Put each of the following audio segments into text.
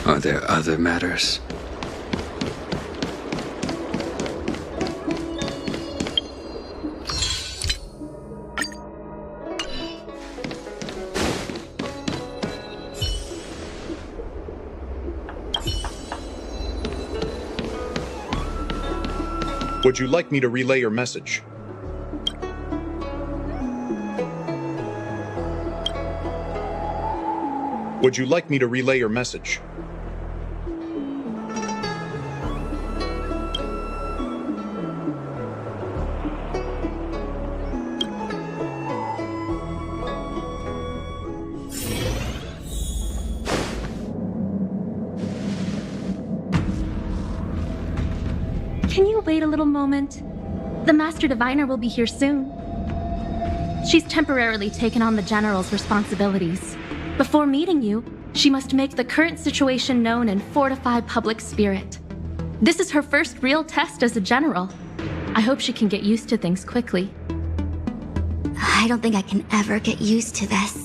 Are there other matters? Would you like me to relay your message? Would you like me to relay your message? Can you wait a little moment? The Master Diviner will be here soon. She's temporarily taken on the General's responsibilities. Before meeting you, she must make the current situation known and fortify public spirit. This is her first real test as a General. I hope she can get used to things quickly. I don't think I can ever get used to this.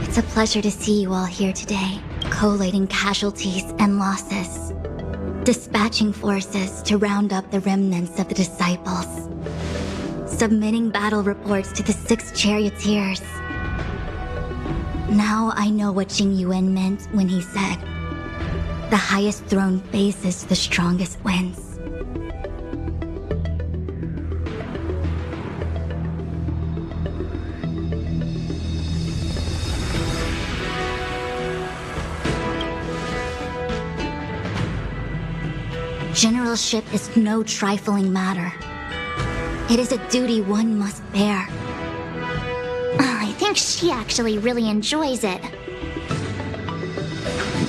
It's a pleasure to see you all here today, collating casualties and losses, dispatching forces to round up the remnants of the disciples, submitting battle reports to the 6 charioteers. Now I know what Jing Yuan meant when he said, "The highest throne faces the strongest wins." Generalship is no trifling matter. It is a duty one must bear. I think she actually really enjoys it.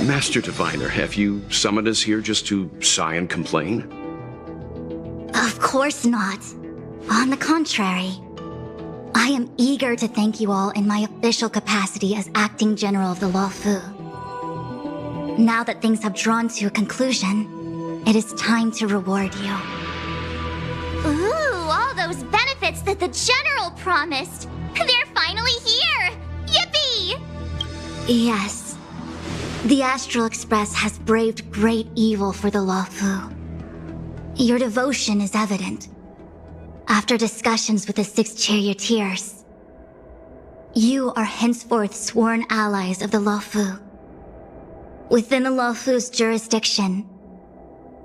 Master Diviner, have you summoned us here just to sigh and complain? Of course not. On the contrary, I am eager to thank you all in my official capacity as acting general of the Luocha. Now that things have drawn to a conclusion, it is time to reward you. Ooh, all those benefits that the General promised! They're finally here! Yippee! Yes. The Astral Express has braved great evil for the Luocha. Your devotion is evident. After discussions with the 6 charioteers, you are henceforth sworn allies of the Luocha. Within the Luocha's jurisdiction,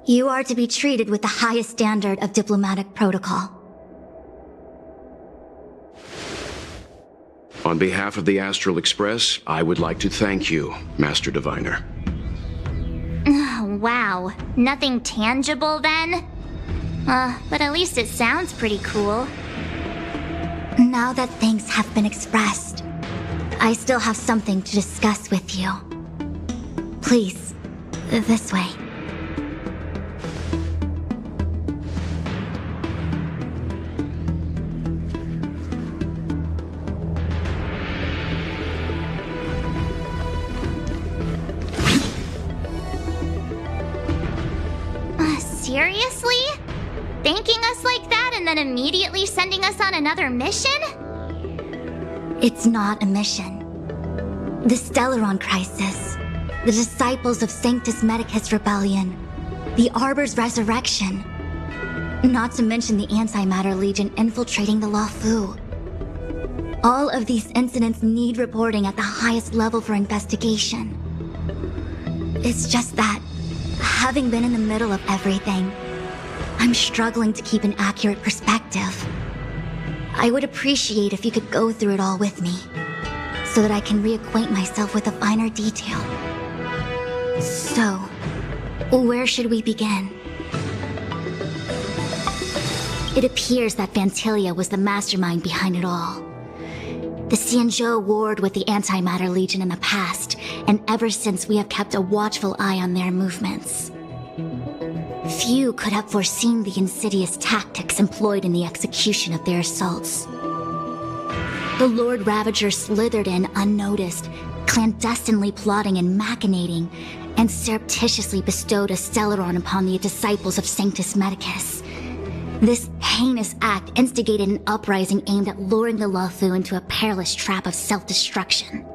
you are to be treated with the highest standard of diplomatic protocol. On behalf of the Astral Express, I would like to thank you, Master Diviner. Oh, wow. Nothing tangible then? But at least it sounds pretty cool. Now that things have been expressed, I still have something to discuss with you. Please, this way. Seriously? Thanking us like that and then immediately sending us on another mission? It's not a mission. The Stellaron Crisis, the Disciples of Sanctus Medicus Rebellion, the Arbor's Resurrection, not to mention the Antimatter Legion infiltrating the Luocha. All of these incidents need reporting at the highest level for investigation. It's just that, having been in the middle of everything, I'm struggling to keep an accurate perspective. I would appreciate if you could go through it all with me, so that I can reacquaint myself with the finer detail. So, where should we begin? It appears that Vantilia was the mastermind behind it all. The Xianzhou warred with the Antimatter Legion in the past, and ever since we have kept a watchful eye on their movements. Few could have foreseen the insidious tactics employed in the execution of their assaults. The Lord Ravager slithered in unnoticed, clandestinely plotting and machinating, and surreptitiously bestowed a Stellaron upon the disciples of Sanctus Medicus. This heinous act instigated an uprising aimed at luring the Luofu into a perilous trap of self-destruction.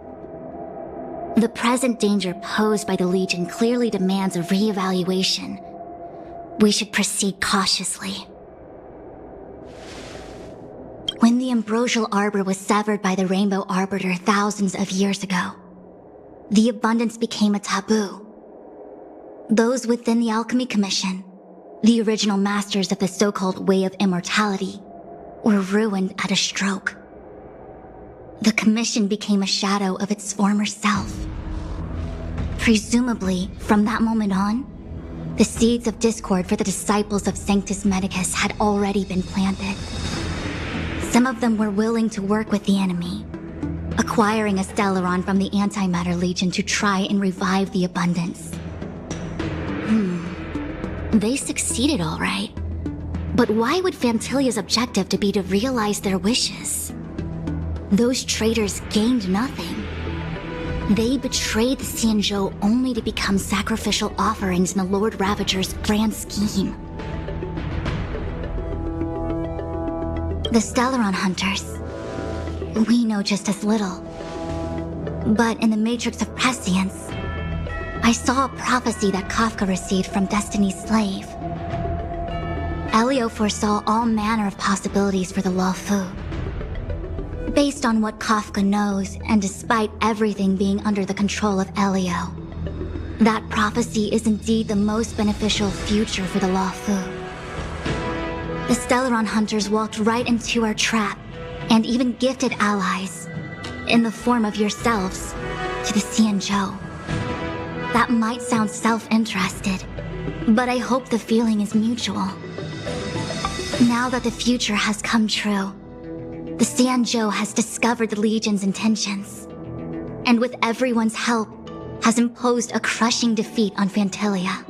The present danger posed by the Legion clearly demands a re-evaluation. We should proceed cautiously. When the ambrosial arbor was severed by the Rainbow Arbiter thousands of years ago, the abundance became a taboo. Those within the Alchemy Commission, the original masters of the so-called Way of Immortality, were ruined at a stroke. The Commission became a shadow of its former self. Presumably, from that moment on, the seeds of discord for the disciples of Sanctus Medicus had already been planted. Some of them were willing to work with the enemy, acquiring a Stellaron from the Antimatter Legion to try and revive the abundance. They succeeded all right. But why would Fantilia's objective to be to realize their wishes? Those traitors gained nothing. They betrayed the Xianzhou only to become sacrificial offerings in the Lord Ravager's grand scheme. The Stellaron Hunters. We know just as little. But in the Matrix of Prescience, I saw a prophecy that Kafka received from Destiny's slave. Elio foresaw all manner of possibilities for the Luofu. Based on what Kafka knows, and despite everything being under the control of Elio, that prophecy is indeed the most beneficial future for the Luofu. The Stellaron Hunters walked right into our trap, and even gifted allies, in the form of yourselves, to the Xianzhou. That might sound self-interested, but I hope the feeling is mutual. Now that the future has come true, the Xianzhou has discovered the Legion's intentions, and with everyone's help, has imposed a crushing defeat on Fantilia.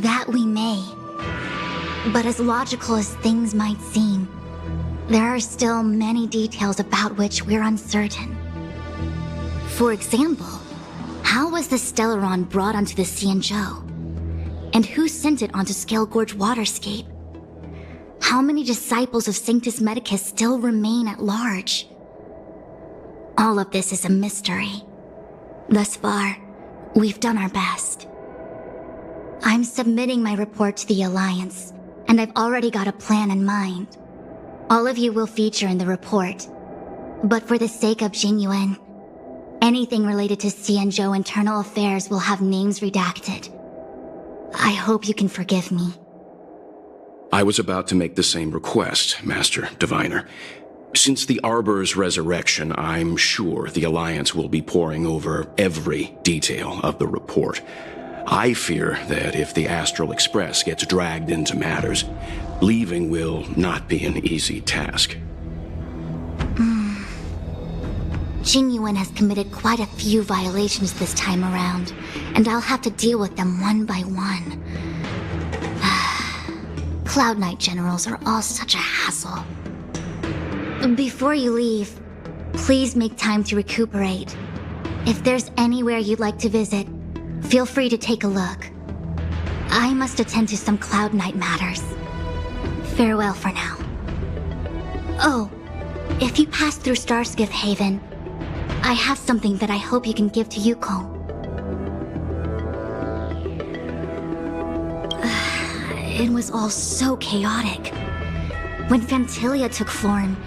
That we may. But as logical as things might seem, there are still many details about which we're uncertain. For example, how was the Stellaron brought onto the Xianzhou? And who sent it onto Scale Gorge Waterscape? How many disciples of Sanctus Medicus still remain at large? All of this is a mystery. Thus far, we've done our best. I'm submitting my report to the Alliance, and I've already got a plan in mind. All of you will feature in the report. But for the sake of Jinyuan, anything related to Xianzhou internal affairs will have names redacted. I hope you can forgive me. I was about to make the same request, Master Diviner. Since the Arbor's resurrection, I'm sure the Alliance will be poring over every detail of the report. I fear that if the Astral Express gets dragged into matters, leaving will not be an easy task. Jinyuan has committed quite a few violations this time around, and I'll have to deal with them one by one. Cloud Knight generals are all such a hassle. Before you leave, please make time to recuperate. If there's anywhere you'd like to visit, feel free to take a look. I must attend to some Cloud Knight matters. Farewell for now. Oh, if you pass through Starskiff Haven, I have something that I hope you can give to Yuko. It was all so chaotic. When Fantilia took form,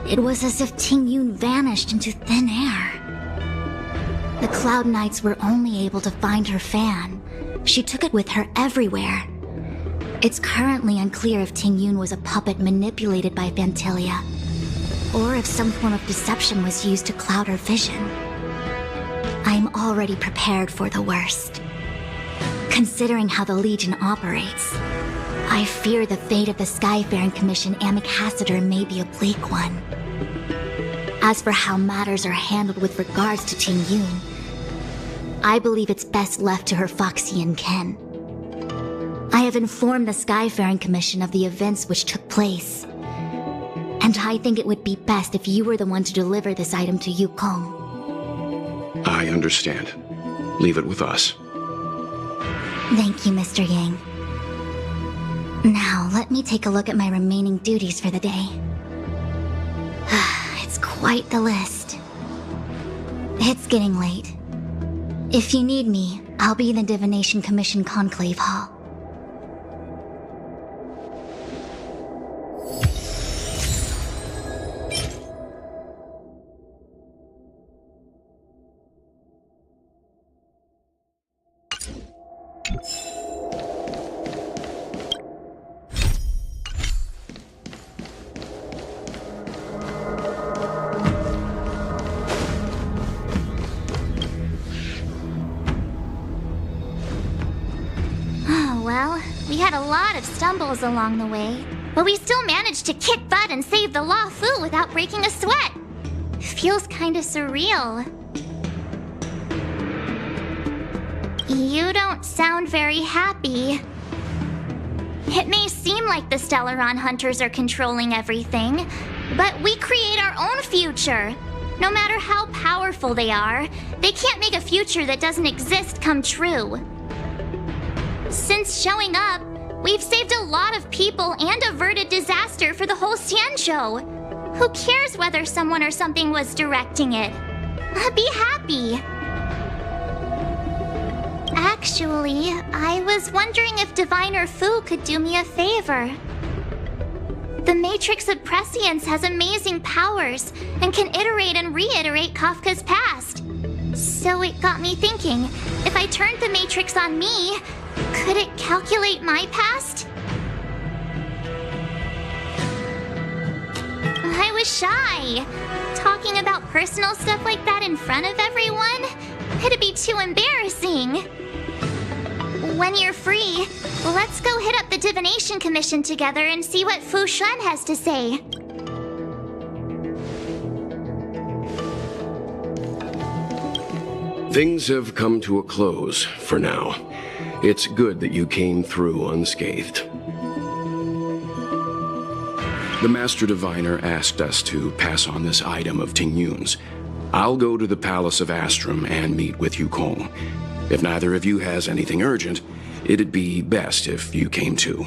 it was as if Tingyun vanished into thin air. The Cloud Knights were only able to find her fan. She took it with her everywhere. It's currently unclear if Tingyun was a puppet manipulated by Fantilia, or if some form of deception was used to cloud her vision. I'm already prepared for the worst. Considering how the Legion operates, I fear the fate of the Skyfaring Commission Amicaciter may be a bleak one. As for how matters are handled with regards to Tingyun, I believe it's best left to her Foxian kin. I have informed the Skyfaring Commission of the events which took place, and I think it would be best if you were the one to deliver this item to Yukong. I understand. leave it with us. Thank you, Mr. Yang. Now, let me take a look at my remaining duties for the day. It's quite the list. It's getting late. If you need me, I'll be in the Divination Commission Conclave Hall. We had a lot of stumbles along the way, but we still managed to kick butt and save the Luocha without breaking a sweat. Feels kinda surreal. You don't sound very happy. It may seem like the Stellaron Hunters are controlling everything, but we create our own future. No matter how powerful they are, they can't make a future that doesn't exist come true. Since showing up, we've saved a lot of people and averted disaster for the whole Xianzhou. Who cares whether someone or something was directing it? Be happy. Actually, I was wondering if Diviner Fu could do me a favor. The Matrix of Prescience has amazing powers and can iterate and reiterate Kafka's past. So it got me thinking, if I turned the Matrix on me, could it calculate my past? I was shy. Talking about personal stuff like that in front of everyone? It'd be too embarrassing. When you're free, let's go hit up the Divination Commission together and see what Fu Xuan has to say. Things have come to a close for now. It's good that you came through unscathed. The Master Diviner asked us to pass on this item of Tingyun's. I'll go to the Palace of Astrum and meet with Yukong. If neither of you has anything urgent, it'd be best if you came too.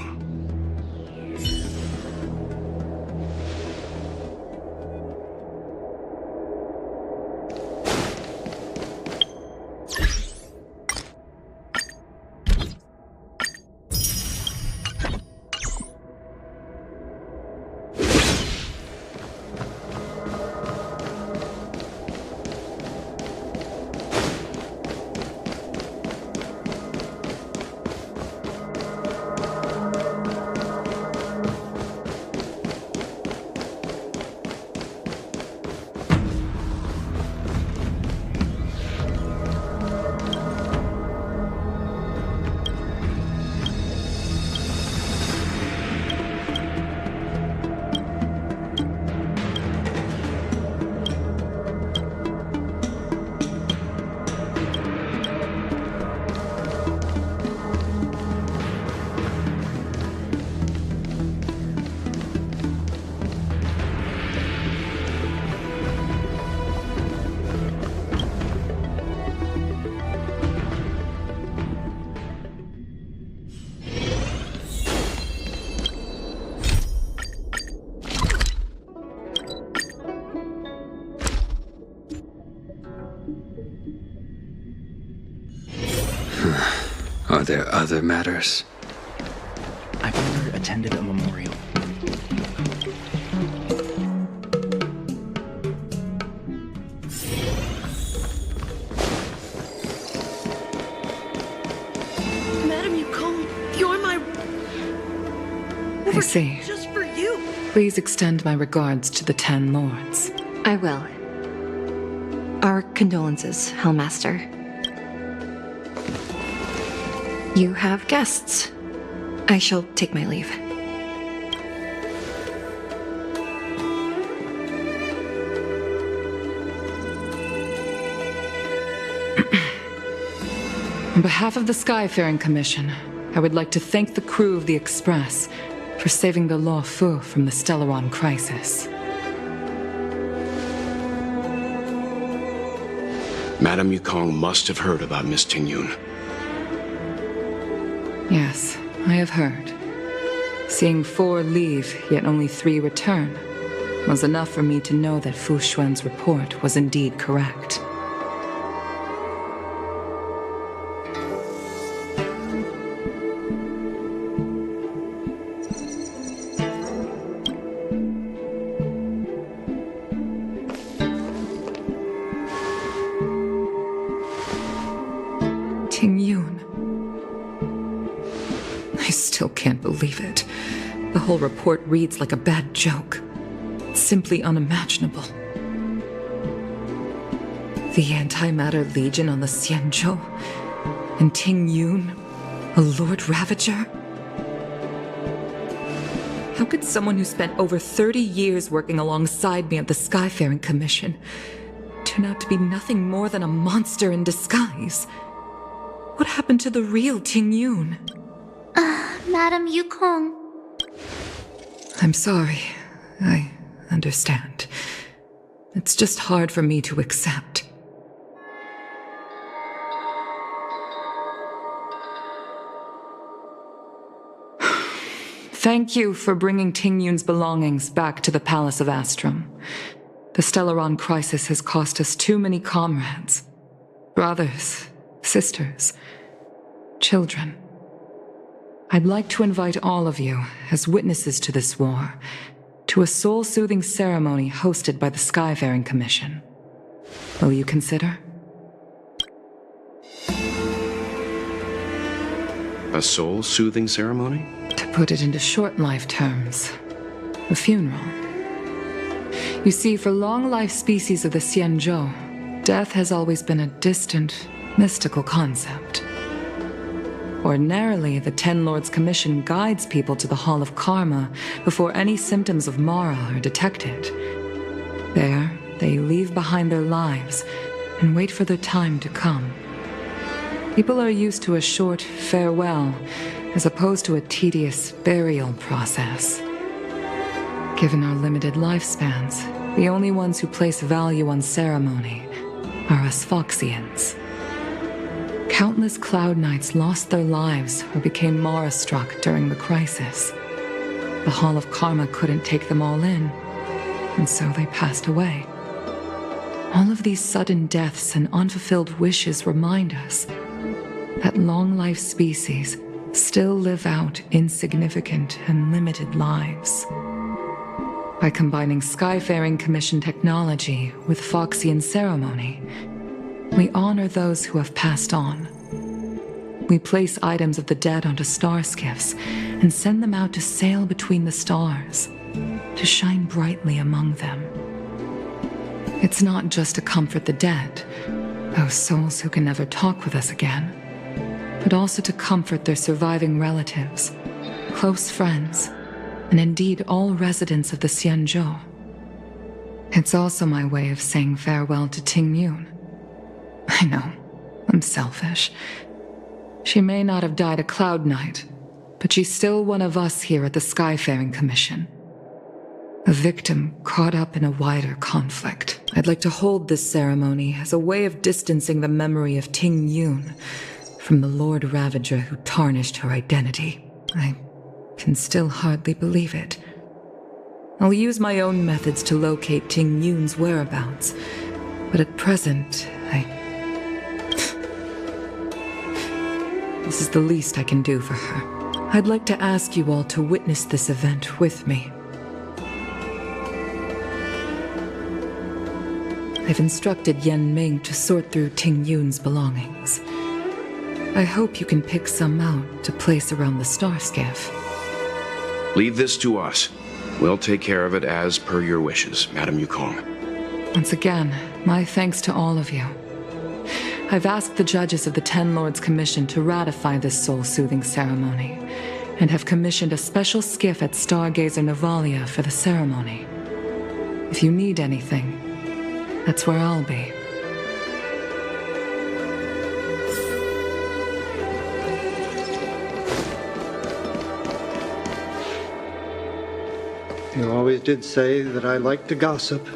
Are there other matters? I've never attended a memorial. Madam Yukong, you're my... I see. Just for you. Please extend my regards to the 10 lords. I will. Our condolences, Hellmaster. You have guests. I shall take my leave. On behalf of the Skyfaring Commission, I would like to thank the crew of the Express for saving the Luocha from the Stellaron crisis. Madame Yukong must have heard about Miss Tingyun. Yes, I have heard. Seeing 4 leave, yet only 3 return, was enough for me to know that Fu Xuan's report was indeed correct. Tingyun. I still can't believe it. The whole report reads like a bad joke. It's simply unimaginable. The Antimatter Legion on the Xianzhou, and Tingyun, a Lord Ravager? How could someone who spent over 30 years working alongside me at the Skyfaring Commission turn out to be nothing more than a monster in disguise? What happened to the real Tingyun? Madame Yukong. I'm sorry. I understand. It's just hard for me to accept. Thank you for bringing Tingyun's belongings back to the Palace of Astrum. The Stellaron crisis has cost us too many comrades. Brothers, sisters, children. I'd like to invite all of you, as witnesses to this war, to a soul-soothing ceremony hosted by the Skyfaring Commission. Will you consider? A soul-soothing ceremony? To put it into short life terms, a funeral. You see, for long-life species of the Xianzhou, death has always been a distant, mystical concept. Ordinarily, the Ten Lords Commission guides people to the Hall of Karma before any symptoms of Mara are detected. There, they leave behind their lives and wait for their time to come. People are used to a short farewell as opposed to a tedious burial process. Given our limited lifespans, the only ones who place value on ceremony are us Foxians. Countless Cloud Knights lost their lives or became Mara-struck during the crisis. The Hall of Karma couldn't take them all in, and so they passed away. All of these sudden deaths and unfulfilled wishes remind us that long-life species still live out insignificant and limited lives. By combining Skyfaring Commission technology with Foxian ceremony, we honor those who have passed on. We place items of the dead onto star skiffs and send them out to sail between the stars, to shine brightly among them. It's not just to comfort the dead, those souls who can never talk with us again, but also to comfort their surviving relatives, close friends, and indeed all residents of the Xianzhou. It's also my way of saying farewell to Tingyun. I know, I'm selfish. She may not have died a Cloud Knight, but she's still one of us here at the Skyfaring Commission. A victim caught up in a wider conflict. I'd like to hold this ceremony as a way of distancing the memory of Tingyun from the Lord Ravager who tarnished her identity. I can still hardly believe it. I'll use my own methods to locate Tingyun's whereabouts, but at present, This is the least I can do for her. I'd like to ask you all to witness this event with me. I've instructed Yen Ming to sort through Tingyun's belongings. I hope you can pick some out to place around the star skiff. Leave this to us. We'll take care of it as per your wishes, Madame Yukong. Once again, my thanks to all of you. I've asked the judges of the Ten Lords Commission to ratify this soul-soothing ceremony, and have commissioned a special skiff at Stargazer Navalia for the ceremony. If you need anything, that's where I'll be. You always did say that I liked to gossip,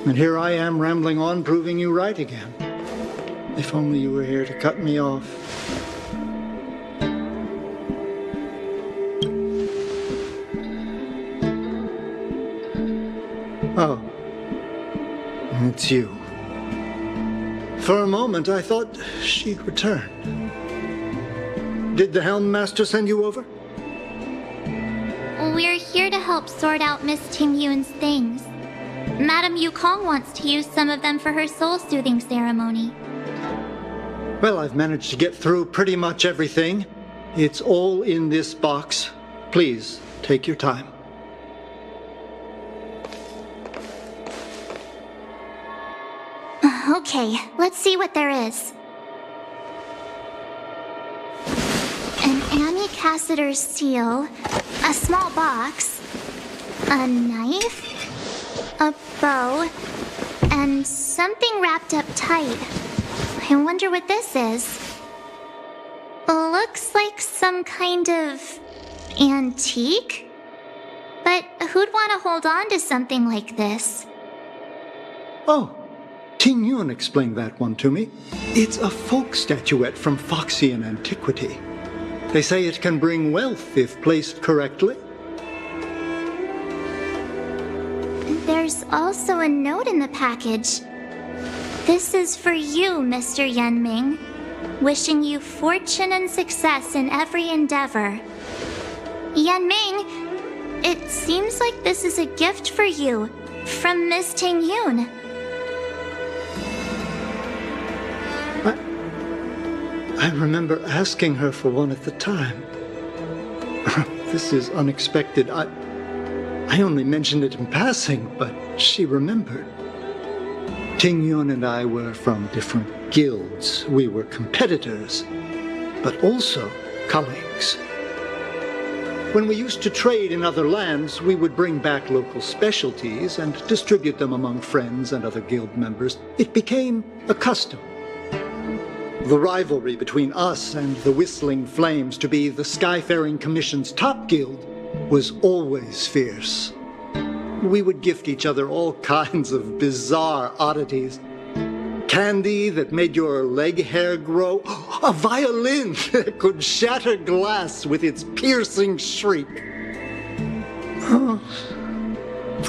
and here I am rambling on, proving you right again. If only you were here to cut me off. Oh. It's you. For a moment, I thought she'd returned. Did the Helm Master send you over? We're here to help sort out Miss Ting-Yun's things. Madame Yukong wants to use some of them for her soul-soothing ceremony. Well, I've managed to get through pretty much everything. It's all in this box. Please, take your time. Okay, let's see what there is. An Amicassator's seal, a small box, a knife, a bow, and something wrapped up tight. I wonder what this is. Looks like some kind of antique? But who'd want to hold on to something like this? Oh, Ting-Yun explained that one to me. It's a folk statuette from Foxian antiquity. They say it can bring wealth if placed correctly. There's also a note in the package. This is for you, Mr. Yenming. Wishing you fortune and success in every endeavor. Yenming, it seems like this is a gift for you from Miss Ting-Yun. I remember asking her for one at the time. This is unexpected. I only mentioned it in passing, but she remembered. Ting-Yun and I were from different guilds. We were competitors, but also colleagues. When we used to trade in other lands, we would bring back local specialties and distribute them among friends and other guild members. It became a custom. The rivalry between us and the Whistling Flames to be the Skyfaring Commission's top guild was always fierce. We would gift each other all kinds of bizarre oddities. Candy that made your leg hair grow. A violin that could shatter glass with its piercing shriek. Oh,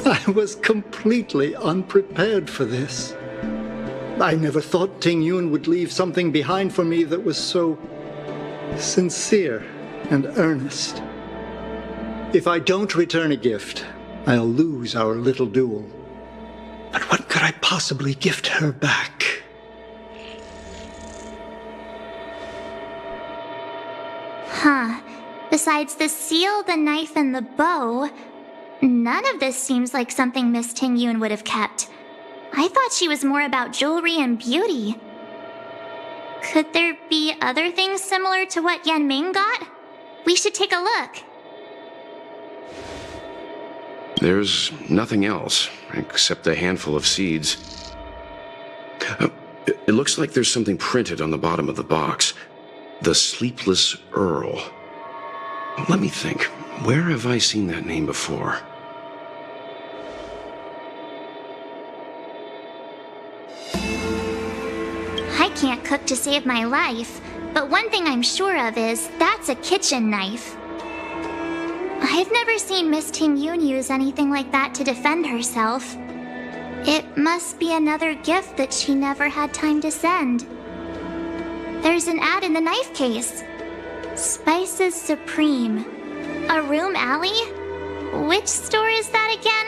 I was completely unprepared for this. I never thought Ting-Yun would leave something behind for me that was so sincere and earnest. If I don't return a gift, I'll lose our little duel. But what could I possibly gift her back? Huh. Besides the seal, the knife, and the bow, none of this seems like something Miss Ting-Yun would have kept. I thought she was more about jewelry and beauty. Could there be other things similar to what Yenming got? We should take a look. There's nothing else, except a handful of seeds. It looks like there's something printed on the bottom of the box. The Sleepless Earl. Let me think. Where have I seen that name before? I can't cook to save my life, but one thing I'm sure of is that's a kitchen knife. I've never seen Miss Ting-Yun use anything like that to defend herself. It must be another gift that she never had time to send. There's an ad in the knife case. Spices Supreme. Aurum Alley? Which store is that again?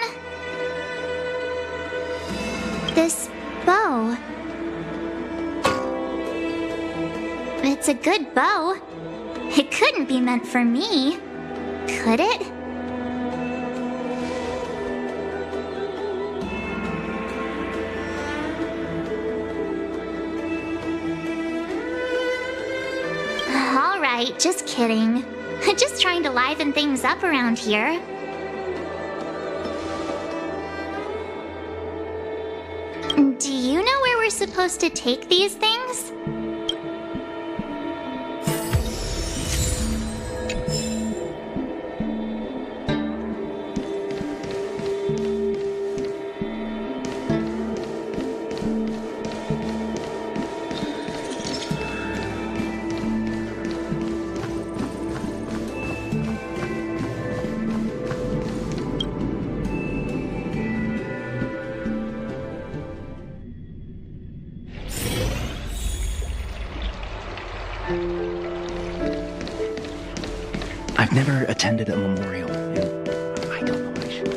This bow. It's a good bow. It couldn't be meant for me, could it? All right, just kidding. Just trying to liven things up around here. Do you know where we're supposed to take these things? I've never attended a memorial, and I don't know I should.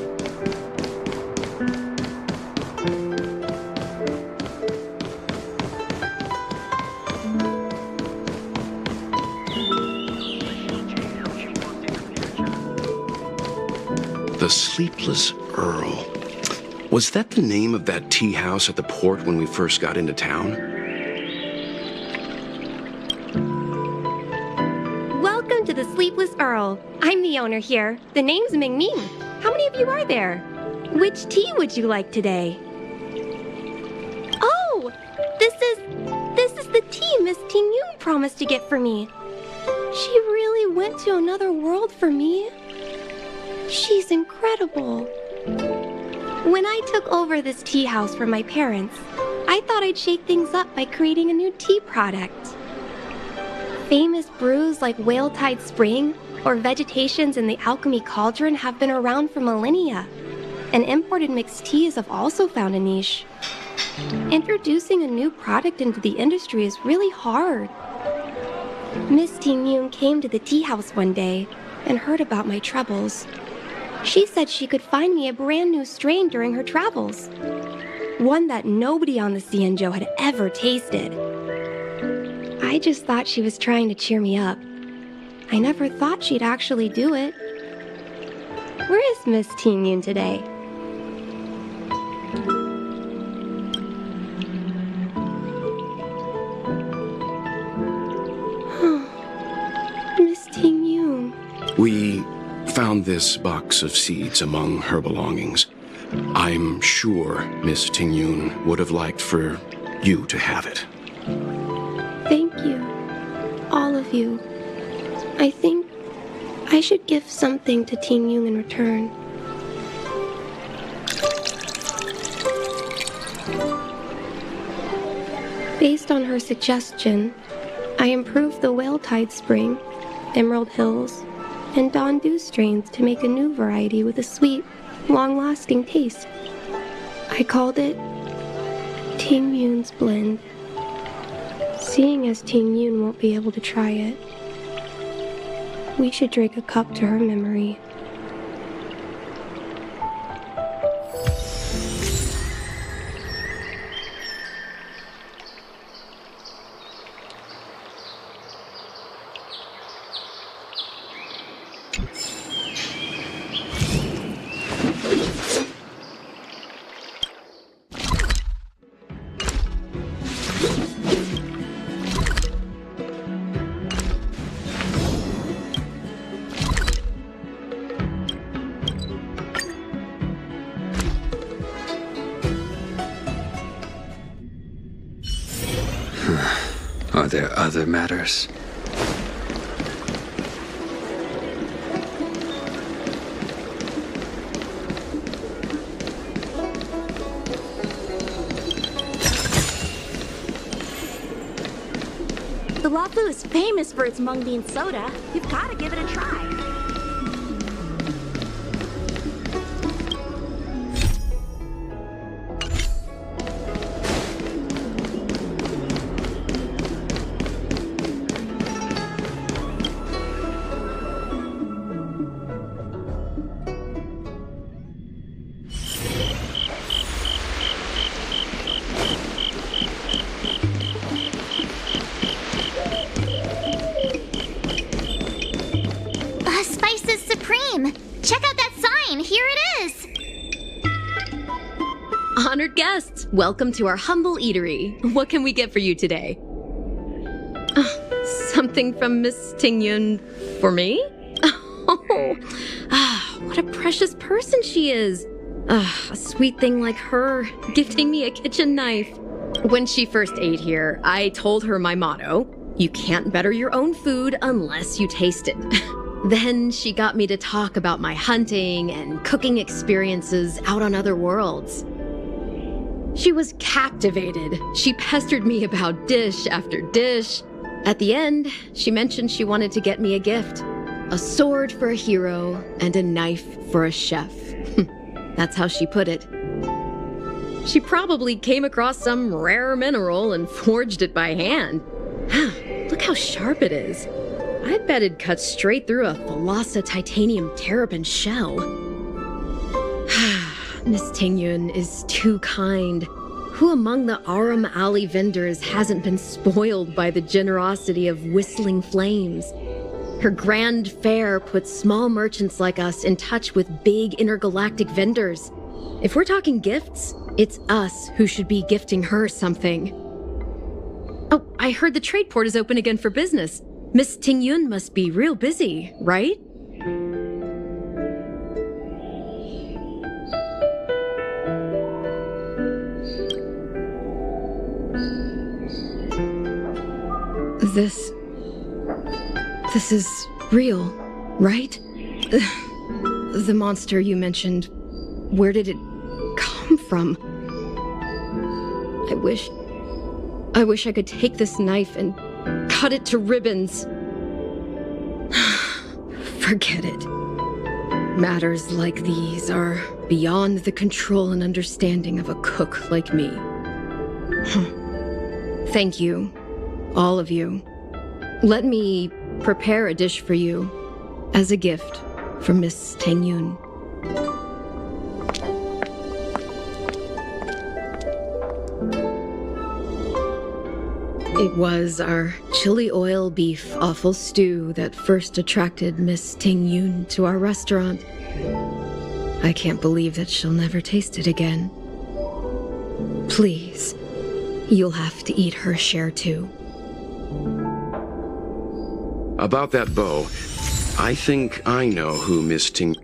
The Sleepless Earl. Was that the name of that tea house at the port when we first got into town? Welcome to the Sleepless Earl. I'm the owner here. The name's Ming Ming. How many of you are there? Which tea would you like today? Oh, this is the tea Miss Ting Yun promised to get for me. She really went to another world for me. She's incredible. When I took over this tea house from my parents, I thought I'd shake things up by creating a new tea product. Famous brews like Whale Tide Spring or Vegetations in the Alchemy Cauldron have been around for millennia, and imported mixed teas have also found a niche. Introducing a new product into the industry is really hard. Miss Ting Yun came to the tea house one day and heard about my troubles. She said she could find me a brand new strain during her travels, one that nobody on the Xianzhou had ever tasted. I just thought she was trying to cheer me up. I never thought she'd actually do it. Where is Miss Ting Yun today? Miss Ting Yun. We found this box of seeds among her belongings. I'm sure Miss Ting Yun would have liked for you to have it. Thank you, all of you. I think I should give something to Ting Yun in return. Based on her suggestion, I improved the Whale Tide Spring, Emerald Hills, and Dawn Dew strains to make a new variety with a sweet, long-lasting taste. I called it Ting Yun's Blend. Seeing as Ting Yun won't be able to try it, we should drink a cup to her memory. Are there other matters? The Lafu is famous for its mung bean soda. You've got to give it a try. Honored guests, welcome to our humble eatery. What can we get for you today? Something from Miss Ting Yun for me? Oh, what a precious person she is. A sweet thing like her, gifting me a kitchen knife. When she first ate here, I told her my motto: you can't better your own food unless you taste it. Then she got me to talk about my hunting and cooking experiences out on other worlds. She was captivated. She pestered me about dish after dish. At the end, she mentioned she wanted to get me a gift. A sword for a hero and a knife for a chef. That's how she put it. She probably came across some rare mineral and forged it by hand. look how sharp it is. I bet it'd cut straight through a Thalassa titanium terrapin shell. Miss Tingyun is too kind. Who among the Aurum Alley vendors hasn't been spoiled by the generosity of whistling flames? Her grand fare puts small merchants like us in touch with big intergalactic vendors. If we're talking gifts, it's us who should be gifting her something. Oh, I heard the trade port is open again for business. Miss Tingyun must be real busy, right? This is real, right? The monster you mentioned, where did it come from? I wish I could take this knife and cut it to ribbons. Forget it. Matters like these are beyond the control and understanding of a cook like me. Thank you, all of you. Let me prepare a dish for you as a gift from Miss Tingyun. It was our chili oil beef offal stew that first attracted Miss Tingyun to our restaurant. I can't believe that she'll never taste it again. Please, you'll have to eat her share too. About that bow, I think I know who Miss Ting...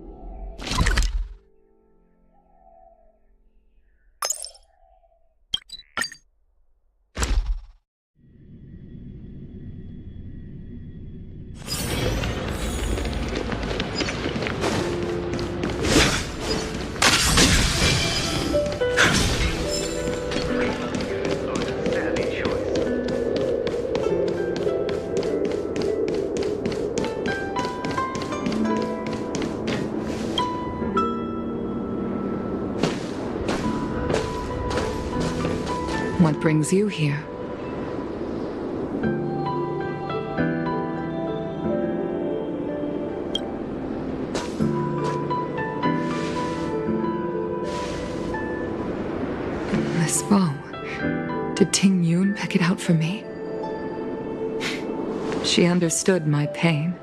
What brings you here? This bow. Did Tingyun pick it out for me? She understood my pain.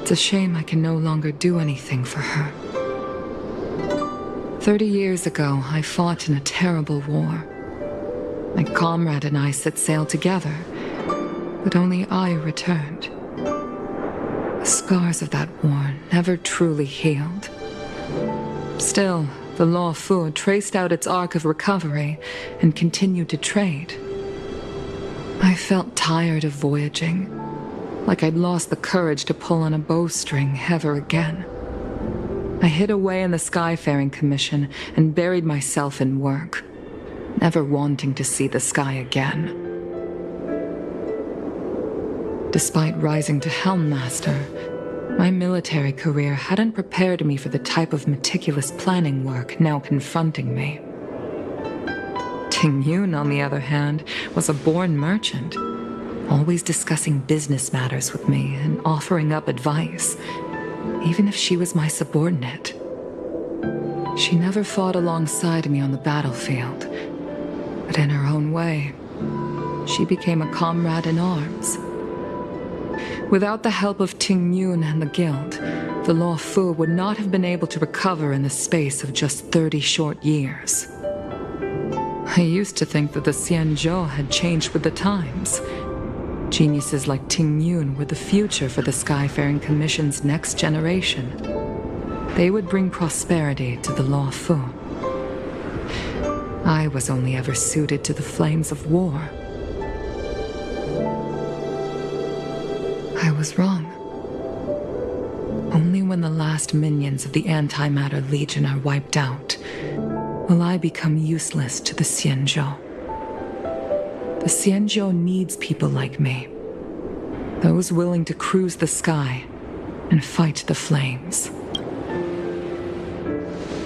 It's a shame I can no longer do anything for her. 30 years ago, I fought in a terrible war. My comrade and I set sail together, but only I returned. The scars of that war never truly healed. Still, the Luocha traced out its arc of recovery and continued to trade. I felt tired of voyaging, like I'd lost the courage to pull on a bowstring ever again. I hid away in the Skyfaring Commission and buried myself in work, never wanting to see the sky again. Despite rising to Helm Master, my military career hadn't prepared me for the type of meticulous planning work now confronting me. Tingyun, on the other hand, was a born merchant, always discussing business matters with me and offering up advice, even if she was my subordinate. She never fought alongside me on the battlefield, but in her own way, she became a comrade in arms. Without the help of Tingyun and the Guild, the Luocha would not have been able to recover in the space of just 30 short years. I used to think that the Xianzhou had changed with the times. Geniuses like Tingyun were the future for the Skyfaring Commission's next generation. They would bring prosperity to the Luocha. I was only ever suited to the flames of war. I was wrong. Only when the last minions of the Antimatter Legion are wiped out will I become useless to the Xianzhou. The Xianzhou needs people like me, those willing to cruise the sky and fight the flames.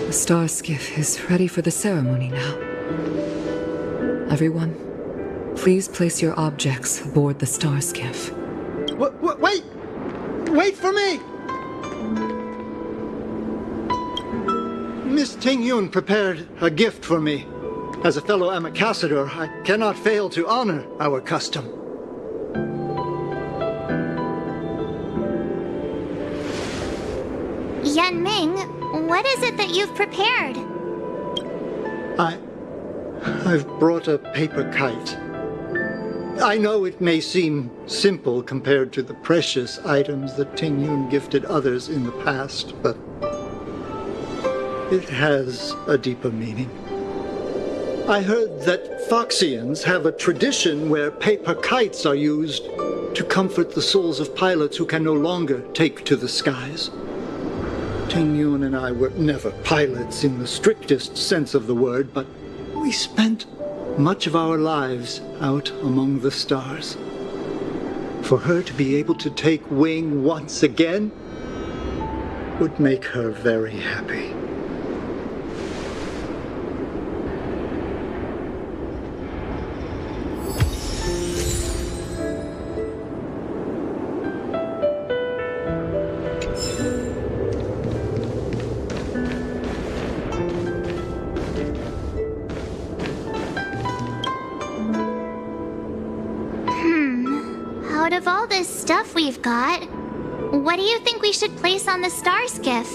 The star skiff is ready for the ceremony now. Everyone, Please place your objects aboard the star skiff. Wait! Wait for me! Miss Ting-yun prepared a gift for me. As a fellow ambassador, I cannot fail to honor our custom. Yan-Ming, what is it that you've prepared? I've brought a paper kite. I know it may seem simple compared to the precious items that Ting-yun gifted others in the past, but it has a deeper meaning. I heard that Foxians have a tradition where paper kites are used to comfort the souls of pilots who can no longer take to the skies. Ting-yun and I were never pilots in the strictest sense of the word, but we spent much of our lives out among the stars. For her to be able to take wing once again would make her very happy. Out of all this stuff we've got, what do you think we should place on the star skiff?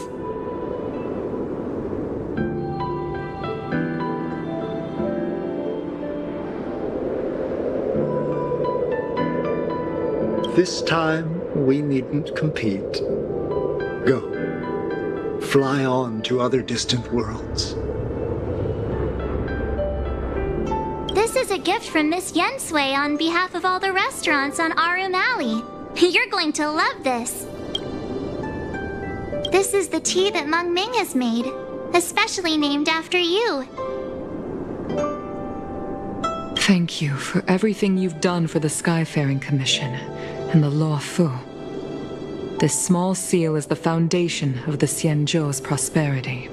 This time, we needn't compete. Go. Fly on to other distant worlds. This is a gift from Miss Yensui on behalf of all the restaurants on Aurum Alley. You're going to love this. This is the tea that Meng Ming has made, especially named after you. Thank you for everything you've done for the Skyfaring Commission and the Law Fu. This small seal is the foundation of the Xianzhou's prosperity.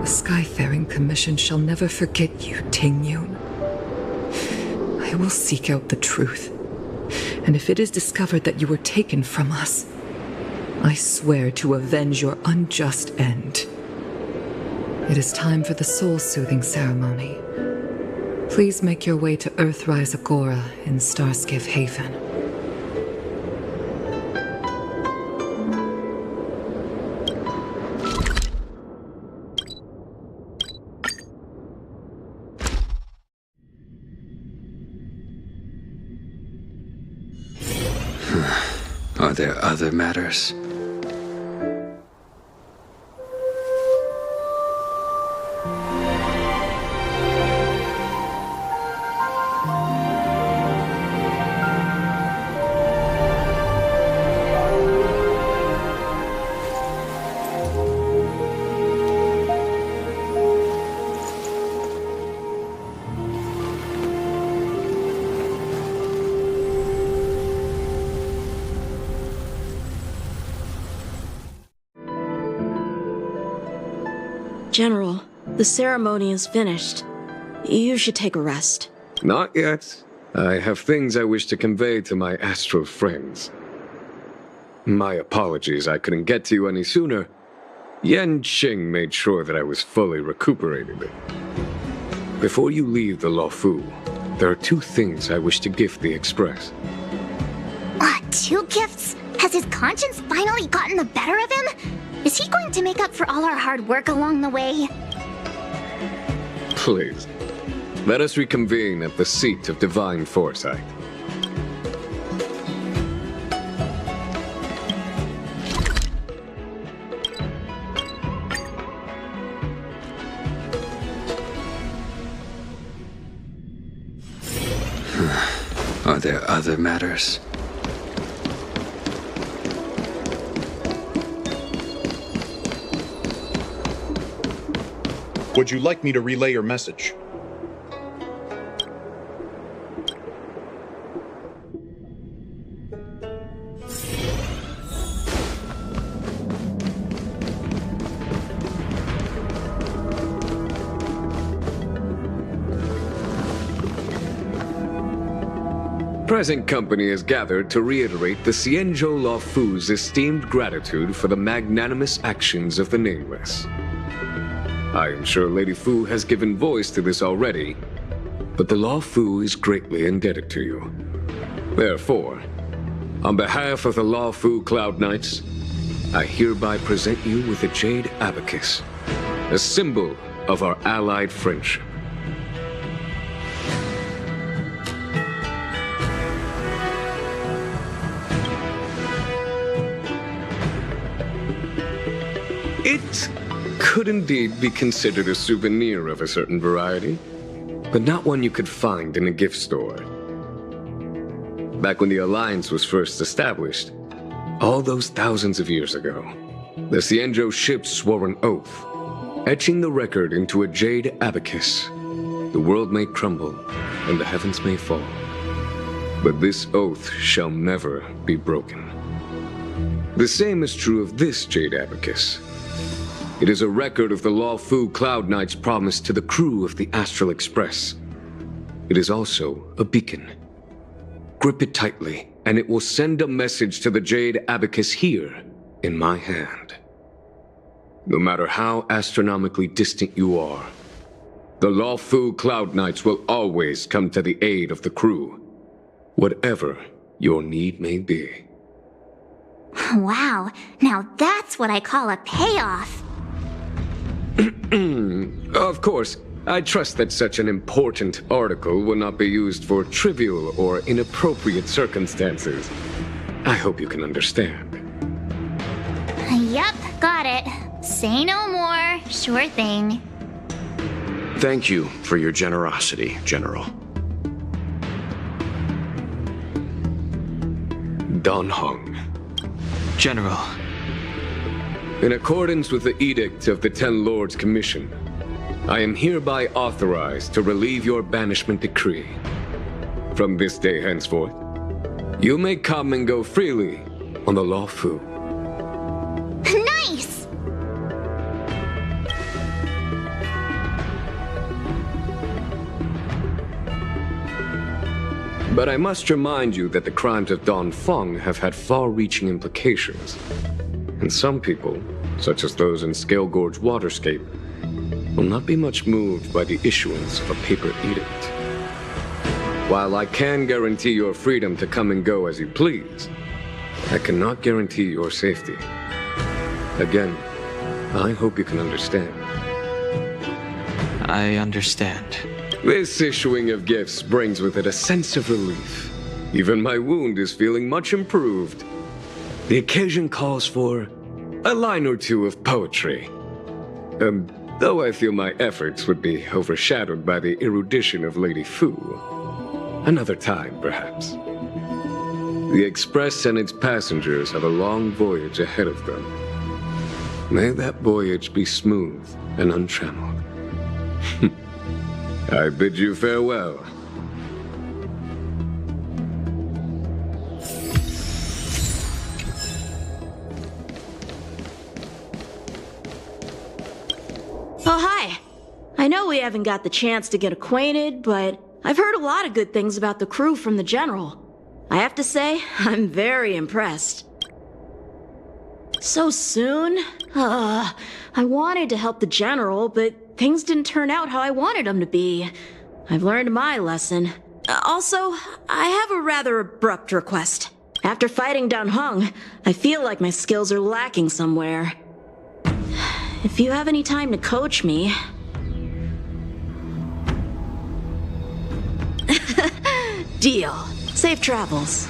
The Skyfaring Commission shall never forget you, Ting-yun. I will seek out the truth, and if it is discovered that you were taken from us, I swear to avenge your unjust end. It is time for the soul-soothing ceremony. Please make your way to Earthrise Agora in Starskiff Haven. Are there other matters? General, the ceremony is finished. You should take a rest. Not yet. I have things I wish to convey to my astral friends. My apologies I couldn't get to you any sooner. Yan Qing made sure that I was fully recuperated. Before you leave the Luofu, there are 2 things I wish to gift the Express. 2 gifts? Has his conscience finally gotten the better of him? Is he going to make up for all our hard work along the way? Please, let us reconvene at the seat of divine foresight. Are there other matters? Would you like me to relay your message? present company has gathered to reiterate the Xianzhou Luofu's esteemed gratitude for the magnanimous actions of the Nameless. I am sure Lady Fu has given voice to this already, but the Luofu is greatly indebted to you. Therefore, on behalf of the Luofu Cloud Knights, I hereby present you with a Jade Abacus, a symbol of our allied friendship. It could indeed be considered a souvenir of a certain variety, but not one you could find in a gift store. Back when the Alliance was first established, all those thousands of years ago, the Xianzhou ships swore an oath, etching the record into a jade abacus. The world may crumble, and the heavens may fall, but this oath shall never be broken. The same is true of this jade abacus. It is a record of the Luofu Cloud Knight's promise to the crew of the Astral Express. It is also a beacon. Grip it tightly, and it will send a message to the Jade Abacus here, in my hand. No matter how astronomically distant you are, the Luofu Cloud Knights will always come to the aid of the crew, whatever your need may be. Wow, now that's what I call a payoff. Of course, I trust that such an important article will not be used for trivial or inappropriate circumstances. I hope you can understand. Yep, got it. Say no more. Sure thing. Thank you for your generosity, General. Dan Heng. General. In accordance with the Edict of the Ten Lords Commission, I am hereby authorized to relieve your banishment decree. From this day henceforth, you may come and go freely on the Luofu. Nice! But I must remind you that the crimes of Don Feng have had far-reaching implications. And some people, such as those in Scale Gorge Waterscape, will not be much moved by the issuance of a paper edict. While I can guarantee your freedom to come and go as you please, I cannot guarantee your safety. Again, I hope you can understand. I understand. This issuing of gifts brings with it a sense of relief. Even my wound is feeling much improved. The occasion calls for a line or two of poetry. Though I feel my efforts would be overshadowed by the erudition of Lady Fu. Another time, perhaps. The Express and its passengers have a long voyage ahead of them. May that voyage be smooth and untrammeled. I bid you farewell. Oh, hi. I know we haven't got the chance to get acquainted, but I've heard a lot of good things about the crew from the General. I have to say, I'm very impressed. So soon? I wanted to help the General, but things didn't turn out how I wanted them to be. I've learned my lesson. Also, I have a rather abrupt request. After fighting Dan Heng, I feel like my skills are lacking somewhere. If you have any time to coach me... Deal. Safe travels.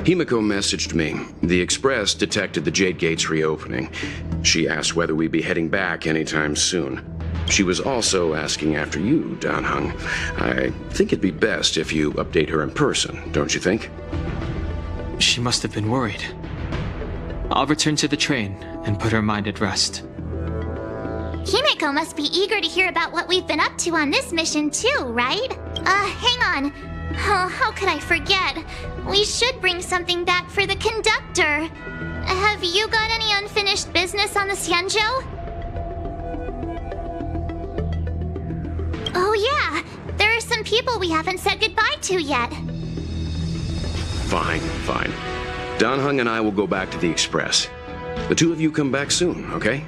Himiko messaged me. The Express detected the Jade Gates reopening. She asked whether we'd be heading back anytime soon. She was also asking after you, Dan Heng. I think it'd be best if you update her in person, don't you think? She must have been worried. I'll return to the train and put her mind at rest. Himiko must be eager to hear about what we've been up to on this mission too, right? Hang on. Oh, how could I forget? We should bring something back for the conductor. Have you got any unfinished business on the Xianzhou? Oh yeah, there are some people we haven't said goodbye to yet. Fine. Dan Heng and I will go back to the Express. The two of you come back soon, okay?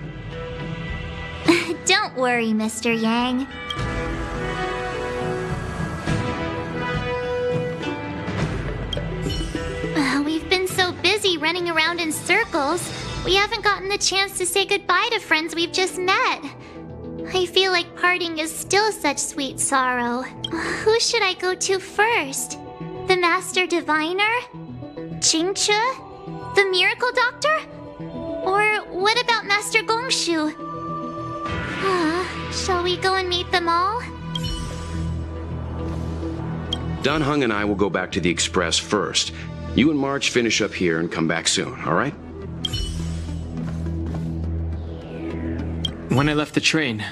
Don't worry, Mr. Yang. We've been so busy running around in circles, we haven't gotten the chance to say goodbye to friends we've just met. I feel like parting is still such sweet sorrow. Who should I go to first? The Master Diviner? Jingche? The Miracle Doctor? Or what about Master Gongshu? Shall we go and meet them all? Dan Heng and I will go back to the Express first. You and March finish up here and come back soon, alright? When I left the train,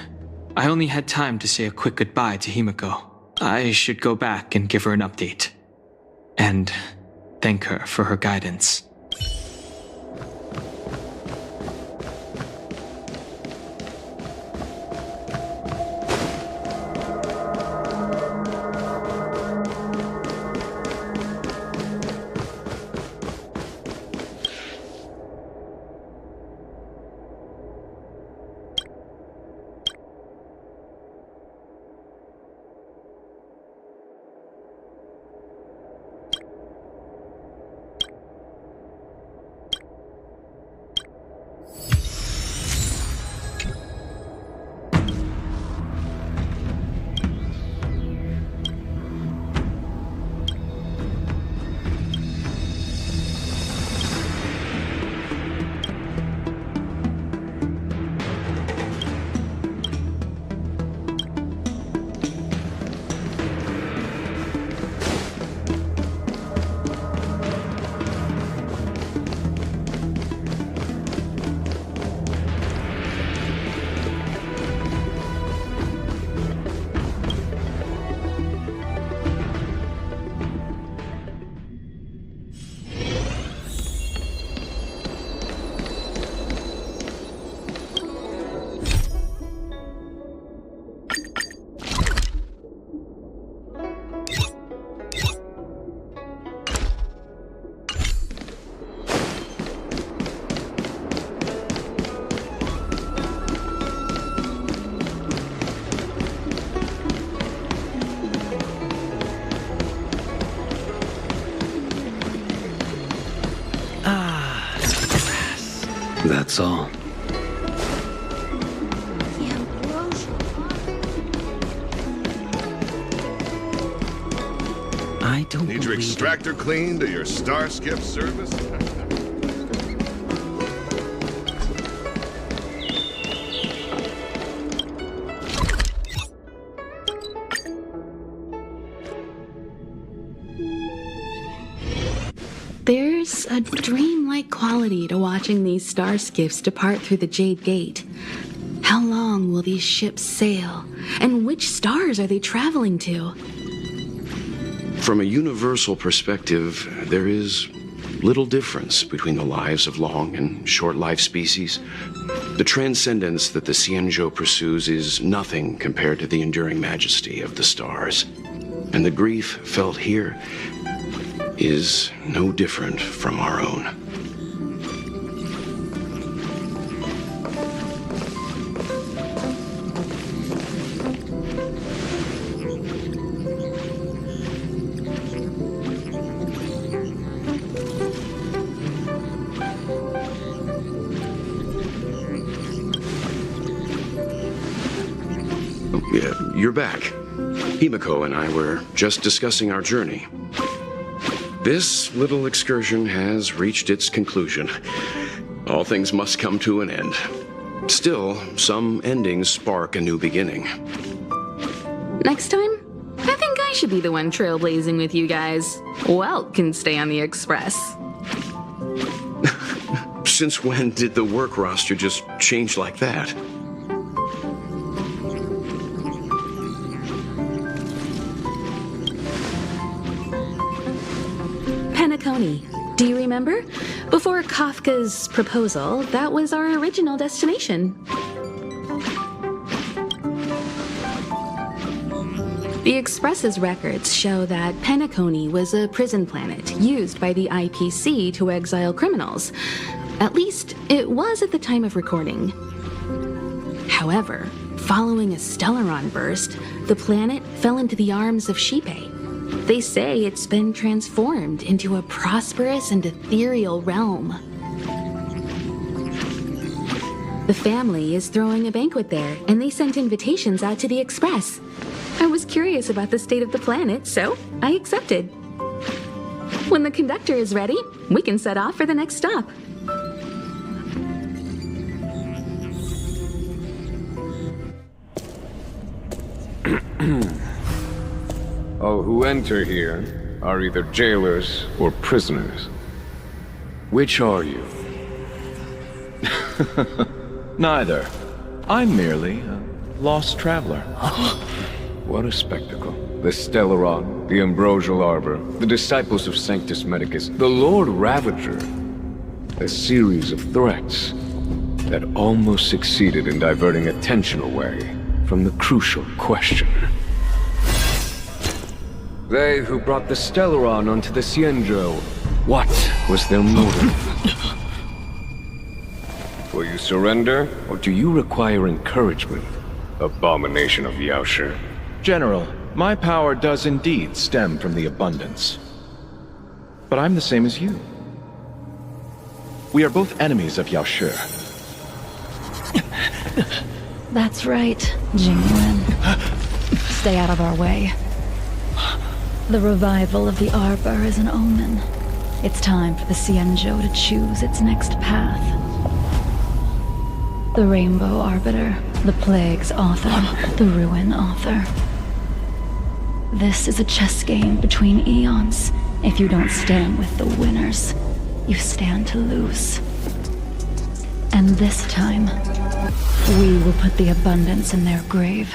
I only had time to say a quick goodbye to Himiko. I should go back and give her an update. And thank her for her guidance. That's all. I don't Need your extractor cleaned or your Starskip service? There's a dreamlike quality to watching these star skiffs depart through the Jade Gate. How long will these ships sail? And which stars are they traveling to? From a universal perspective, there is little difference between the lives of long and short-lived species. The transcendence that the Xianzhou pursues is nothing compared to the enduring majesty of the stars. And the grief felt here is no different from our own. You're back. Himiko and I were just discussing our journey. This little excursion has reached its conclusion. All things must come to an end. Still, some endings spark a new beginning. Next time, I think I should be the one trailblazing with you guys. Welt can stay on the Express. Since when did the work roster just change like that? Penacony, do you remember? Before Kafka's proposal, that was our original destination. The Express's records show that Penacony was a prison planet used by the IPC to exile criminals. At least, it was at the time of recording. However, following a Stellaron burst, the planet fell into the arms of Shipe. They say it's been transformed into a prosperous and ethereal realm. The family is throwing a banquet there, and they sent invitations out to the Express. I was curious about the state of the planet, so I accepted. When the conductor is ready, we can set off for the next stop. All who enter here are either jailers or prisoners. Which are you? Neither. I'm merely a lost traveler. What a spectacle. The Stellaron, the Ambrosial Arbor, the Disciples of Sanctus Medicus, the Lord Ravager. A series of threats that almost succeeded in diverting attention away from the crucial question. They who brought the Stellaron onto the Cienjo, what was their motive? Will you surrender, or do you require encouragement? Abomination of Yaoshi. General, my power does indeed stem from the abundance. But I'm the same as you. We are both enemies of Yaoshi. That's right, Jingyuan. Stay out of our way. The revival of the Arbor is an omen. It's time for the Cienjo to choose its next path. The Rainbow Arbiter, the Plague's author, the Ruin author. This is a chess game between eons. If you don't stand with the winners, you stand to lose. And this time, we will put the abundance in their grave.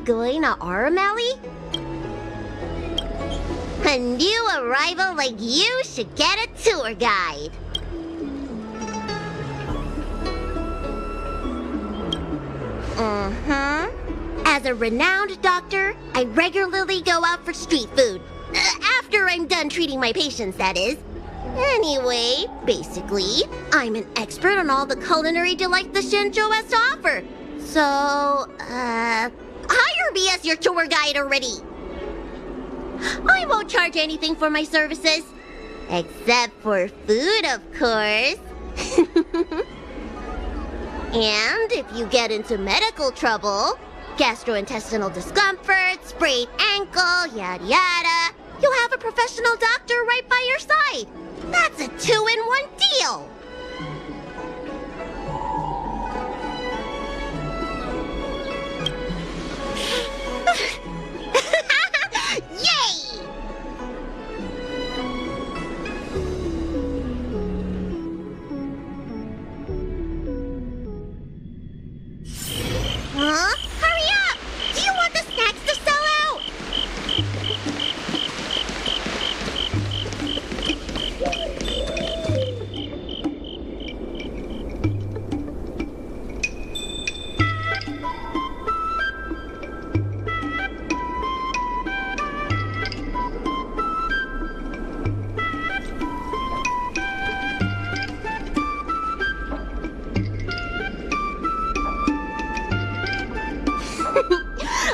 Going to Aurum Alley? A new arrival like you should get a tour guide. As a renowned doctor, I regularly go out for street food. After I'm done treating my patients, that is. Anyway, basically, I'm an expert on all the culinary delight the Cienjo has to offer. So, hire me as your tour guide already. I won't charge anything for my services. Except for food, of course. And if you get into medical trouble, gastrointestinal discomfort, sprained ankle, yada yada, you'll have a professional doctor right by your side. That's a 2-in-1 deal. Yay! Huh? Hurry up! Do you want the snacks to sell out?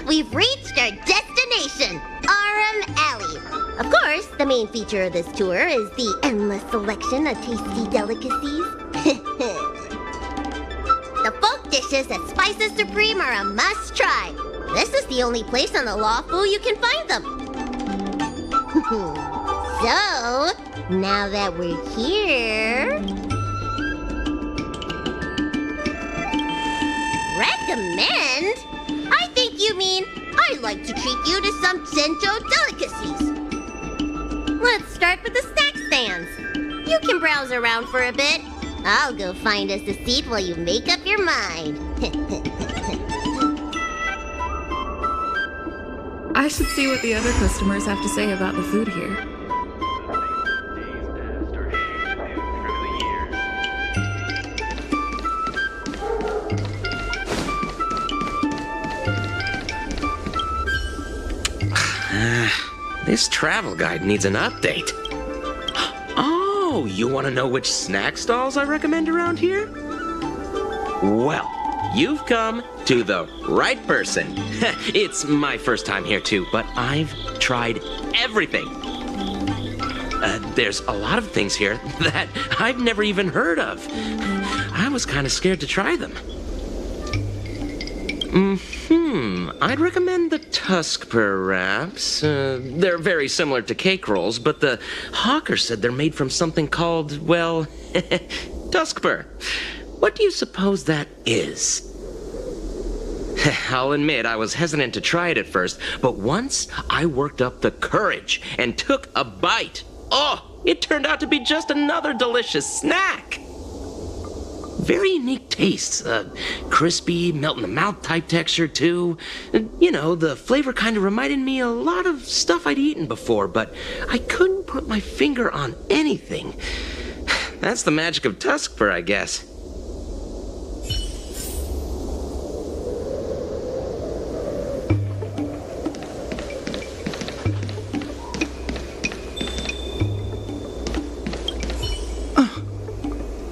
We've reached our destination, Aurum Alley. Of course, the main feature of this tour is the endless selection of tasty delicacies. The folk dishes at Spices Supreme are a must-try. This is the only place on the Lawfu you can find them. So, now that we're here... Recommend? I think you mean I'd like to treat you to some Sento delicacies. Let's start with the snack stands. You can browse around for a bit. I'll go find us a seat while you make up your mind. I should see what the other customers have to say about the food here. This travel guide needs an update. Oh, you want to know which snack stalls I recommend around here? Well, you've come to the right person. It's my first time here too, but I've tried everything. There's a lot of things here that I've never even heard of. I was kind of scared to try them. I'd recommend the Tuskper wraps. They're very similar to cake rolls, but the hawker said they're made from something called, well, Tuskper. What do you suppose that is? I'll admit I was hesitant to try it at first, but once I worked up the courage and took a bite, it turned out to be just another delicious snack. Very unique tastes. Crispy, melt-in-the-mouth type texture, too. You know, the flavor kind of reminded me a lot of stuff I'd eaten before, but I couldn't put my finger on anything. That's the magic of Tuskper, I guess.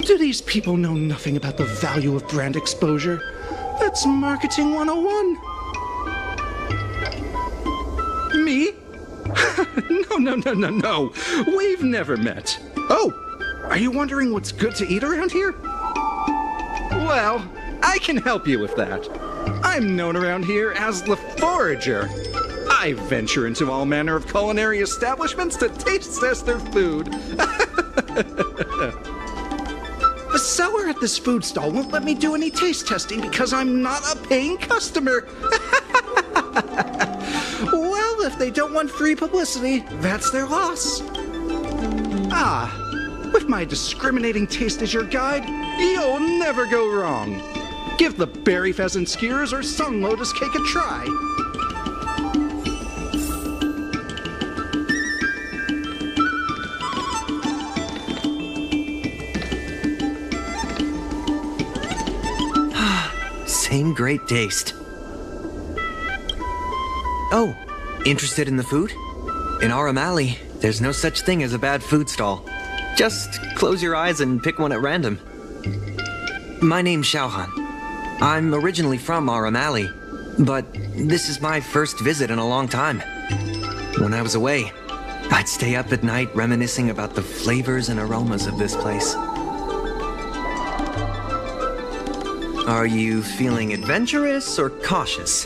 Do these people know nothing about the value of brand exposure? That's marketing 101. Me? No. We've never met. Oh, are you wondering what's good to eat around here? Well, I can help you with that. I'm known around here as the Forager. I venture into all manner of culinary establishments to taste test their food. The seller at this food stall won't let me do any taste testing because I'm not a paying customer. Well, if they don't want free publicity, that's their loss. With my discriminating taste as your guide, you'll never go wrong. Give the berry pheasant skewers or sun lotus cake a try. Same great taste. Oh, interested in the food? In Aurum Alley, there's no such thing as a bad food stall. Just close your eyes and pick one at random. My name's Xiaohan. I'm originally from Aurum Alley, but this is my first visit in a long time. When I was away, I'd stay up at night reminiscing about the flavors and aromas of this place. Are you feeling adventurous or cautious?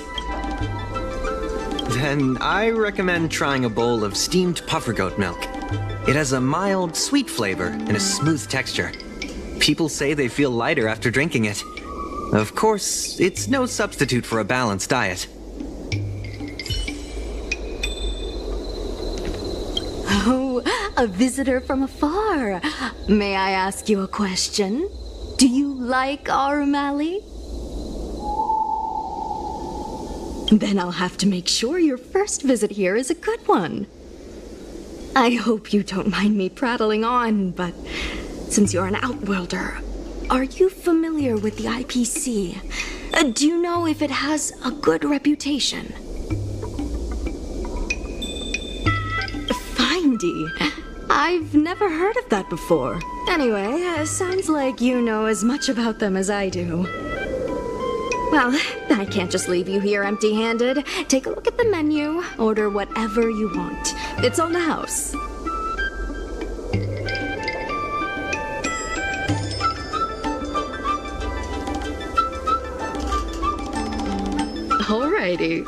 Then I recommend trying a bowl of steamed puffer goat milk. It has a mild, sweet flavor and a smooth texture. People say they feel lighter after drinking it. Of course, it's no substitute for a balanced diet. Oh, a visitor from afar. May I ask you a question? Do you like Aurum Alley? Then I'll have to make sure your first visit here is a good one. I hope you don't mind me prattling on, but since you're an outworlder, are you familiar with the IPC? Do you know if it has a good reputation? Findy. I've never heard of that before. Anyway, sounds like you know as much about them as I do. Well, I can't just leave you here empty-handed. Take a look at the menu, order whatever you want. It's on the house. Alrighty.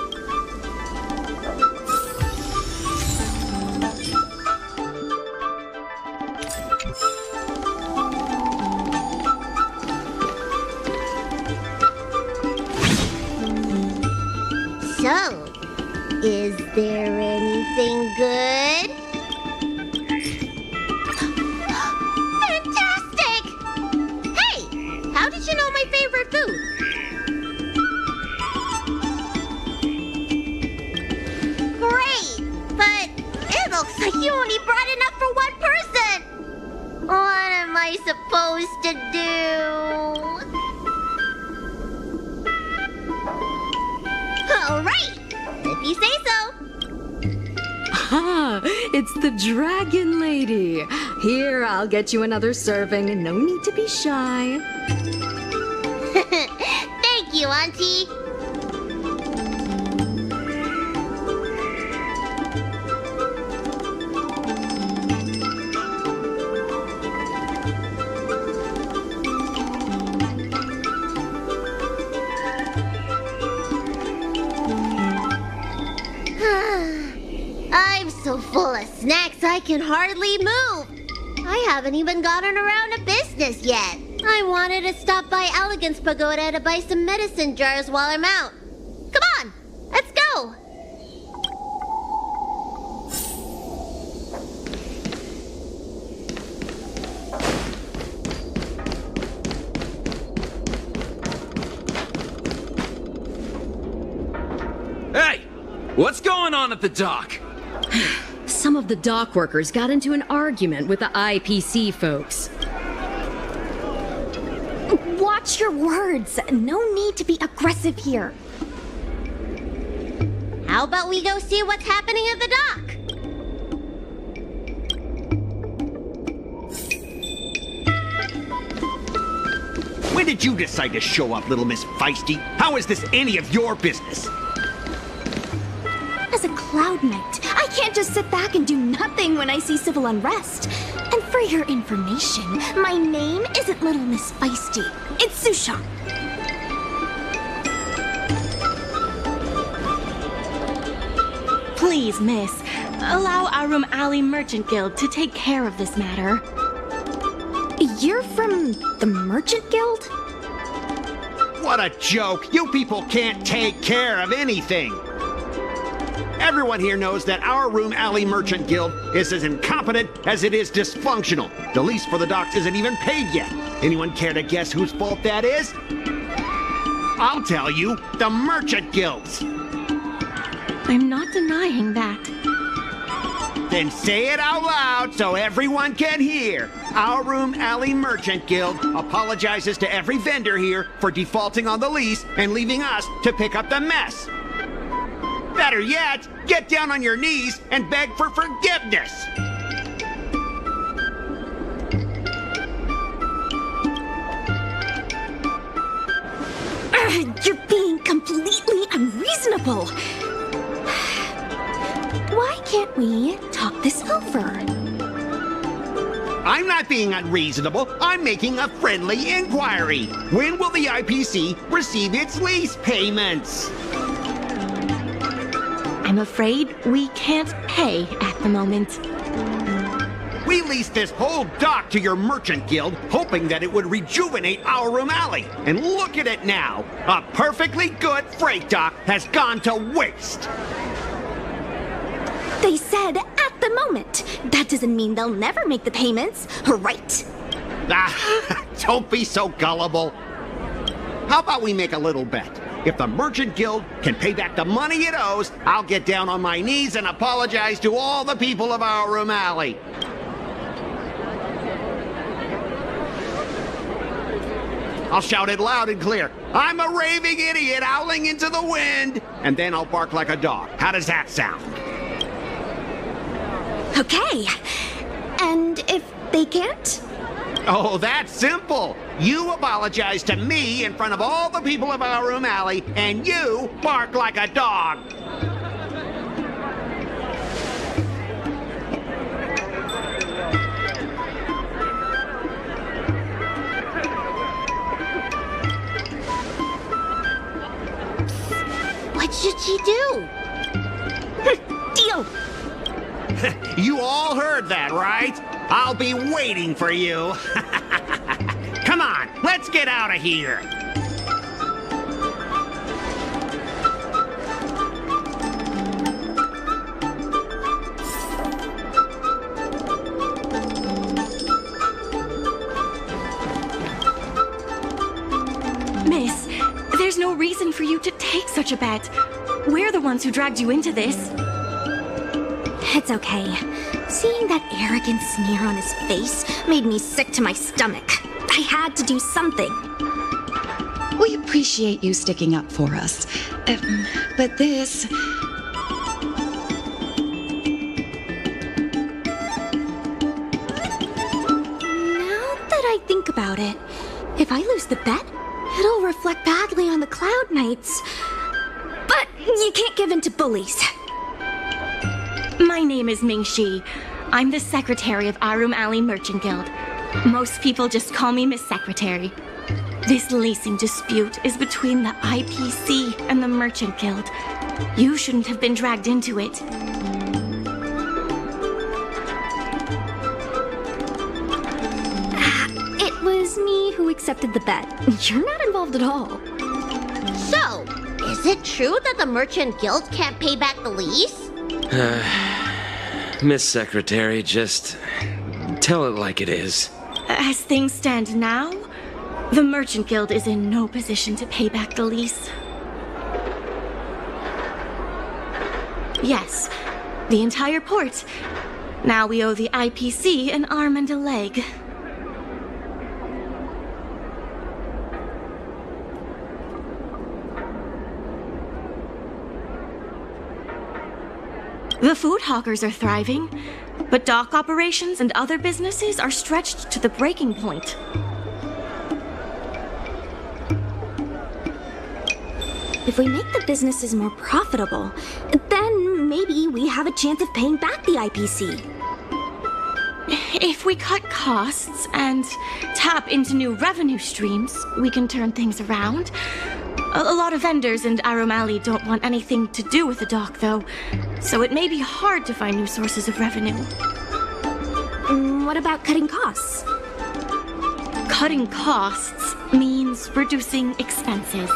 So, is there anything good? Fantastic! Hey, how did you know my favorite food? Great, but it looks like you only brought enough for one person. What am I supposed to do? All right, if you say so. Ah, it's the Dragon Lady. Here, I'll get you another serving. No need to be shy. Thank you, Auntie. I'm so full of snacks I can hardly move. I haven't even gotten around to business yet. I wanted to stop by Elegance Pagoda to buy some medicine jars while I'm out. Come on, let's go. Hey! What's going on at the dock? Some of the dock workers got into an argument with the IPC folks. Watch your words. No need to be aggressive here. How about we go see what's happening at the dock? When did you decide to show up, little Miss Feisty? How is this any of your business? As a Cloud Knight, I can't just sit back and do nothing when I see civil unrest. And for your information, my name isn't Little Miss Feisty. It's Sushang. Please, miss, allow Aurum Alley Merchant Guild to take care of this matter. You're from the Merchant Guild? What a joke! You people can't take care of anything! Everyone here knows that our Aurum Alley Merchant Guild is as incompetent as it is dysfunctional. The lease for the docks isn't even paid yet. Anyone care to guess whose fault that is? I'll tell you, the Merchant Guild's. I'm not denying that. Then say it out loud so everyone can hear. Our Aurum Alley Merchant Guild apologizes to every vendor here for defaulting on the lease and leaving us to pick up the mess. Better yet, get down on your knees and beg for forgiveness. You're being completely unreasonable. Why can't we talk this over? I'm not being unreasonable. I'm making a friendly inquiry. When will the IPC receive its lease payments? I'm afraid we can't pay at the moment. We leased this whole dock to your merchant guild, hoping that it would rejuvenate Aurum Alley. And look at it now. A perfectly good freight dock has gone to waste. They said at the moment. That doesn't mean they'll never make the payments, right? Don't be so gullible. How about we make a little bet? If the Merchant Guild can pay back the money it owes, I'll get down on my knees and apologize to all the people of Aurum Alley. I'll shout it loud and clear. I'm a raving idiot howling into the wind. And then I'll bark like a dog. How does that sound? Okay. And if they can't? Oh, that's simple. You apologize to me in front of all the people of Aurum Alley, and you bark like a dog. What should she do? Deal. You all heard that, right? I'll be waiting for you. Come on, let's get out of here. Miss, there's no reason for you to take such a bet. We're the ones who dragged you into this. It's okay. Seeing that arrogant sneer on his face made me sick to my stomach. I had to do something. We appreciate you sticking up for us. But this... Now that I think about it, if I lose the bet, it'll reflect badly on the Cloud Knights. But you can't give in to bullies. My name is Ming-Shi. I'm the secretary of Aurum Alley Merchant Guild. Most people just call me Miss Secretary. This leasing dispute is between the IPC and the Merchant Guild. You shouldn't have been dragged into it. It was me who accepted the bet. You're not involved at all. So, is it true that the Merchant Guild can't pay back the lease? Miss Secretary, just tell it like it is. As things stand now, the Merchant Guild is in no position to pay back the lease. Yes, the entire port. Now we owe the IPC an arm and a leg. The food hawkers are thriving, but dock operations and other businesses are stretched to the breaking point. If we make the businesses more profitable, then maybe we have a chance of paying back the IPC. If we cut costs and tap into new revenue streams, we can turn things around. A lot of vendors in Aurum Alley don't want anything to do with the dock, though, so it may be hard to find new sources of revenue. What about cutting costs? Cutting costs means reducing expenses.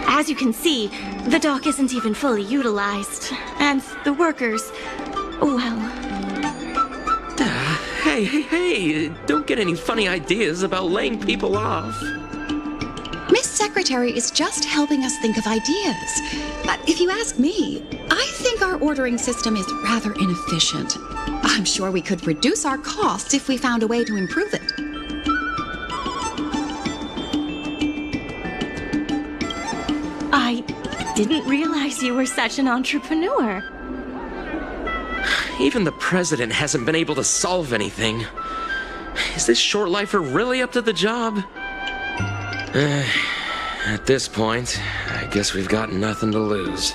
As you can see, the dock isn't even fully utilized, and the workers, well... Hey, don't get any funny ideas about laying people off. Miss Secretary is just helping us think of ideas. But if you ask me, I think our ordering system is rather inefficient. I'm sure we could reduce our costs if we found a way to improve it. I didn't realize you were such an entrepreneur. Even the president hasn't been able to solve anything. Is this short lifer really up to the job? At this point, I guess we've got nothing to lose.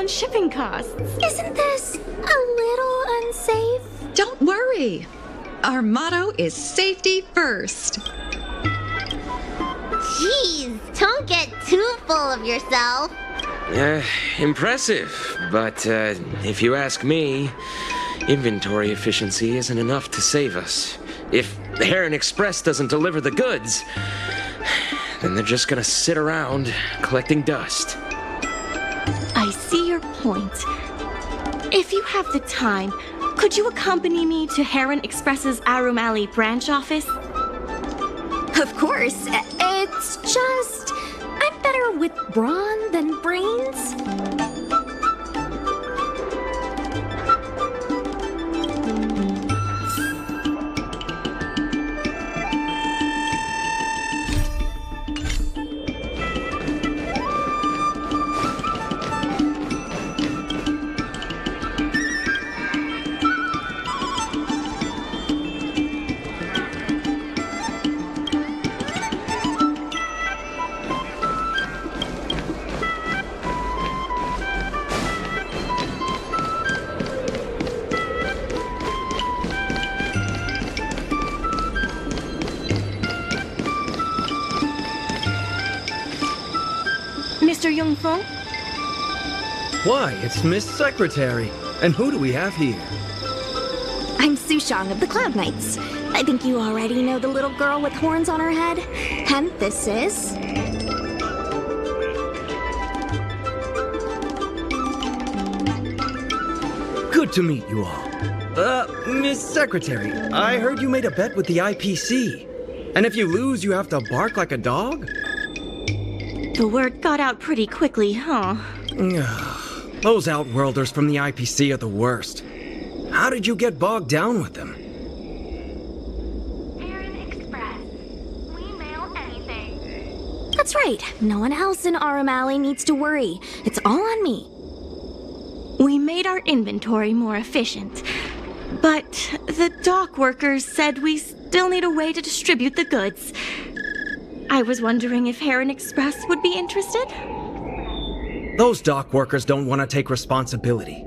on shipping costs. Isn't this a little unsafe? Don't worry. Our motto is safety first. Jeez, don't get too full of yourself. Impressive, but if you ask me, inventory efficiency isn't enough to save us. If Heron Express doesn't deliver the goods, then they're just gonna sit around collecting dust. I see your point. If you have the time, could you accompany me to Heron Express's Aurum Alley branch office? Of course. It's just... I'm better with brawn than brains. Mr. Yongfeng? Why, it's Miss Secretary. And who do we have here? I'm Sushang of the Cloud Knights. I think you already know the little girl with horns on her head. And this is... Good to meet you all. Miss Secretary, I heard you made a bet with the IPC. And if you lose, you have to bark like a dog? The word got out pretty quickly, huh? Those Outworlders from the IPC are the worst. How did you get bogged down with them? That's right. No one else in Aurum Alley needs to worry. It's all on me. We made our inventory more efficient. But the dock workers said we still need a way to distribute the goods. I was wondering if Heron Express would be interested? Those dock workers don't want to take responsibility.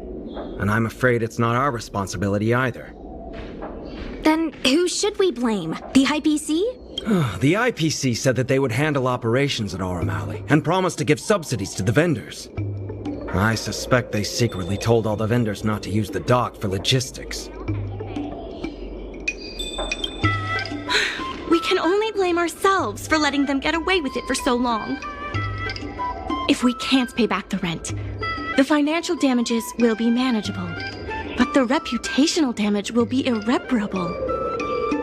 And I'm afraid it's not our responsibility either. Then who should we blame? The IPC? The IPC said that they would handle operations at Aurum Alley and promised to give subsidies to the vendors. I suspect they secretly told all the vendors not to use the dock for logistics. We can only blame ourselves for letting them get away with it for so long. If we can't pay back the rent, the financial damages will be manageable, but the reputational damage will be irreparable.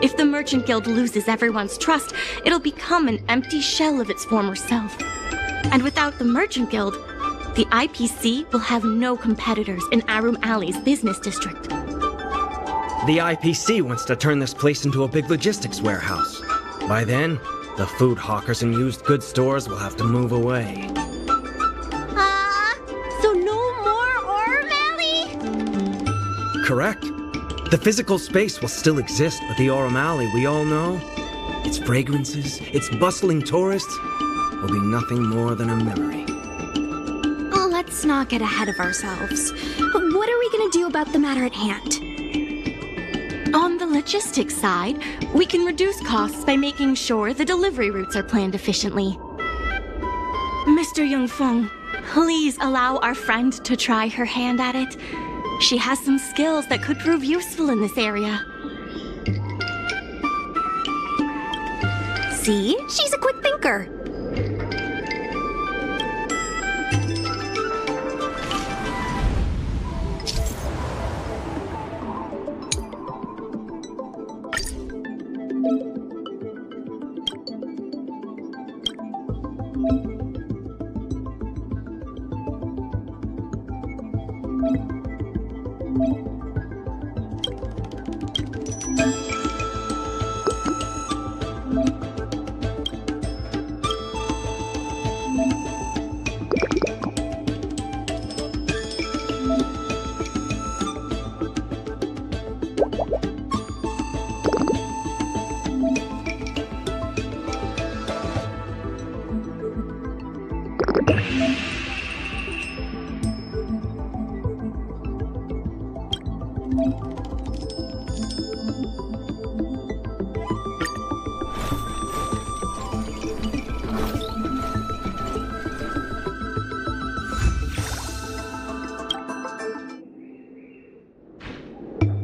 If the Merchant Guild loses everyone's trust, it'll become an empty shell of its former self. And without the Merchant Guild, the IPC will have no competitors in Aurum Alley's business district. The IPC wants to turn this place into a big logistics warehouse. By then, the food hawkers and used goods stores will have to move away. So no more Aurum Alley? Correct. The physical space will still exist, but the Aurum Alley we all know, its fragrances, its bustling tourists, will be nothing more than a memory. Let's not get ahead of ourselves. What are we gonna do about the matter at hand? On the logistics side, we can reduce costs by making sure the delivery routes are planned efficiently. Mr. Yongfeng, please allow our friend to try her hand at it. She has some skills that could prove useful in this area. See? She's a quick thinker.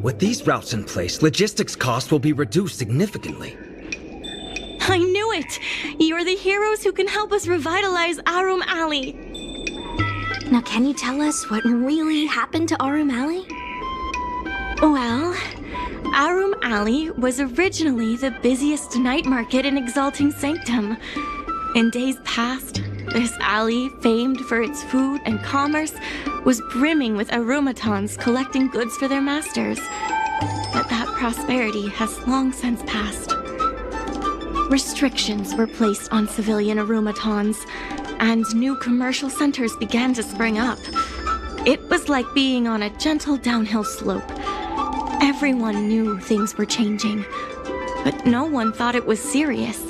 With these routes in place, logistics costs will be reduced significantly. I knew it! You're the heroes who can help us revitalize Aurum Alley. Now, can you tell us what really happened to Aurum Alley? Well, Aurum Alley was originally the busiest night market in Exalting Sanctum. In days past, this alley, famed for its food and commerce, was brimming with aromatons collecting goods for their masters. But that prosperity has long since passed. Restrictions were placed on civilian aromatons, and new commercial centers began to spring up. It was like being on a gentle downhill slope. Everyone knew things were changing, but no one thought it was serious.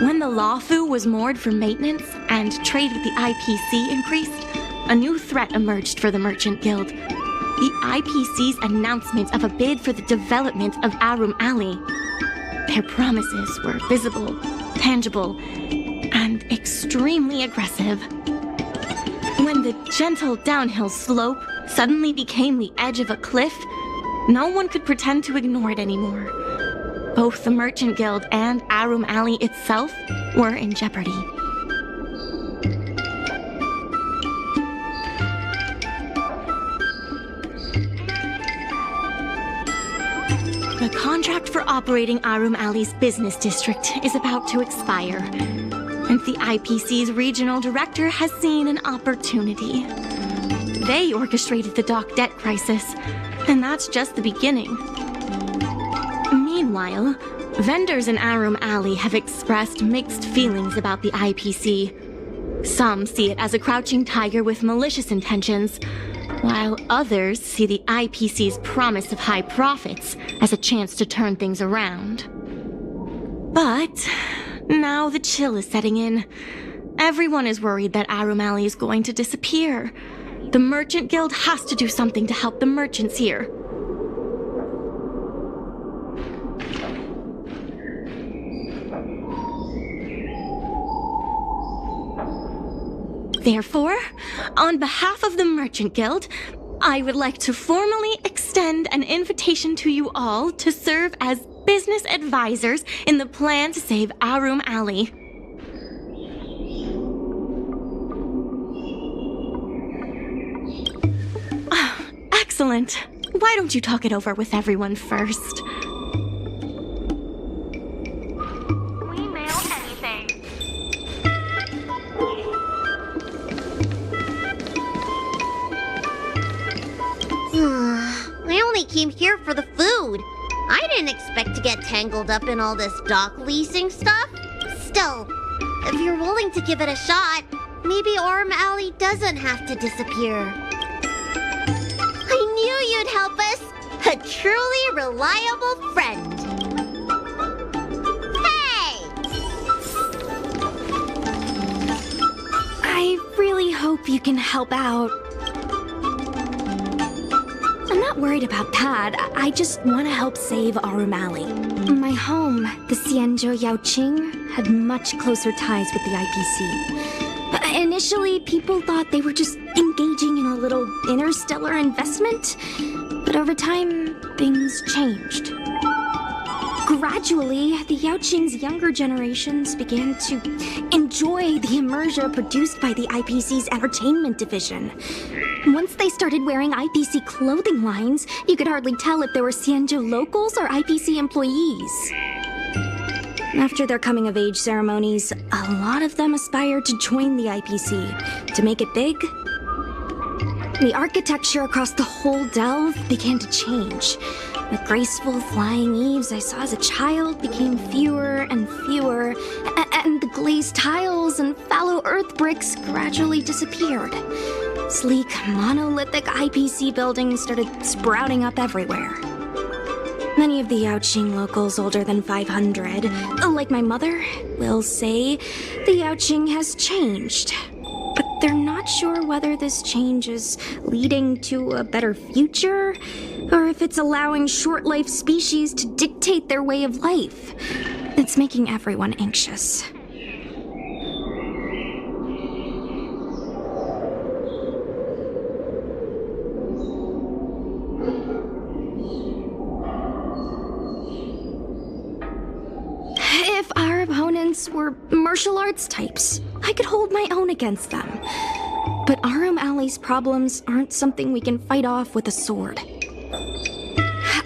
When the Lawfu was moored for maintenance and trade with the IPC increased, a new threat emerged for the Merchant Guild. The IPC's announcement of a bid for the development of Aurum Alley. Their promises were visible, tangible, and extremely aggressive. When the gentle downhill slope suddenly became the edge of a cliff, no one could pretend to ignore it anymore. Both the Merchant Guild and Aurum Alley itself were in jeopardy. The contract for operating Aurum Alley's business district is about to expire, and the IPC's regional director has seen an opportunity. They orchestrated the dock debt crisis, and that's just the beginning. Meanwhile, vendors in Aurum Alley have expressed mixed feelings about the IPC. Some see it as a crouching tiger with malicious intentions, while others see the IPC's promise of high profits as a chance to turn things around. But now the chill is setting in. Everyone is worried that Aurum Alley is going to disappear. The Merchant Guild has to do something to help the merchants here. Therefore, on behalf of the Merchant Guild, I would like to formally extend an invitation to you all to serve as business advisors in the plan to save Aurum Alley. Excellent. Why don't you talk it over with everyone first? I only came here for the food. I didn't expect to get tangled up in all this dock leasing stuff. Still, if you're willing to give it a shot, maybe Aurum Alley doesn't have to disappear. I knew you'd help us. A truly reliable friend. Hey! I really hope you can help out. I'm not worried about that. I just want to help save Aurum Alley. My home, the Xianzhou Yaoqing, had much closer ties with the IPC. Initially, people thought they were just engaging in a little interstellar investment, but over time, things changed. Gradually, the Yaoqing's younger generations began to enjoy the immersion produced by the IPC's entertainment division. Once they started wearing IPC clothing lines, you could hardly tell if they were Xianzhou locals or IPC employees. After their coming-of-age ceremonies, a lot of them aspired to join the IPC. To make it big, the architecture across the whole delve began to change. The graceful flying eaves I saw as a child became fewer and fewer, and the glazed tiles and fallow earth bricks gradually disappeared. Sleek, monolithic IPC buildings started sprouting up everywhere. Many of the Yaoqing locals older than 500, like my mother, will say the Yaoqing has changed. But they're not sure whether this change is leading to a better future, or if it's allowing short-life species to dictate their way of life. It's making everyone anxious. If our opponents were martial arts types, I could hold my own against them. But Aurum Alley's problems aren't something we can fight off with a sword.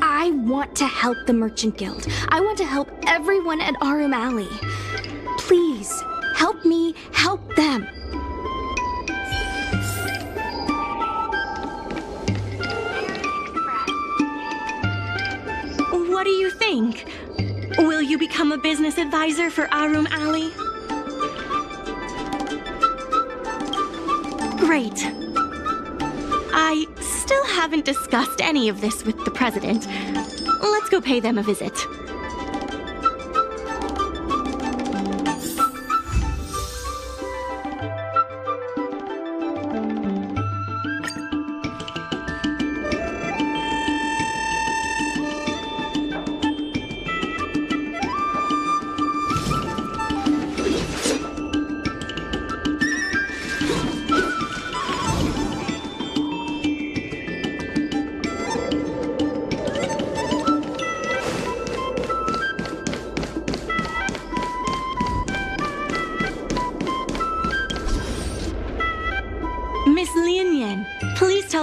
I want to help the Merchant Guild. I want to help everyone at Aurum Alley. Please, help me help them. What do you think? Will you become a business advisor for Aurum Alley? Great. I still haven't discussed any of this with the president. Let's go pay them a visit.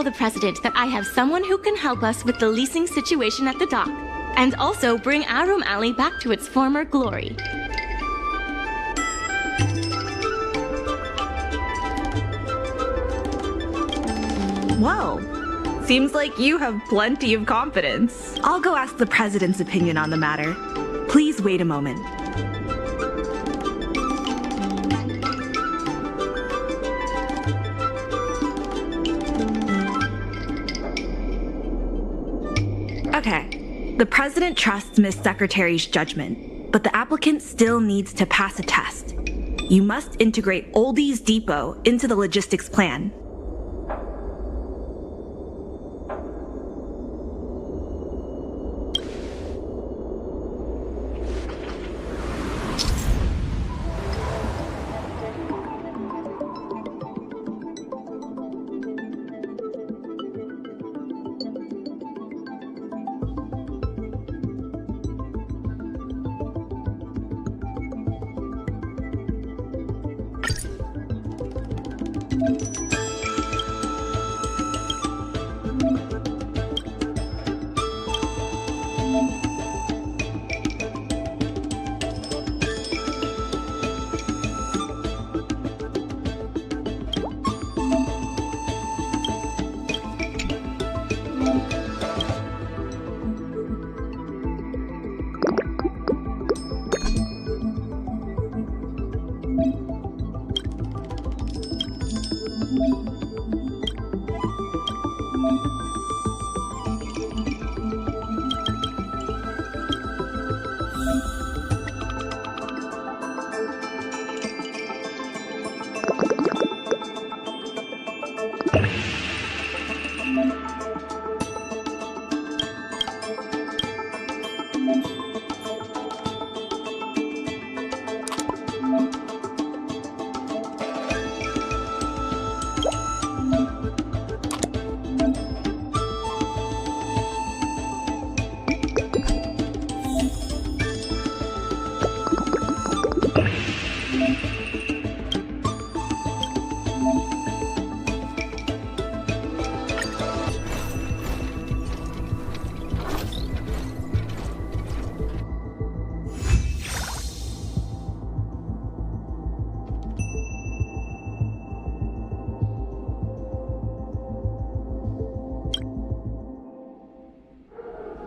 The president that I have someone who can help us with the leasing situation at the dock, and also bring Aurum Alley back to its former glory. Well, seems like you have plenty of confidence. I'll go ask the president's opinion on the matter. Please wait a moment. Okay, the president trusts Miss Secretary's judgment, but the applicant still needs to pass a test. You must integrate Oldie's Depot into the logistics plan.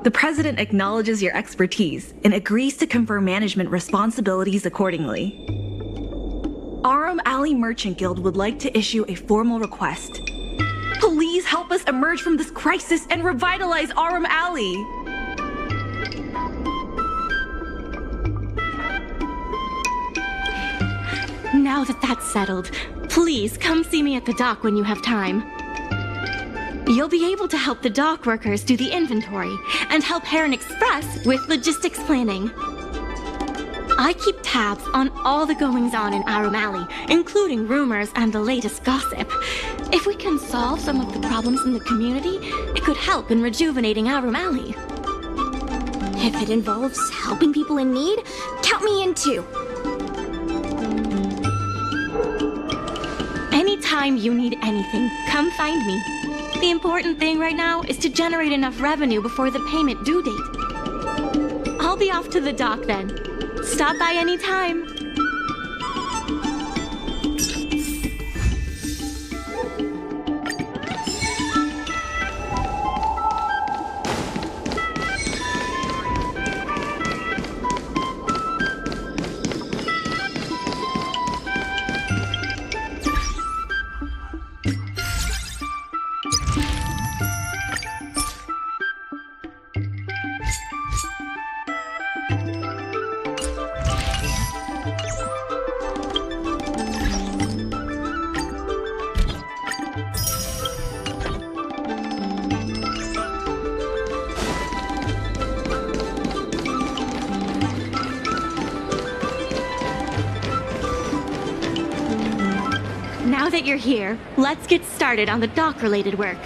The president acknowledges your expertise and agrees to confer management responsibilities accordingly. Aurum Alley Merchant Guild would like to issue a formal request. Please help us emerge from this crisis and revitalize Aurum Alley. Now that that's settled, Please come see me at the dock when you have time. You'll be able to help the dock workers do the inventory and help Heron Express with logistics planning. I keep tabs on all the goings-on in Aurum Alley, including rumors and the latest gossip. If we can solve some of the problems in the community, it could help in rejuvenating Aurum Alley. If it involves helping people in need, count me in too. Anytime you need anything, come find me. The important thing right now is to generate enough revenue before the payment due date. I'll be off to the dock then. Stop by anytime. Now that you're here, let's get started on the dock-related work.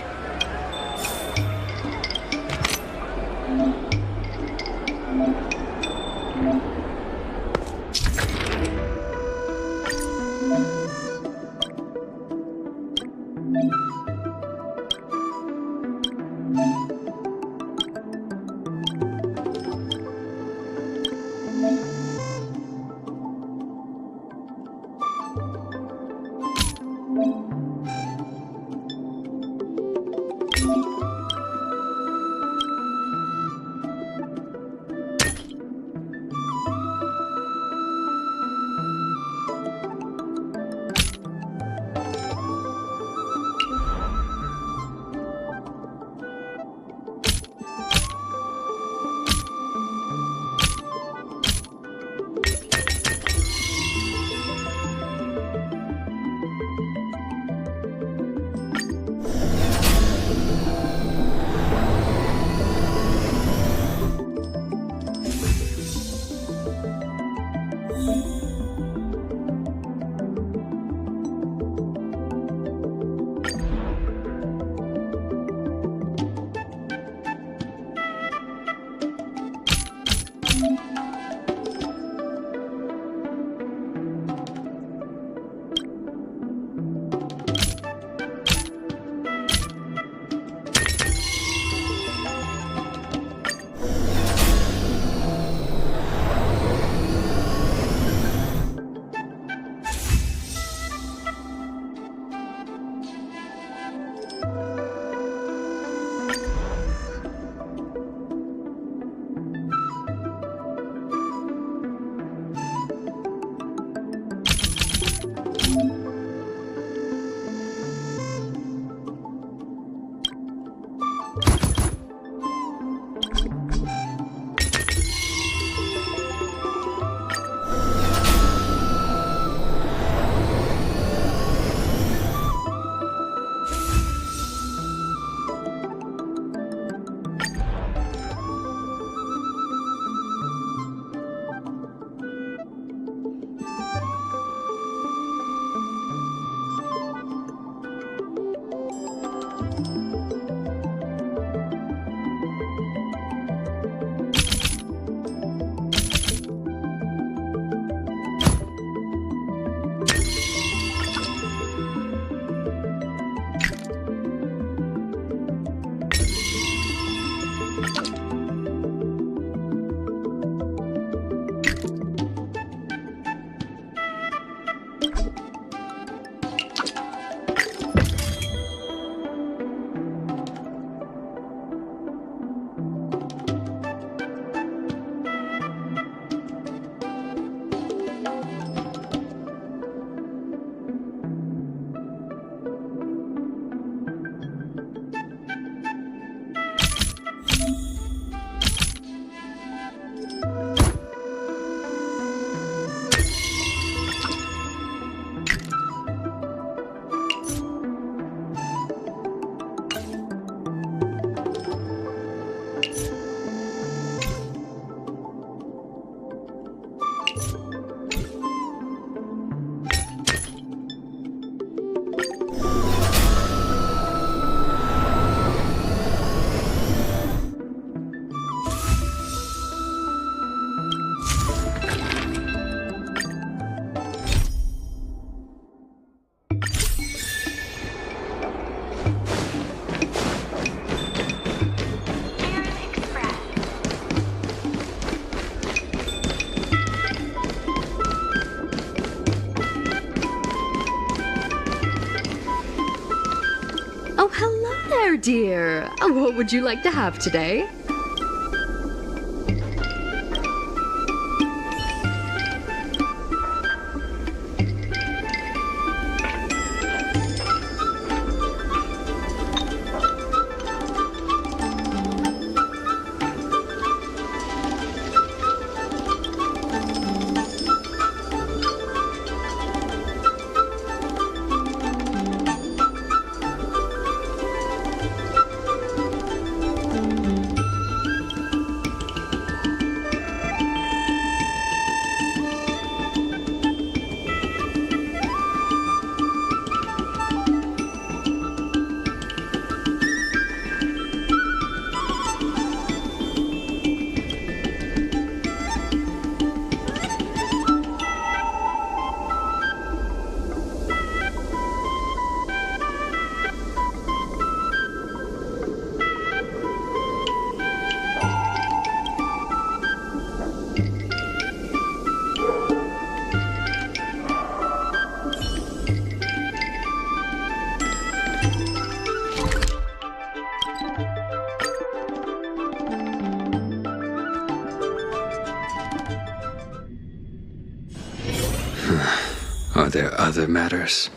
dear. What would you like to have today? Are there other matters?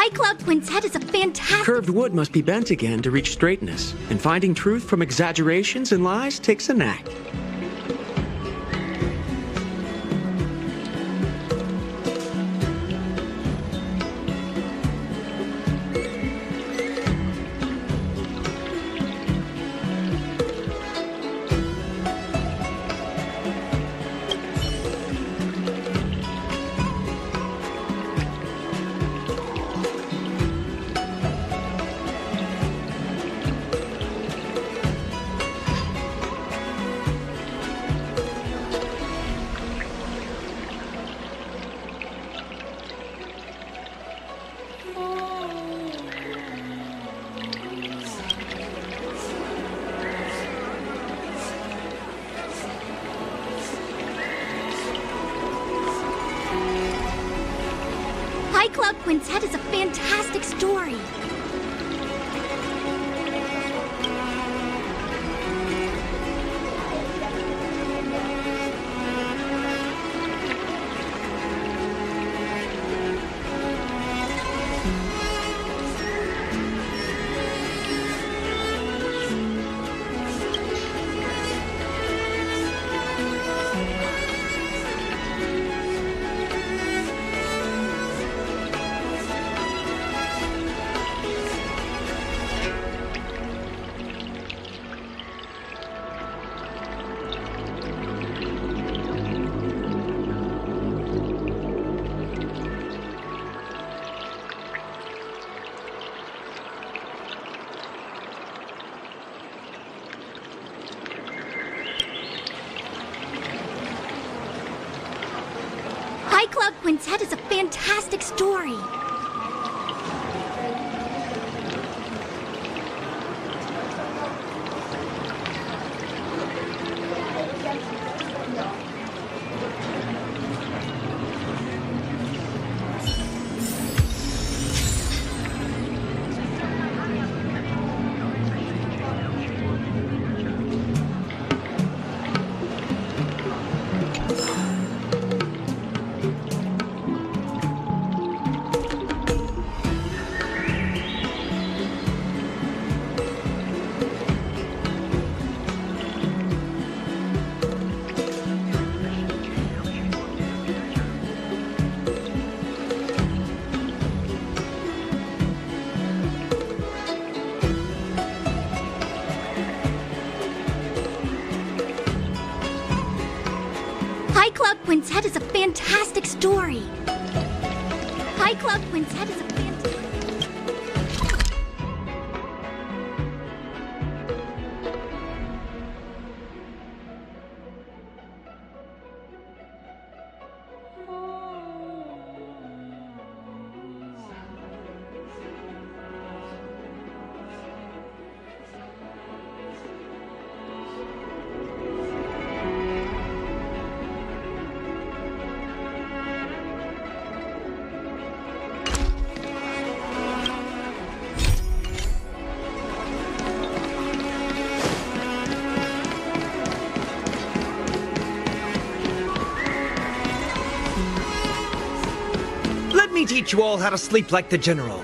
High Cloud Quintet is a fantastic... Curved wood must be bent again to reach straightness, and finding truth from exaggerations and lies takes a knack. High Cloud Quintet is a fantastic story. High Cloud Quintet is a fantastic story. High Cloud Quintet is a fantastic story. High Cloud Quintet is a Let me teach you all how to sleep like the General.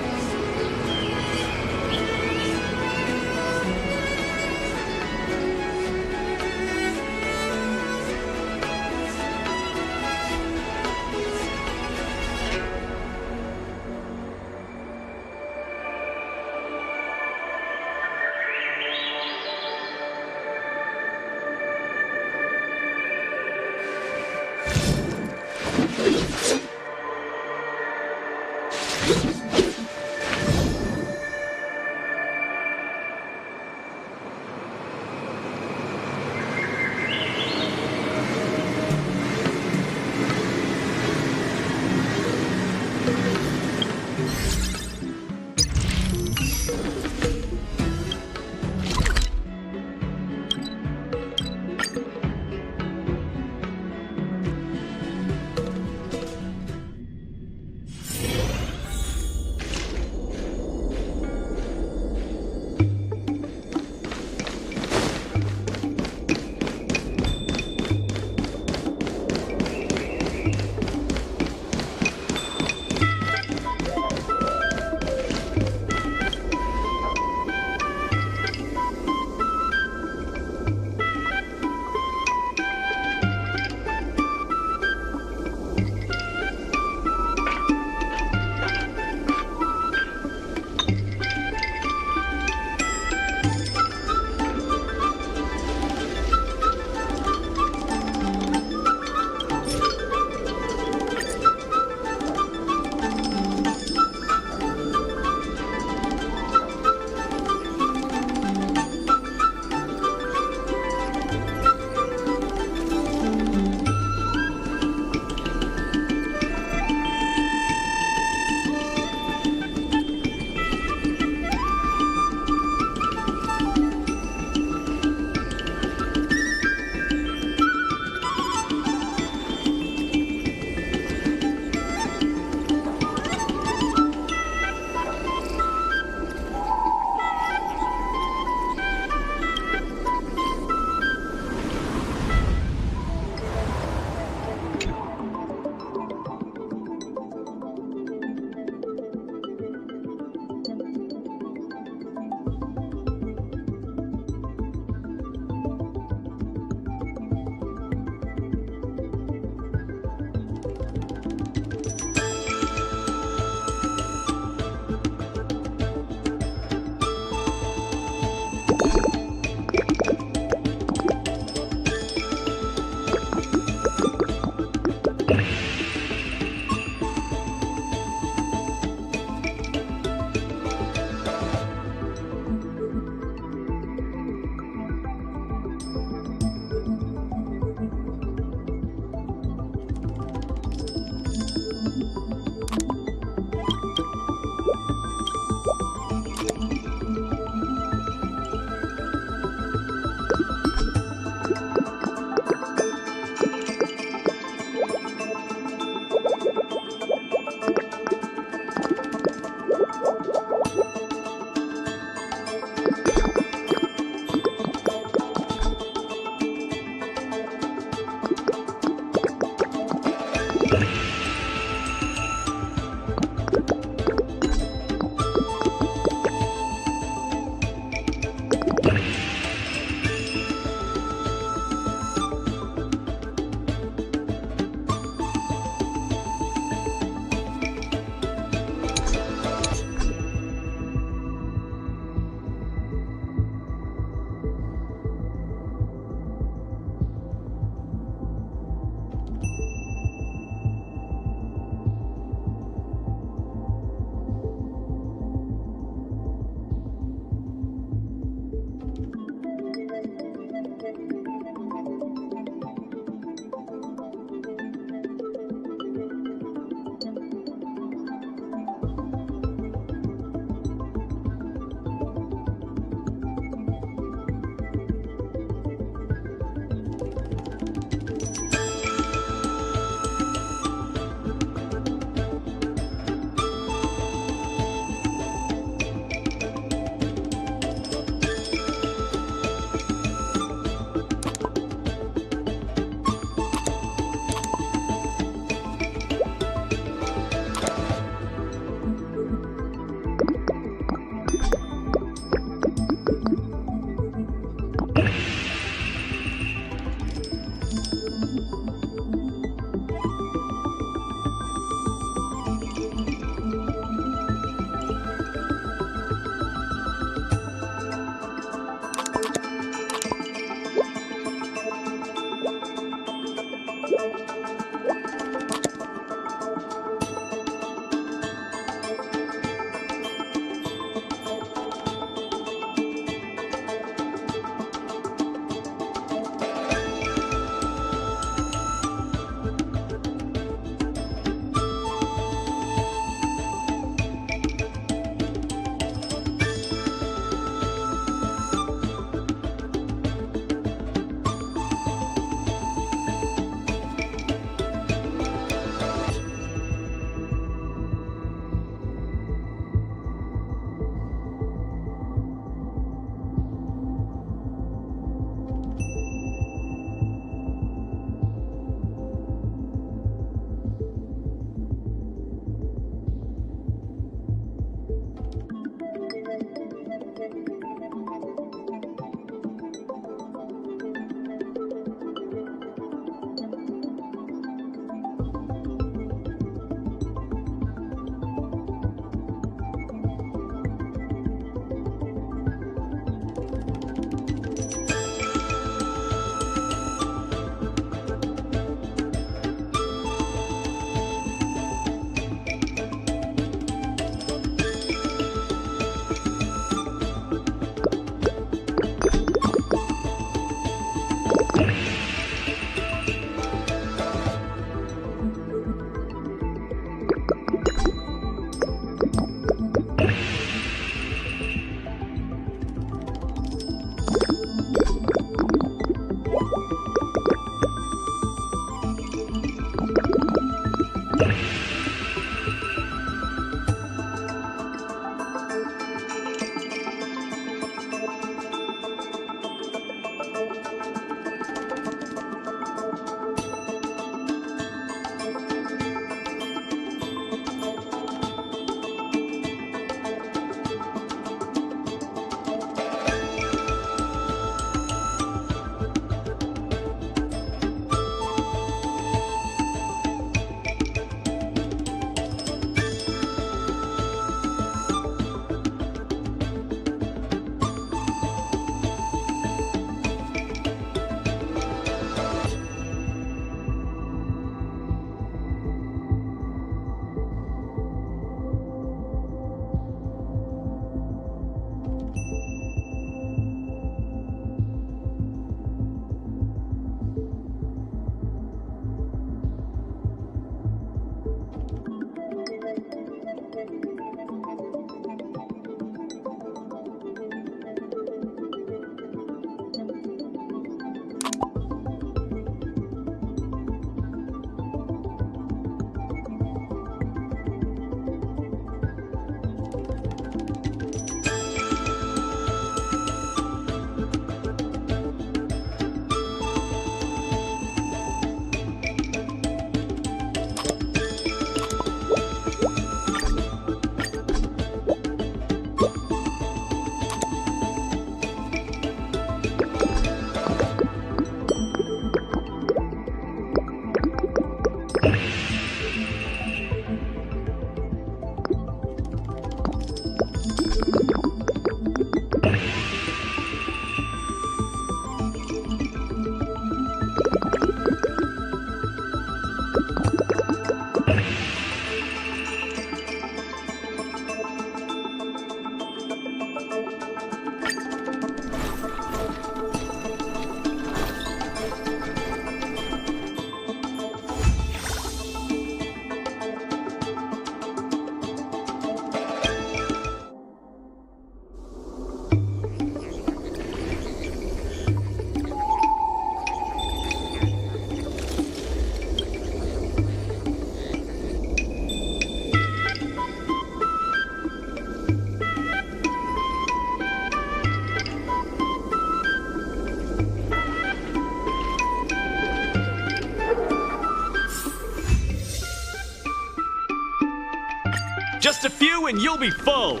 Just a few and you'll be full.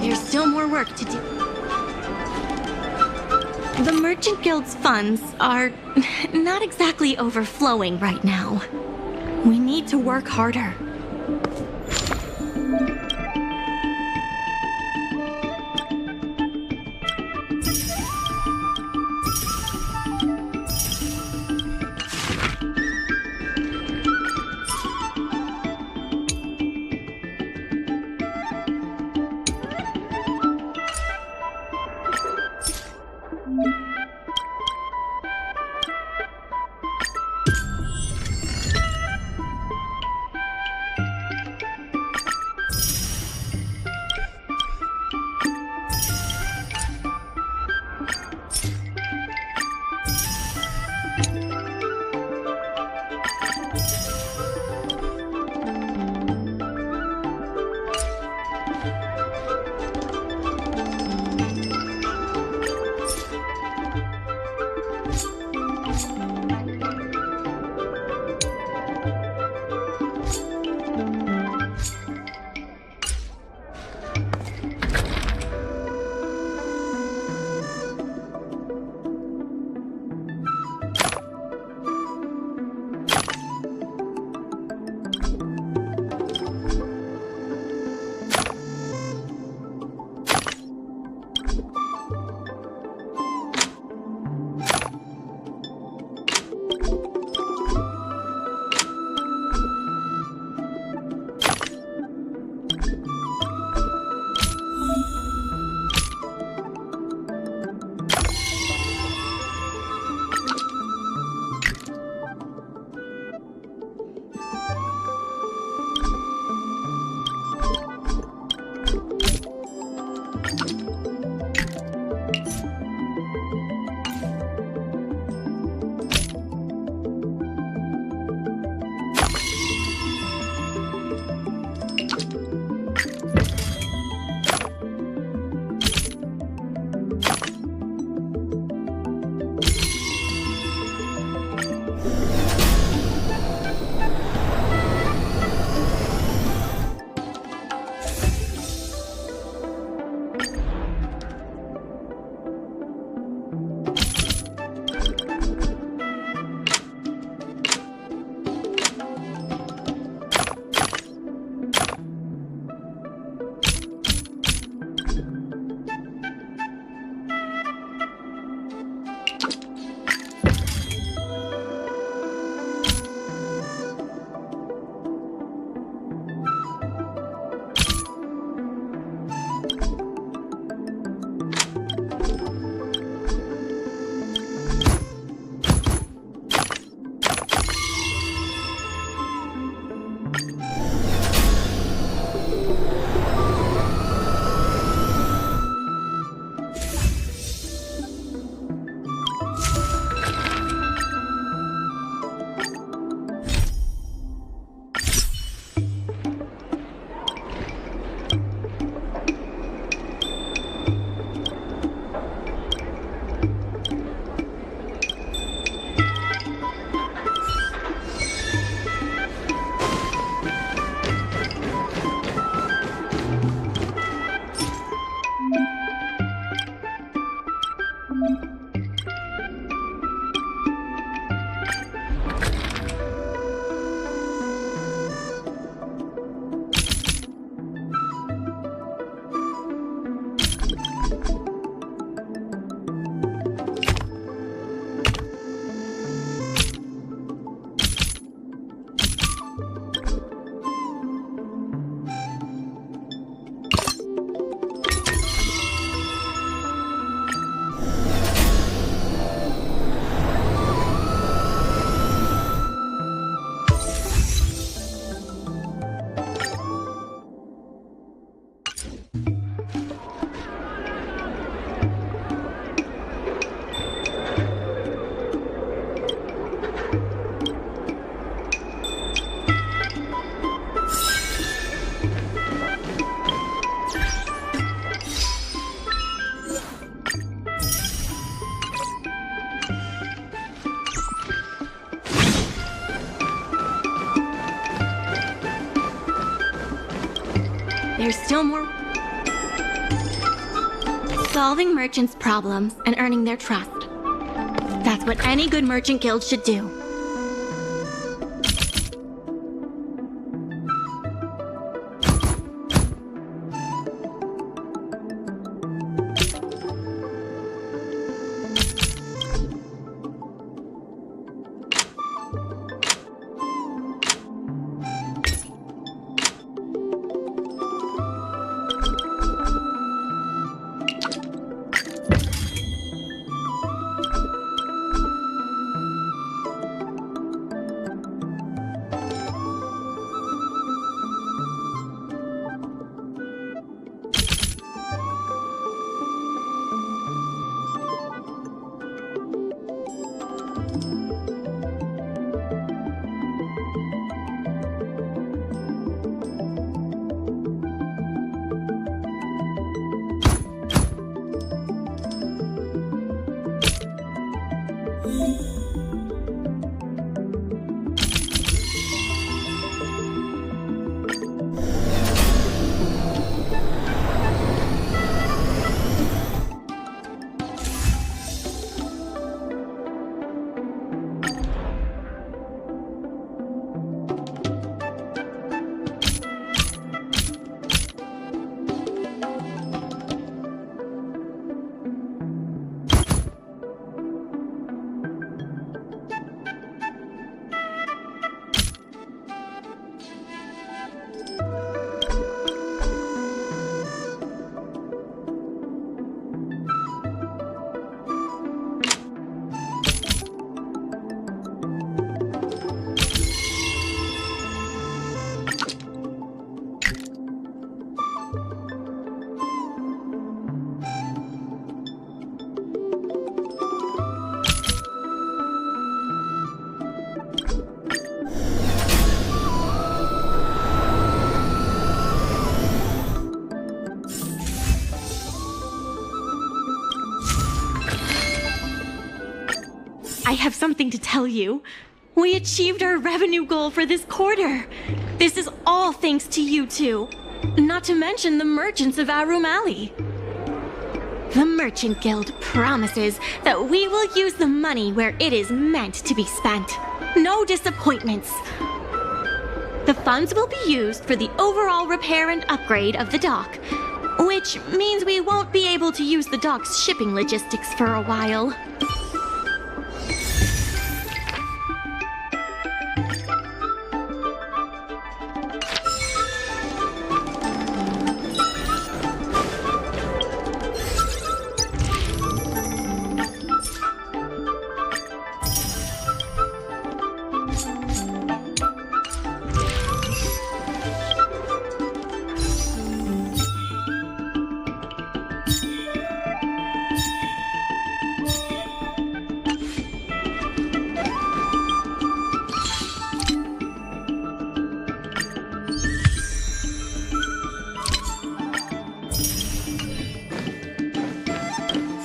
There's still more work to do. The Merchant Guild's funds are not exactly overflowing right now. We need to work harder. there's still more. Solving merchants' problems and earning their trust. That's what any good merchant guild should do. I have something to tell you. We achieved our revenue goal for this quarter. This is all thanks to you two. Not to mention the merchants of Aurum Alley. The Merchant Guild promises that we will use the money where it is meant to be spent. No disappointments. The funds will be used for the overall repair and upgrade of the dock, which means we won't be able to use the dock's shipping logistics for a while.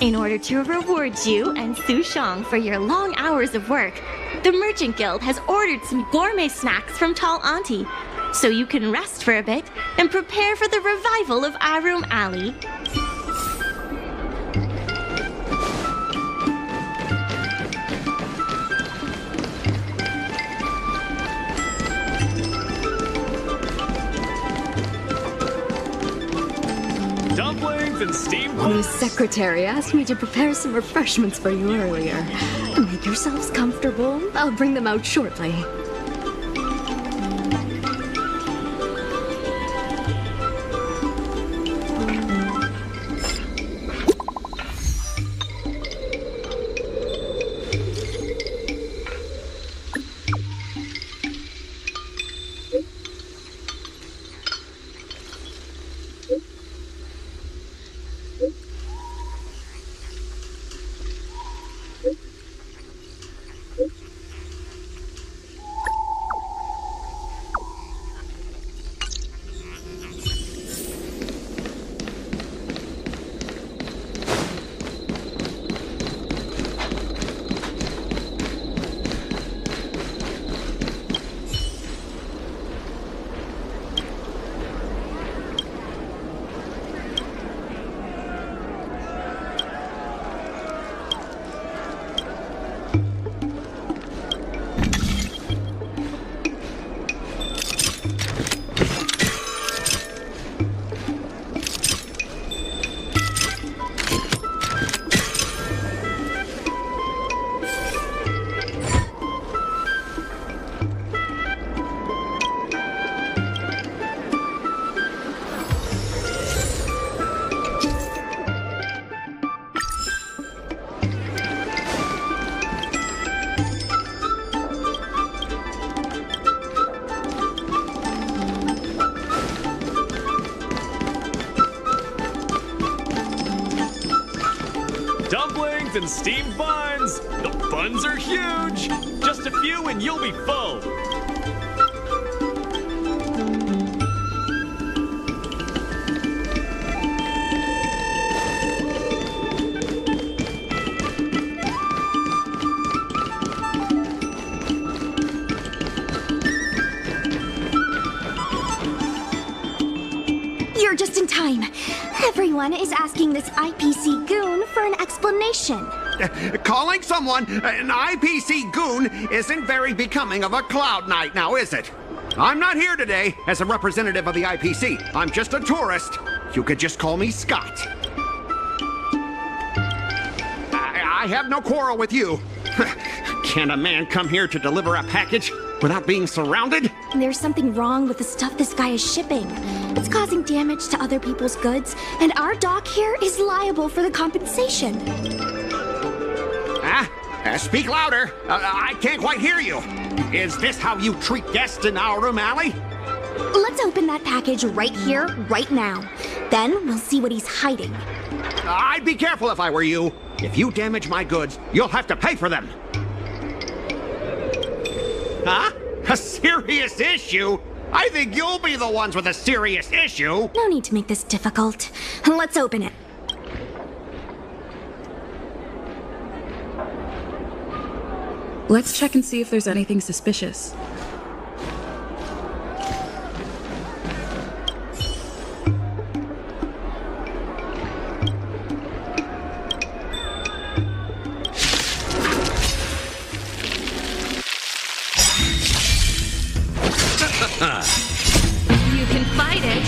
In order to reward you and Sushang for your long hours of work, the Merchant Guild has ordered some gourmet snacks from Tall Auntie, so you can rest for a bit and prepare for the revival of Aurum Alley. And steamed Miss Secretary asked me to prepare some refreshments for you earlier. Make yourselves comfortable. I'll bring them out shortly. dumplings and steamed buns. The buns are huge. Just a few and you'll be full. You're just in time. Everyone is asking this IPC goon for an explanation. Calling someone an IPC goon isn't very becoming of a Cloud Knight now, is it? I'm not here today as a representative of the IPC. I'm just a tourist. You could just call me Scott. I have no quarrel with you. Can a man come here to deliver a package without being surrounded? There's something wrong with the stuff this guy is shipping. It's causing damage to other people's goods, and our dock here is liable for the compensation. Speak louder. I can't quite hear you. Is this how you treat guests in Aurum Alley? Let's open that package right here, right now. Then we'll see what he's hiding. I'd be careful if I were you. If you damage my goods, you'll have to pay for them. Huh? A serious issue? I think you'll be the ones with a serious issue. No need to make this difficult. Let's open it. Let's check and see if there's anything suspicious. You can fight it,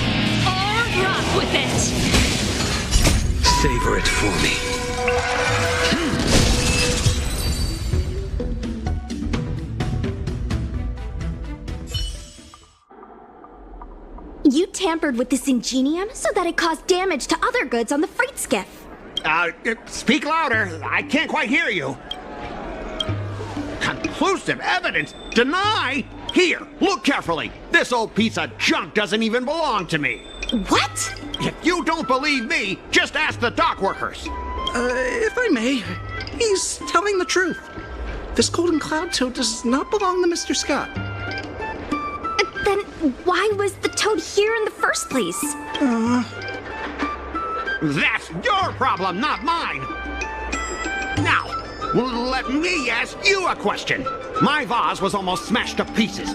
or rock with it! Savor it for me. You tampered with this ingenium so that it caused damage to other goods on the freight skiff. Speak louder. I can't quite hear you. Conclusive evidence? Deny? Here, look carefully. This old piece of junk doesn't even belong to me. What? If you don't believe me, just ask the dock workers. If I may, he's telling the truth. This golden cloud toad does not belong to Mr. Scott. Then why was the toad here in the first place? That's your problem, not mine. Now, let me ask you a question. My vase was almost smashed to pieces.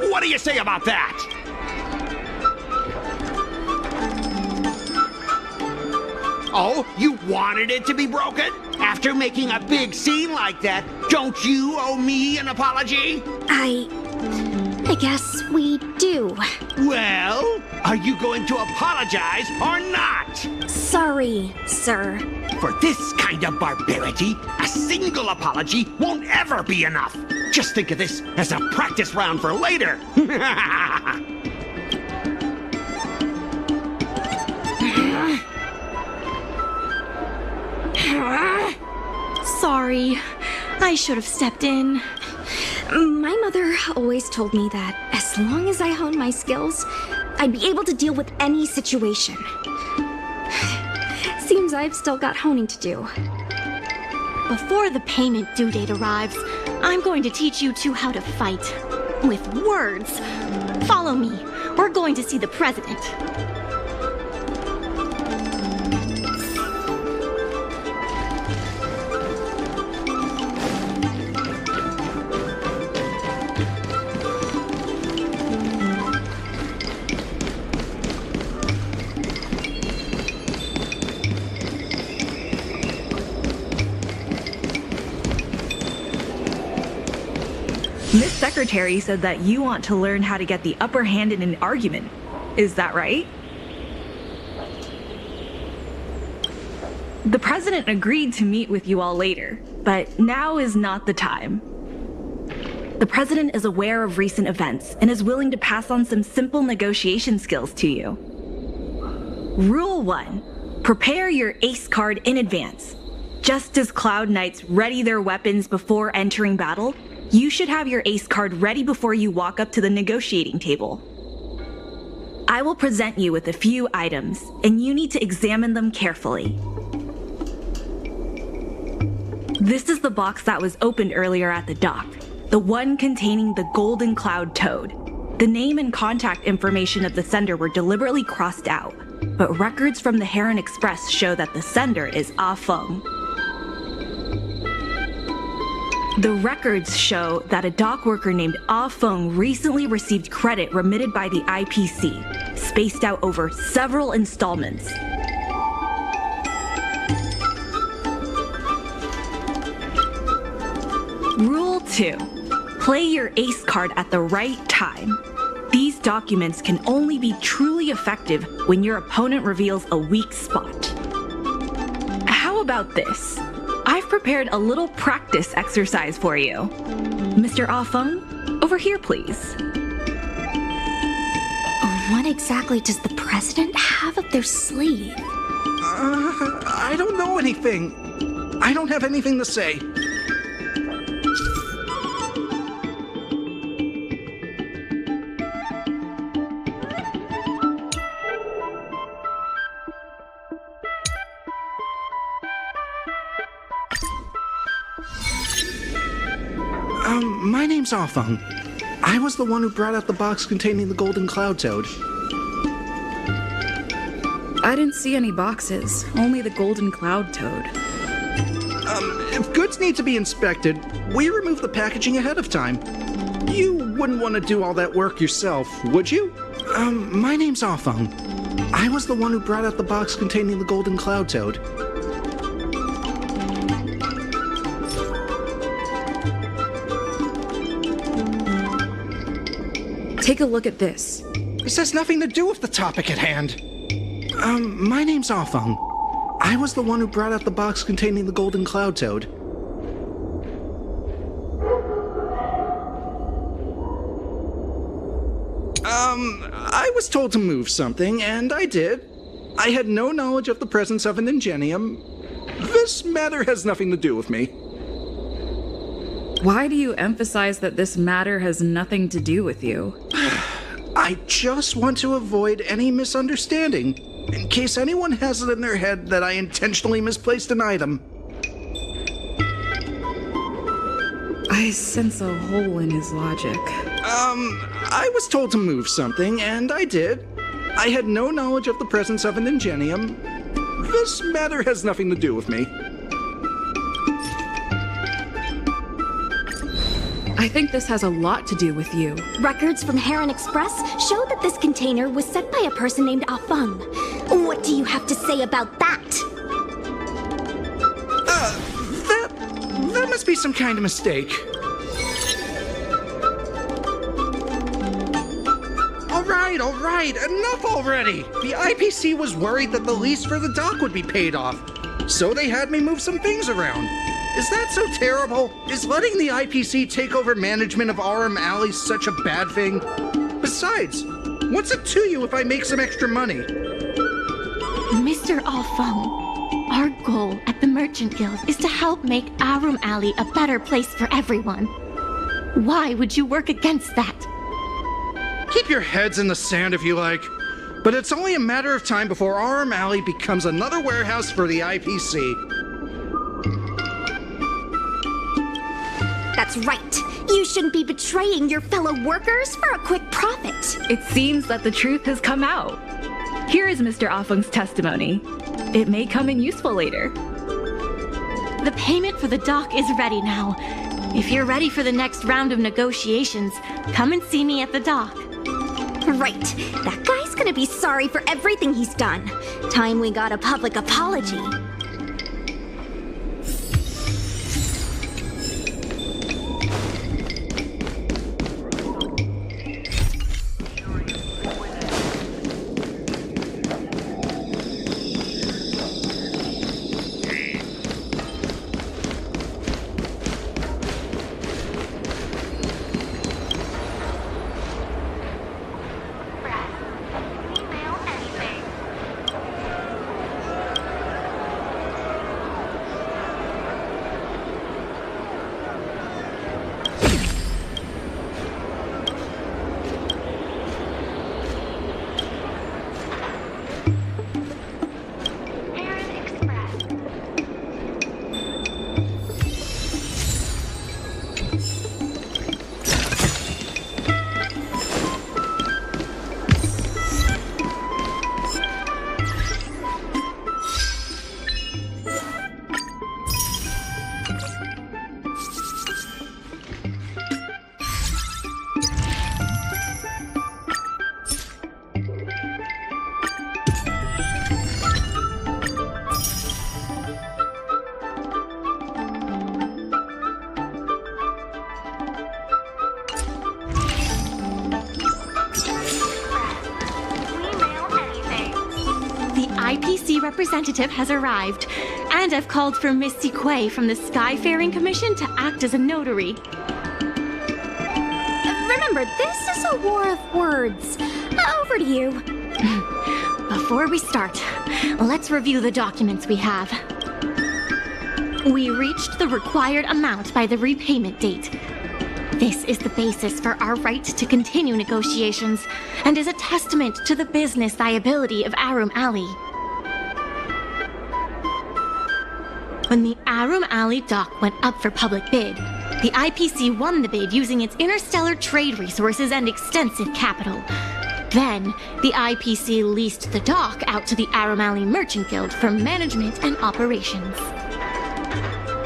What do you say about that? Oh, you wanted it to be broken? After making a big scene like that, don't you owe me an apology? I guess we do. Well, are you going to apologize or not? Sorry, sir. For this kind of barbarity, a single apology won't ever be enough. Just think of this as a practice round for later. Sorry, I should have stepped in. My mother always told me that as long as I honed my skills, I'd be able to deal with any situation. Seems I've still got honing to do. Before the payment due date arrives, I'm going to teach you two how to fight. With words. Follow me. We're going to see the president. Miss Secretary said that you want to learn how to get the upper hand in an argument. Is that right? The president agreed to meet with you all later, but now is not the time. The president is aware of recent events and is willing to pass on some simple negotiation skills to you. Rule 1. Prepare your ace card in advance. Just as Cloud Knights ready their weapons before entering battle, you should have your ace card ready before you walk up to the negotiating table. I will present you with a few items, and you need to examine them carefully. This is the box that was opened earlier at the dock. The one containing the Golden Cloud Toad. The name and contact information of the sender were deliberately crossed out, but records from the Heron Express show that the sender is Ah Feng. The records show that a dock worker named Ah Feng recently received credit remitted by the IPC, spaced out over several installments. Rule 2. Play your ace card at the right time. These documents can only be truly effective when your opponent reveals a weak spot. How about this? I've prepared a little practice exercise for you. Mr. Ah Feng, over here please. What exactly does the president have up their sleeve? I don't know anything. I don't have anything to say. My name's Ah Feng. I was the one who brought out the box containing the Golden Cloud Toad. I didn't see any boxes, only the Golden Cloud Toad. If goods need to be inspected, we remove the packaging ahead of time. You wouldn't want to do all that work yourself, would you? My name's Ah Feng. I was the one who brought out the box containing the Golden Cloud Toad. Take a look at this. This has nothing to do with the topic at hand. My name's Ah Feng. I was the one who brought out the box containing the Golden Cloud Toad. I was told to move something, and I did. I had no knowledge of the presence of an ingenium. This matter has nothing to do with me. Why do you emphasize that this matter has nothing to do with you? I just want to avoid any misunderstanding, in case anyone has it in their head that I intentionally misplaced an item. I sense a hole in his logic. I was told to move something, and I did. I had no knowledge of the presence of an ingenium. This matter has nothing to do with me. I think this has a lot to do with you. Records from Heron Express show that this container was sent by a person named Ah Feng. What do you have to say about that? That must be some kind of mistake. All right, enough already! The IPC was worried that the lease for the dock would be paid off, so they had me move some things around. Is that so terrible? Is letting the IPC take over management of Aurum Alley such a bad thing? Besides, what's it to you if I make some extra money? Mr. Ah Feng, our goal at the Merchant Guild is to help make Aurum Alley a better place for everyone. Why would you work against that? Keep your heads in the sand if you like, but it's only a matter of time before Aurum Alley becomes another warehouse for the IPC. That's right. You shouldn't be betraying your fellow workers for a quick profit. It seems that the truth has come out. Here is Mr. Ah Feng's testimony. It may come in useful later. The payment for the dock is ready now. If you're ready for the next round of negotiations, come and see me at the dock. Right. That guy's gonna be sorry for everything he's done. Time we got a public apology. IPC representative has arrived, and I've called for Miss Sequay from the Skyfaring Commission to act as a notary. Remember, this is a war of words. Over to you. Before we start, let's review the documents we have. We reached the required amount by the repayment date. This is the basis for our right to continue negotiations and is a testament to the business viability of Aurum Alley. When the Aurum Alley dock went up for public bid, the IPC won the bid using its interstellar trade resources and extensive capital. Then, the IPC leased the dock out to the Aurum Alley Merchant Guild for management and operations.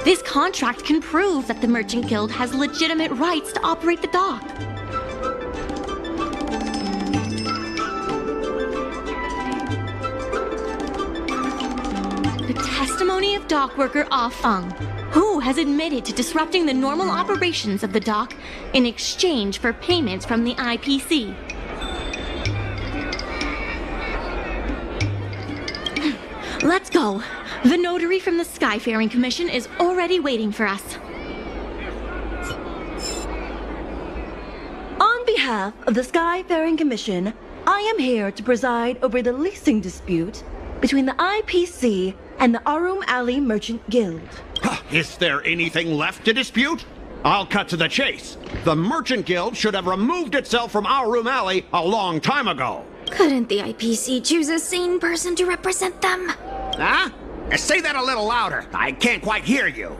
This contract can prove that the Merchant Guild has legitimate rights to operate the dock. The testimony of dock worker Ah Feng, who has admitted to disrupting the normal operations of the dock in exchange for payments from the IPC. Let's go. The notary from the Skyfaring Commission is already waiting for us. On behalf of the Skyfaring Commission, I am here to preside over the leasing dispute between the IPC and the Aurum Alley Merchant Guild. Is there anything left to dispute? I'll cut to the chase. The Merchant Guild should have removed itself from Aurum Alley a long time ago. Couldn't the IPC choose a sane person to represent them? Huh? Say that a little louder. I can't quite hear you.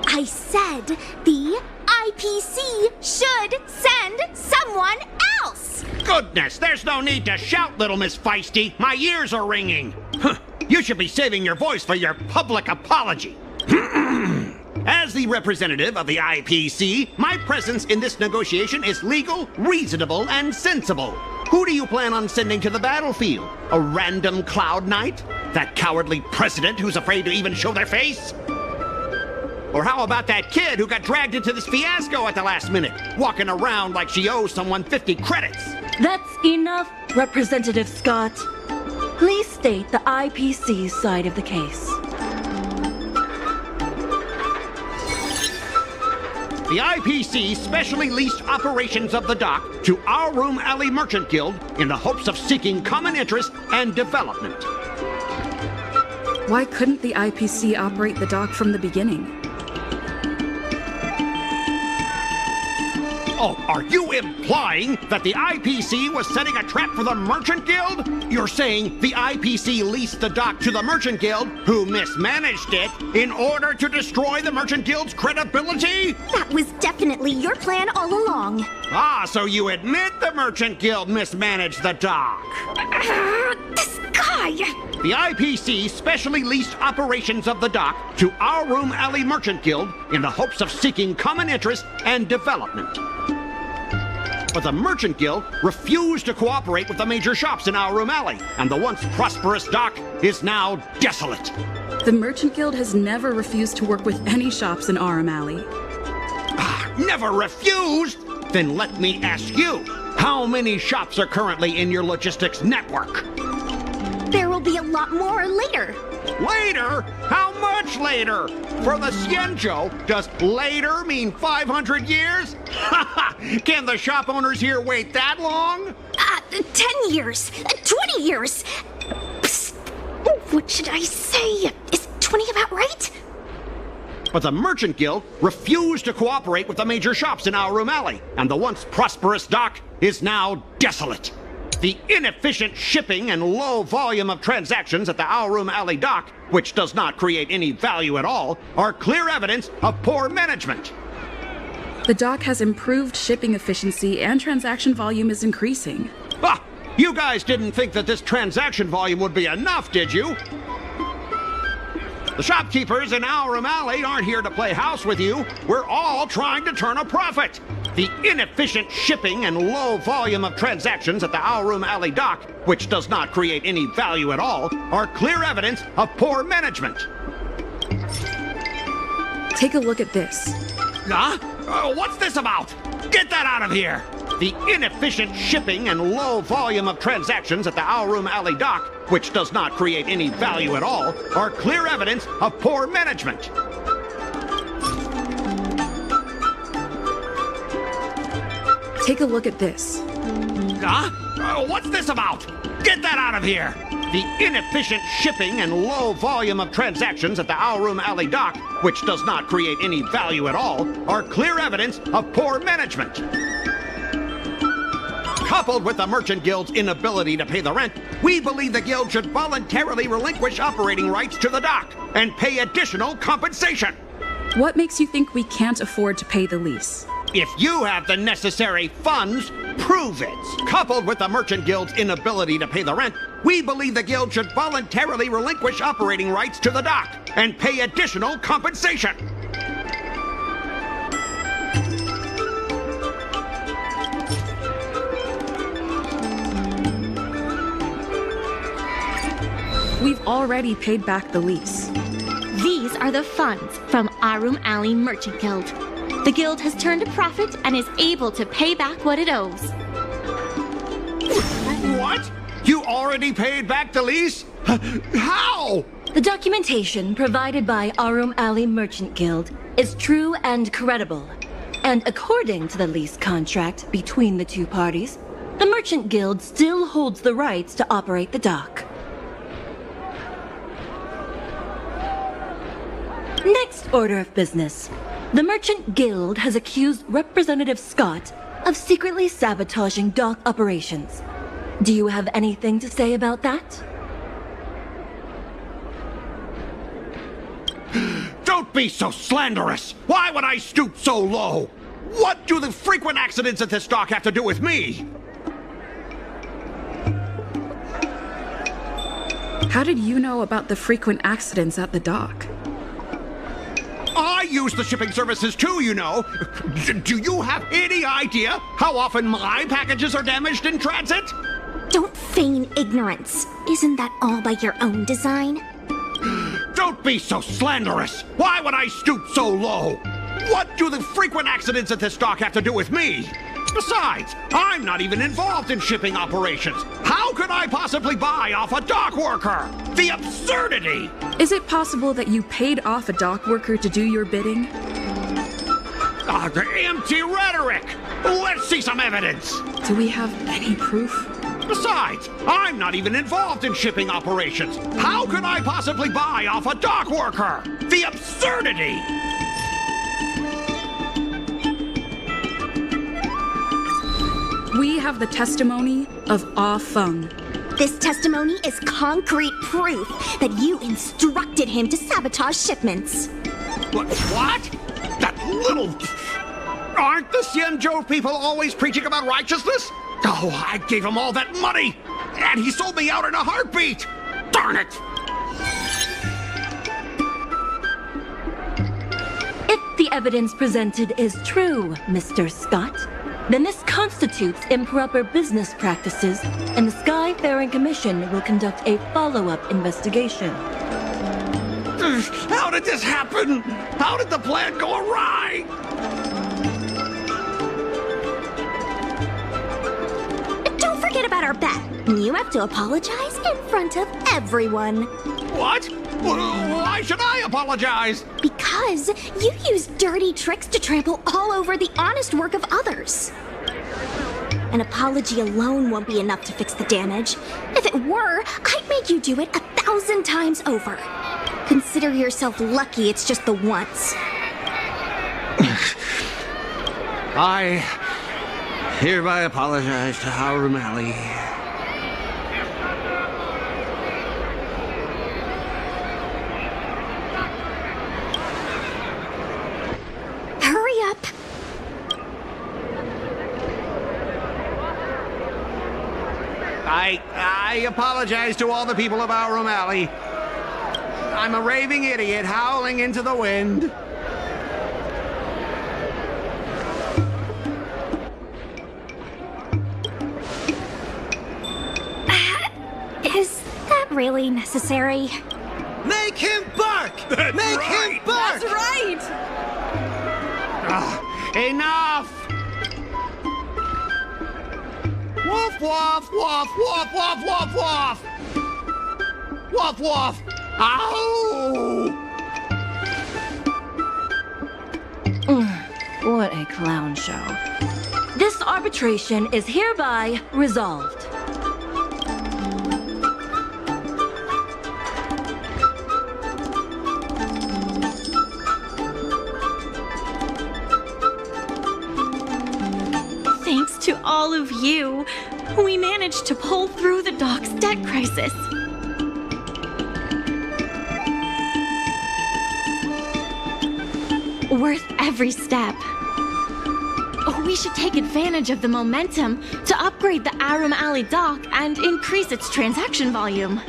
I said the IPC should send someone else! Goodness, there's no need to shout, little Miss Feisty. My ears are ringing. You should be saving your voice for your public apology. As the representative of the IPC, my presence in this negotiation is legal, reasonable, and sensible. Who do you plan on sending to the battlefield? A random Cloud Knight? That cowardly president who's afraid to even show their face? Or how about that kid who got dragged into this fiasco at the last minute, walking around like she owes someone 50 credits? That's enough, Representative Scott. Please state the IPC's side of the case. The IPC specially leased operations of the dock to Aurum Alley Merchant Guild in the hopes of seeking common interest and development. Why couldn't the IPC operate the dock from the beginning? Oh, are you implying that the IPC was setting a trap for the Merchant Guild? You're saying the IPC leased the dock to the Merchant Guild, who mismanaged it, in order to destroy the Merchant Guild's credibility? That was definitely your plan all along. Ah, so you admit the Merchant Guild mismanaged the dock. This guy! The IPC specially leased operations of the dock to Aurum Alley Merchant Guild in the hopes of seeking common interest and development. But the Merchant Guild refused to cooperate with the major shops in Aurum Alley, and the once prosperous dock is now desolate. The Merchant Guild has never refused to work with any shops in Aurum Alley. Never refused? Then let me ask you, how many shops are currently in your logistics network? There will be a lot more later. Later? How much later? For the Xianzhou, does later mean 500 years? Can the shop owners here wait that long? 10 years. 20 years. Psst. What should I say? Is 20 about right? But the Merchant Guild refused to cooperate with the major shops in Aurum Alley, and the once prosperous dock is now desolate. The inefficient shipping and low volume of transactions at the Aurum Alley dock, which does not create any value at all, are clear evidence of poor management. The dock has improved shipping efficiency and transaction volume is increasing. You guys didn't think that this transaction volume would be enough, did you? The shopkeepers in Aurum Alley aren't here to play house with you. We're all trying to turn a profit. The inefficient shipping and low volume of transactions at the Aurum Alley dock, which does not create any value at all, are clear evidence of poor management. Take a look at this. What's this about? Get that out of here! The inefficient shipping and low volume of transactions at the Aurum Alley dock, which does not create any value at all, are clear evidence of poor management. Take a look at this. Huh? What's this about? Get that out of here! The inefficient shipping and low volume of transactions at the Aurum Alley dock, which does not create any value at all, are clear evidence of poor management. Coupled with the Merchant Guild's inability to pay the rent, we believe the Guild should voluntarily relinquish operating rights to the dock and pay additional compensation. What makes you think we can't afford to pay the lease? If you have the necessary funds, prove it. Coupled with the Merchant Guild's inability to pay the rent, we believe the Guild should voluntarily relinquish operating rights to the dock and pay additional compensation. We've already paid back the lease. These are the funds from Aurum Alley Merchant Guild. The guild has turned a profit and is able to pay back what it owes. What? You already paid back the lease? How? The documentation provided by Aurum Alley Merchant Guild is true and credible. And according to the lease contract between the two parties, the Merchant Guild still holds the rights to operate the dock. Next order of business. The Merchant Guild has accused Representative Scott of secretly sabotaging dock operations. Do you have anything to say about that? Don't be so slanderous! Why would I stoop so low? What do the frequent accidents at this dock have to do with me? How did you know about the frequent accidents at the dock? I use the shipping services too, you know. Do you have any idea how often my packages are damaged in transit? Don't feign ignorance. Isn't that all by your own design? Don't be so slanderous! Why would I stoop so low? What do the frequent accidents at this dock have to do with me? Besides, I'm not even involved in shipping operations. How could I possibly buy off a dock worker? The absurdity! Is it possible that you paid off a dock worker to do your bidding? Empty rhetoric! Let's see some evidence! Do we have any proof? Besides, I'm not even involved in shipping operations. How could I possibly buy off a dock worker? The absurdity! We have the testimony of Ah Feng. This testimony is concrete proof that you instructed him to sabotage shipments. What? That little... Aren't the Xianzhou people always preaching about righteousness? Oh, I gave him all that money, and he sold me out in a heartbeat! Darn it! If the evidence presented is true, Mr. Scott, then this constitutes improper business practices, and the Skyfaring Commission will conduct a follow-up investigation. How did this happen? How did the plan go awry? Don't forget about our bet. You have to apologize in front of everyone. What? Why should I apologize? Because you use dirty tricks to trample all over the honest work of others. An apology alone won't be enough to fix the damage. If it were, I'd make you do it 1,000 times over. Consider yourself lucky it's just the once. I hereby apologize to Aurum Alley. Hurry up. I apologize to all the people of Aurum Alley. I'm a raving idiot howling into the wind. Is that really necessary? Make him bark! Make him bark! That's right! Enough! Woof, woof, woof, woof, woof, woof, woof! Woof, woof! Ow! What a clown show. This arbitration is hereby resolved. Thanks to all of you, we managed to pull through the dock's debt crisis. Worth every step. We should take advantage of the momentum to upgrade the Aurum Alley dock and increase its transaction volume.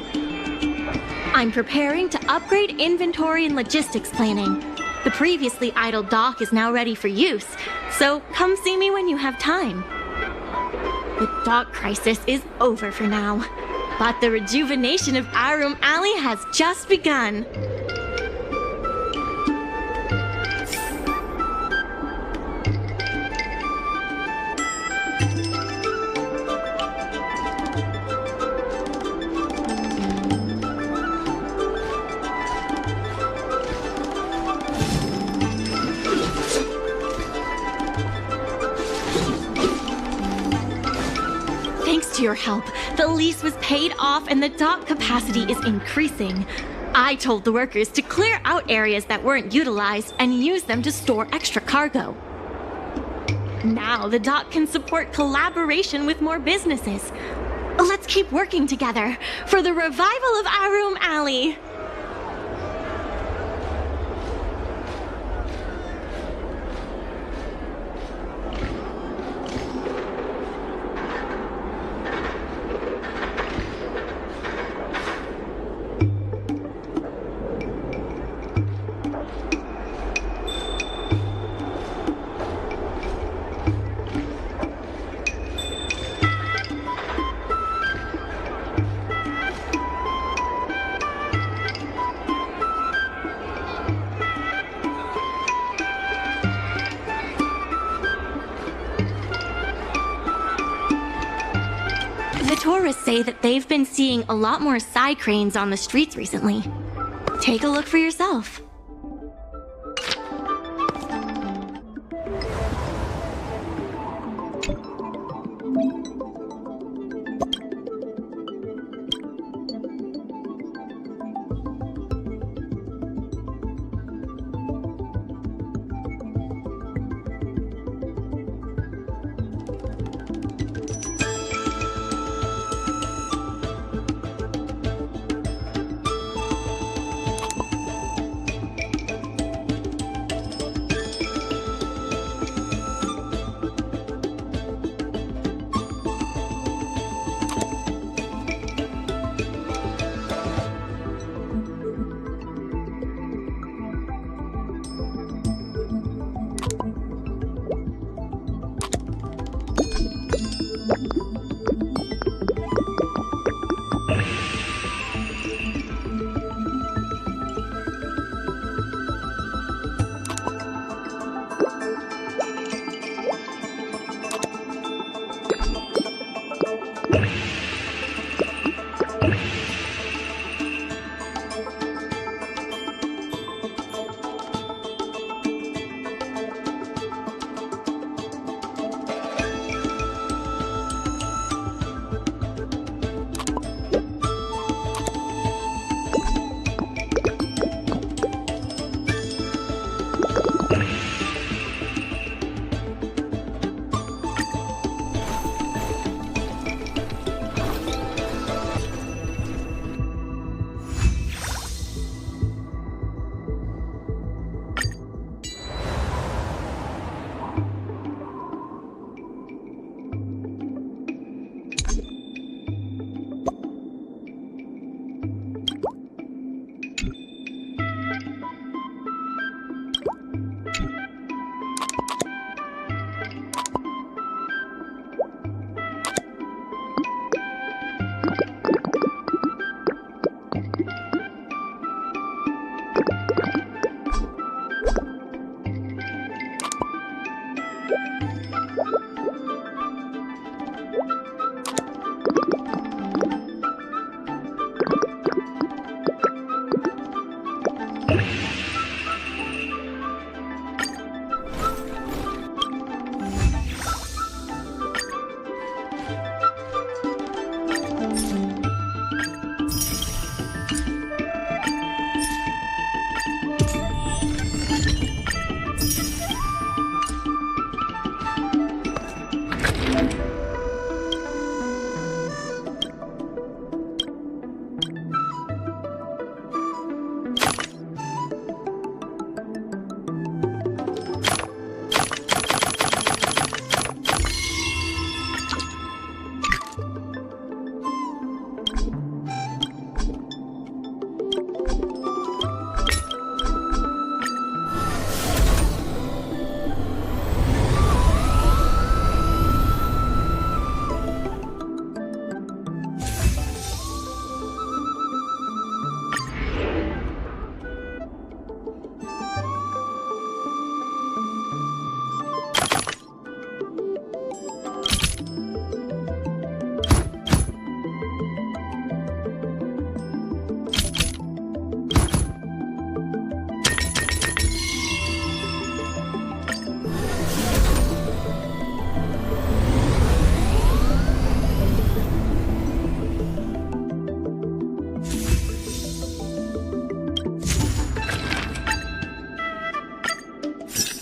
I'm preparing to upgrade inventory and logistics planning. The previously idle dock is now ready for use, so come see me when you have time. The dock crisis is over for now, but the rejuvenation of Aurum Alley has just begun. Thanks to your help, the lease was paid off and the dock capacity is increasing. I told the workers to clear out areas that weren't utilized and use them to store extra cargo. Now the dock can support collaboration with more businesses. Let's keep working together for the revival of Aurum Alley. Tourists say that they've been seeing a lot more side cranes on the streets recently. Take a look for yourself.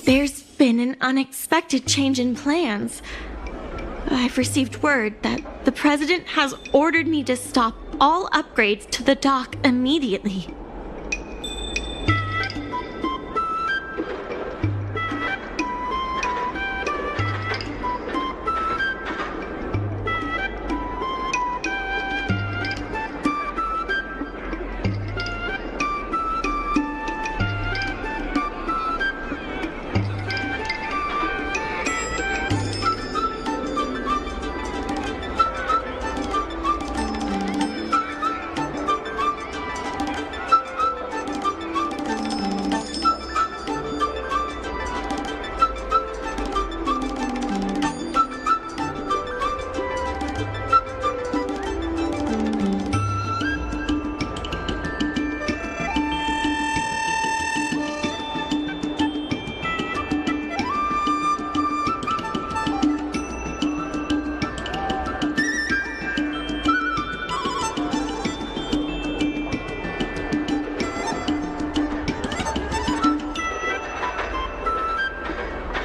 There's been an unexpected change in plans. I've received word that the President has ordered me to stop all upgrades to the dock immediately.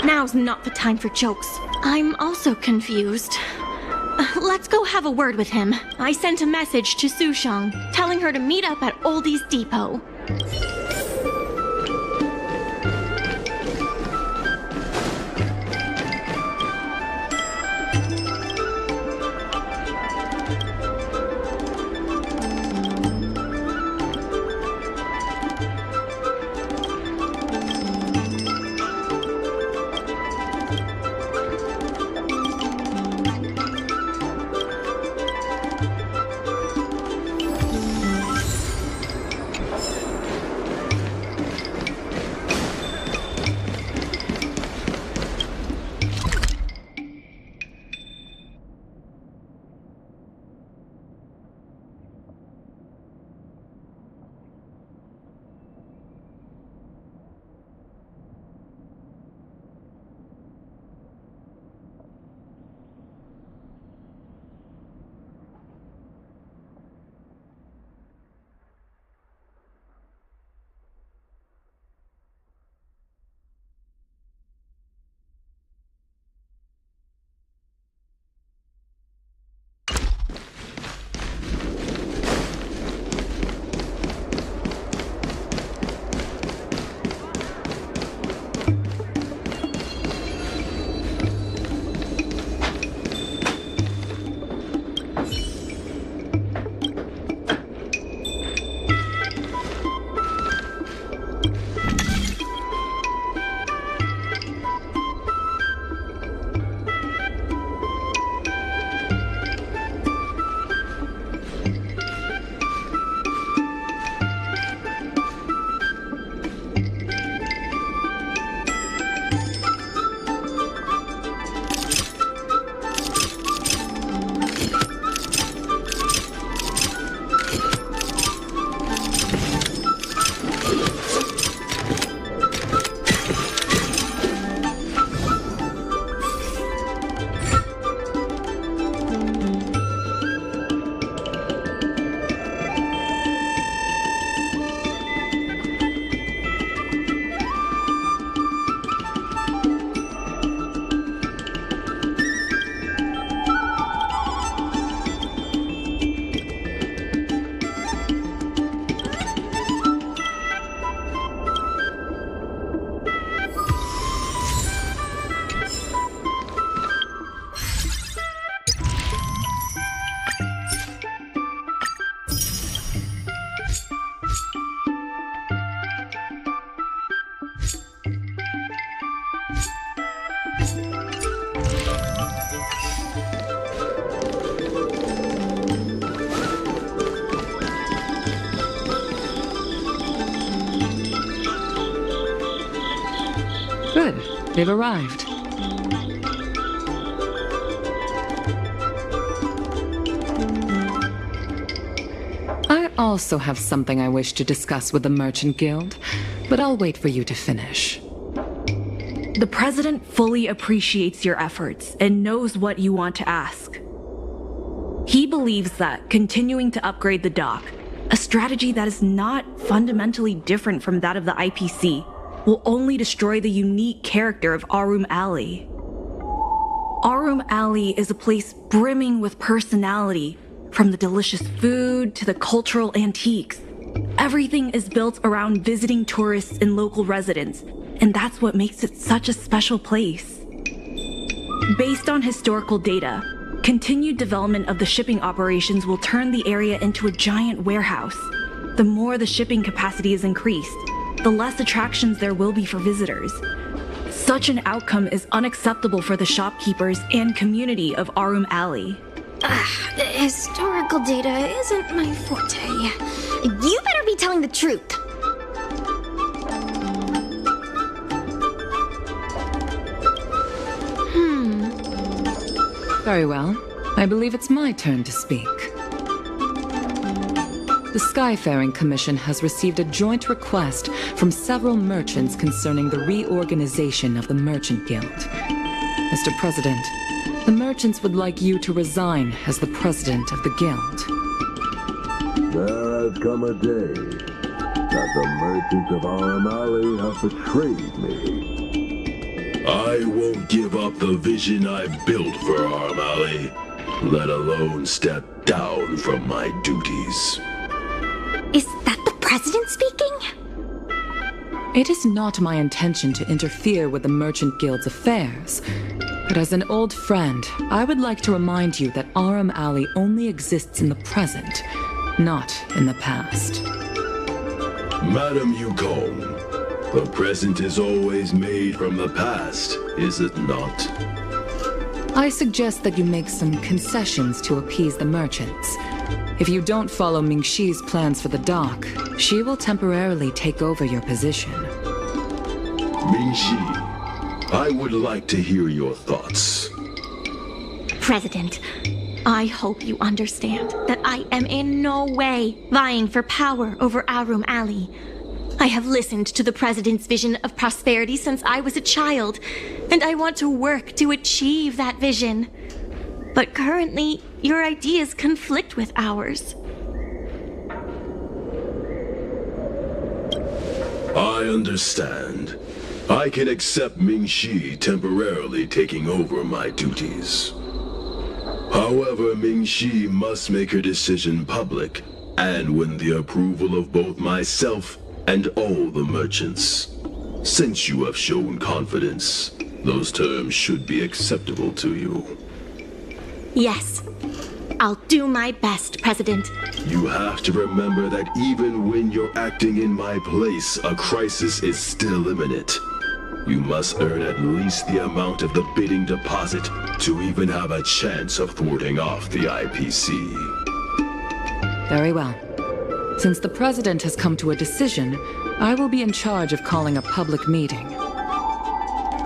Now's not the time for jokes. I'm also confused. Let's go have a word with him. I sent a message to Sushang, telling her to meet up at Oldie's Depot. they've arrived. I also have something I wish to discuss with the Merchant Guild, but I'll wait for you to finish. The President fully appreciates your efforts and knows what you want to ask. He believes that continuing to upgrade the dock, a strategy that is not fundamentally different from that of the IPC, will only destroy the unique character of Aurum Alley. Aurum Alley is a place brimming with personality, from the delicious food to the cultural antiques. Everything is built around visiting tourists and local residents, and that's what makes it such a special place. Based on historical data, continued development of the shipping operations will turn the area into a giant warehouse. The more the shipping capacity is increased, the less attractions there will be for visitors. Such an outcome is unacceptable for the shopkeepers and community of Aurum Alley. Historical data isn't my forte. You better be telling the truth. Very well. I believe it's my turn to speak. The Skyfaring Commission has received a joint request from several merchants concerning the reorganization of the Merchant Guild. Mr. President, the merchants would like you to resign as the president of the guild. There has come a day that the merchants of Aurum Alley have betrayed me. I won't give up the vision I've built for Aurum Alley, let alone step down from my duties. Is that the president speaking? It is not my intention to interfere with the Merchant Guild's affairs, but as an old friend, I would like to remind you that Aurum Alley only exists in the present, not in the past. Madam Yukong, the present is always made from the past, is it not? I suggest that you make some concessions to appease the merchants. If you don't follow Mingxi's plans for the dock, she will temporarily take over your position. Mingxi, I would like to hear your thoughts. President, I hope you understand that I am in no way vying for power over Aurum Alley. I have listened to the President's vision of prosperity since I was a child, and I want to work to achieve that vision. But currently, your ideas conflict with ours. I understand. I can accept Mingxi temporarily taking over my duties. However, Mingxi must make her decision public and win the approval of both myself and all the merchants. Since you have shown confidence, those terms should be acceptable to you. Yes, I'll do my best, President. You have to remember that even when you're acting in my place, a crisis is still imminent. You must earn at least the amount of the bidding deposit to even have a chance of thwarting off the IPC. Very well. Since the President has come to a decision, I will be in charge of calling a public meeting.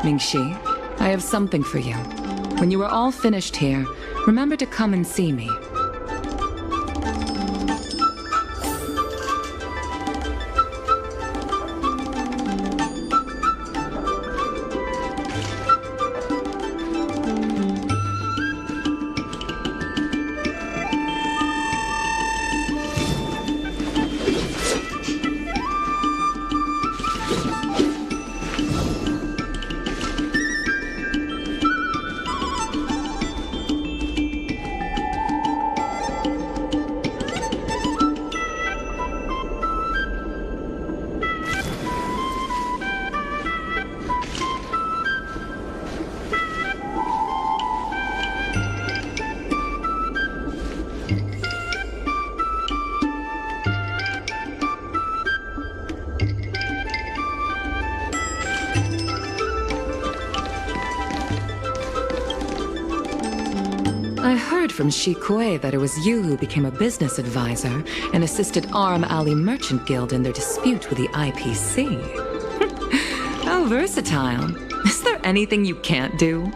Mingxi, I have something for you. When you are all finished here, remember to come and see me. I heard from Shikue that it was you who became a business advisor and assisted Aurum Alley Merchant Guild in their dispute with the IPC. How versatile. Is there anything you can't do?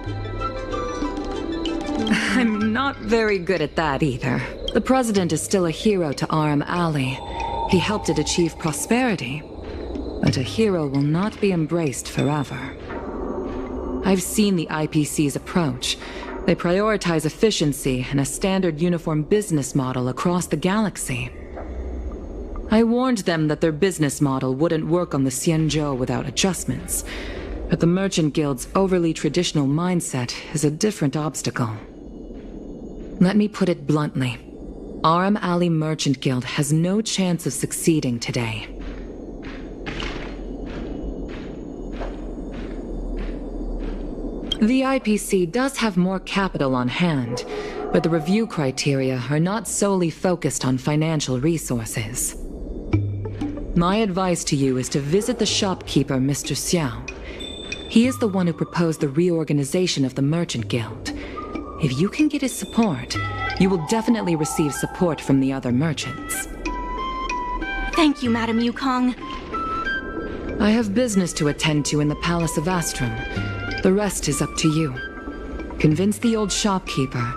I'm not very good at that either. The President is still a hero to Aurum Alley. He helped it achieve prosperity. But a hero will not be embraced forever. I've seen the IPC's approach. They prioritize efficiency and a standard uniform business model across the galaxy. I warned them that their business model wouldn't work on the Xianzhou without adjustments. But the Merchant Guild's overly traditional mindset is a different obstacle. Let me put it bluntly. Aurum Alley Merchant Guild has no chance of succeeding today. The IPC does have more capital on hand, but the review criteria are not solely focused on financial resources. My advice to you is to visit the shopkeeper, Mr. Xiao. He is the one who proposed the reorganization of the Merchant Guild. If you can get his support, you will definitely receive support from the other merchants. Thank you, Madam Yukong. I have business to attend to in the Palace of Astrum. The rest is up to you. Convince the old shopkeeper,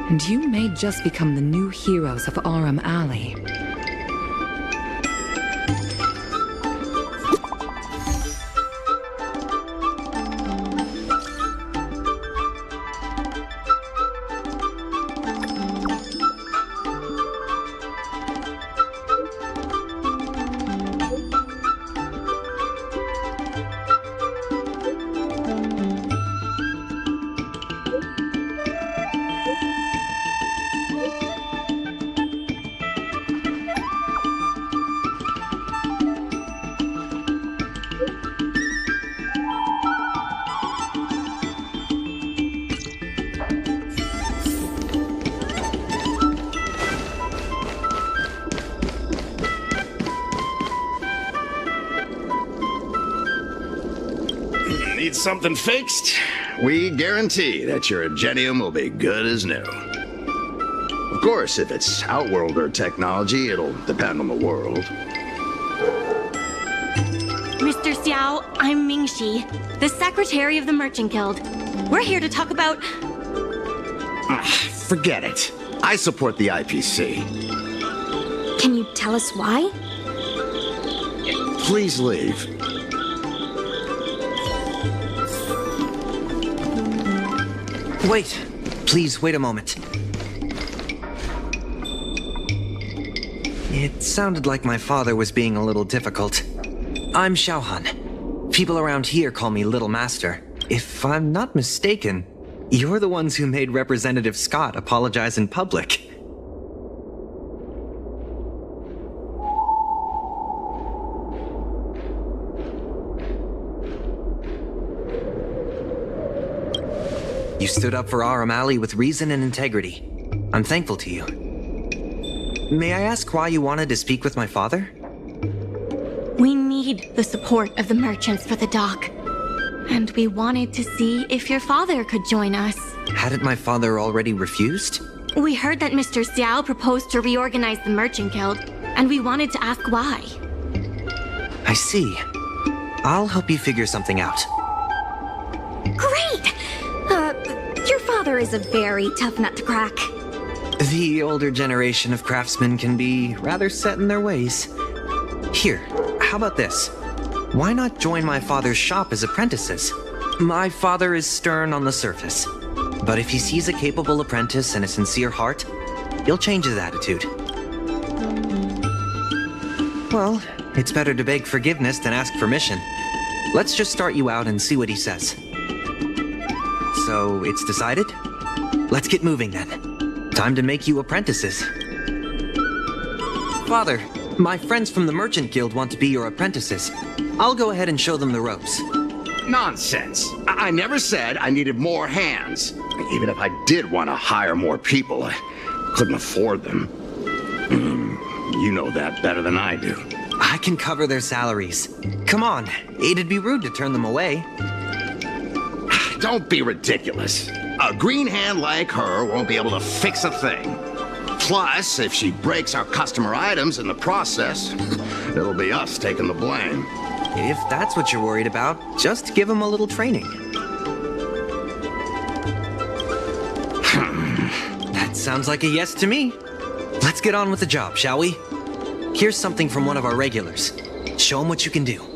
and you may just become the new heroes of Aurum Alley. Need something fixed? We guarantee that your Ingenium will be good as new. Of course, if it's Outworlder technology, it'll depend on the world. Mr. Xiao, I'm Mingxi, the Secretary of the Merchant Guild. We're here to talk about... Forget it. I support the IPC. Can you tell us why? Please leave. Wait. Please, wait a moment. It sounded like my father was being a little difficult. I'm Xiaohan. People around here call me Little Master. If I'm not mistaken, you're the ones who made Representative Scott apologize in public. You stood up for Aurum Alley with reason and integrity. I'm thankful to you. May I ask why you wanted to speak with my father? We need the support of the merchants for the dock. And we wanted to see if your father could join us. Hadn't my father already refused? We heard that Mr. Xiao proposed to reorganize the Merchant Guild, and we wanted to ask why. I see. I'll help you figure something out. Great! Your father is a very tough nut to crack. The older generation of craftsmen can be rather set in their ways. Here, how about this? Why not join my father's shop as apprentices? My father is stern on the surface, but if he sees a capable apprentice and a sincere heart, he'll change his attitude. Well, it's better to beg forgiveness than ask permission. Let's just start you out and see what he says. So, it's decided? Let's get moving then. Time to make you apprentices. Father, my friends from the Merchant Guild want to be your apprentices. I'll go ahead and show them the ropes. Nonsense. I never said I needed more hands. Even if I did want to hire more people, I couldn't afford them. You know that better than I do. I can cover their salaries. Come on, it'd be rude to turn them away. Don't be ridiculous. A green hand like her won't be able to fix a thing. Plus, if she breaks our customer items in the process, it'll be us taking the blame. If that's what you're worried about, just give him a little training. That sounds like a yes to me. Let's get on with the job, shall we? Here's something from one of our regulars. Show him what you can do.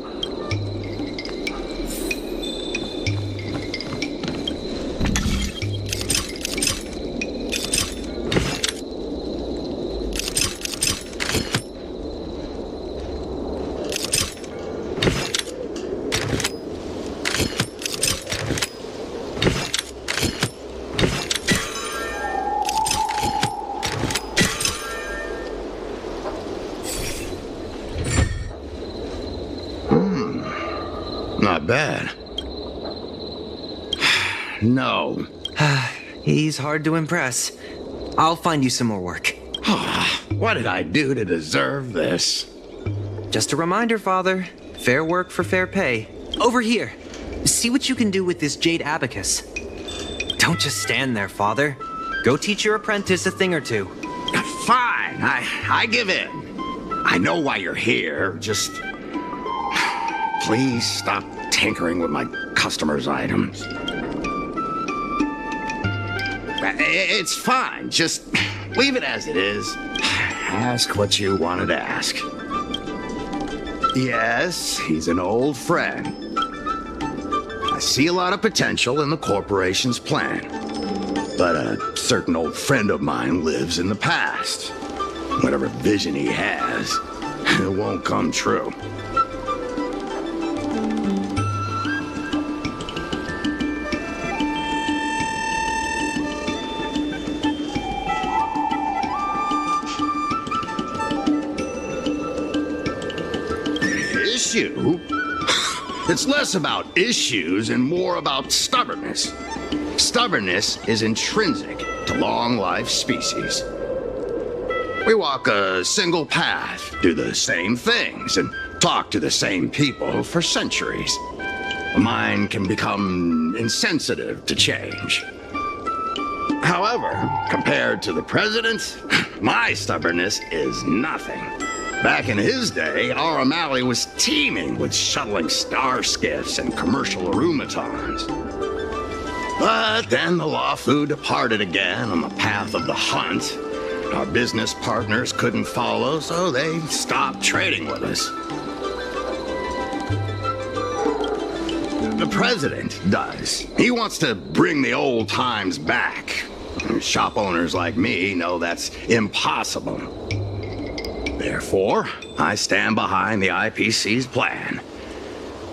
Not bad. No. He's hard to impress. I'll find you some more work. What did I do to deserve this? Just a reminder, Father. Fair work for fair pay. Over here. See what you can do with this jade abacus. Don't just stand there, Father. Go teach your apprentice a thing or two. Fine. I give in. I know why you're here. Just... please stop tinkering with my customers' items. It's fine. Just leave it as it is. Ask what you wanted to ask. Yes, he's an old friend. I see a lot of potential in the corporation's plan. But a certain old friend of mine lives in the past. Whatever vision he has, it won't come true. It's less about issues and more about stubbornness. Stubbornness is intrinsic to long-life species. We walk a single path, do the same things, and talk to the same people for centuries. The mind can become insensitive to change. However, compared to the president, my stubbornness is nothing. Back in his day, Aurum Alley was teeming with shuttling star skiffs and commercial arumatons. But then the Lawfu departed again on the path of the hunt. Our business partners couldn't follow, so they stopped trading with us. The president does. He wants to bring the old times back. Shop owners like me know that's impossible. Therefore, I stand behind the IPC's plan.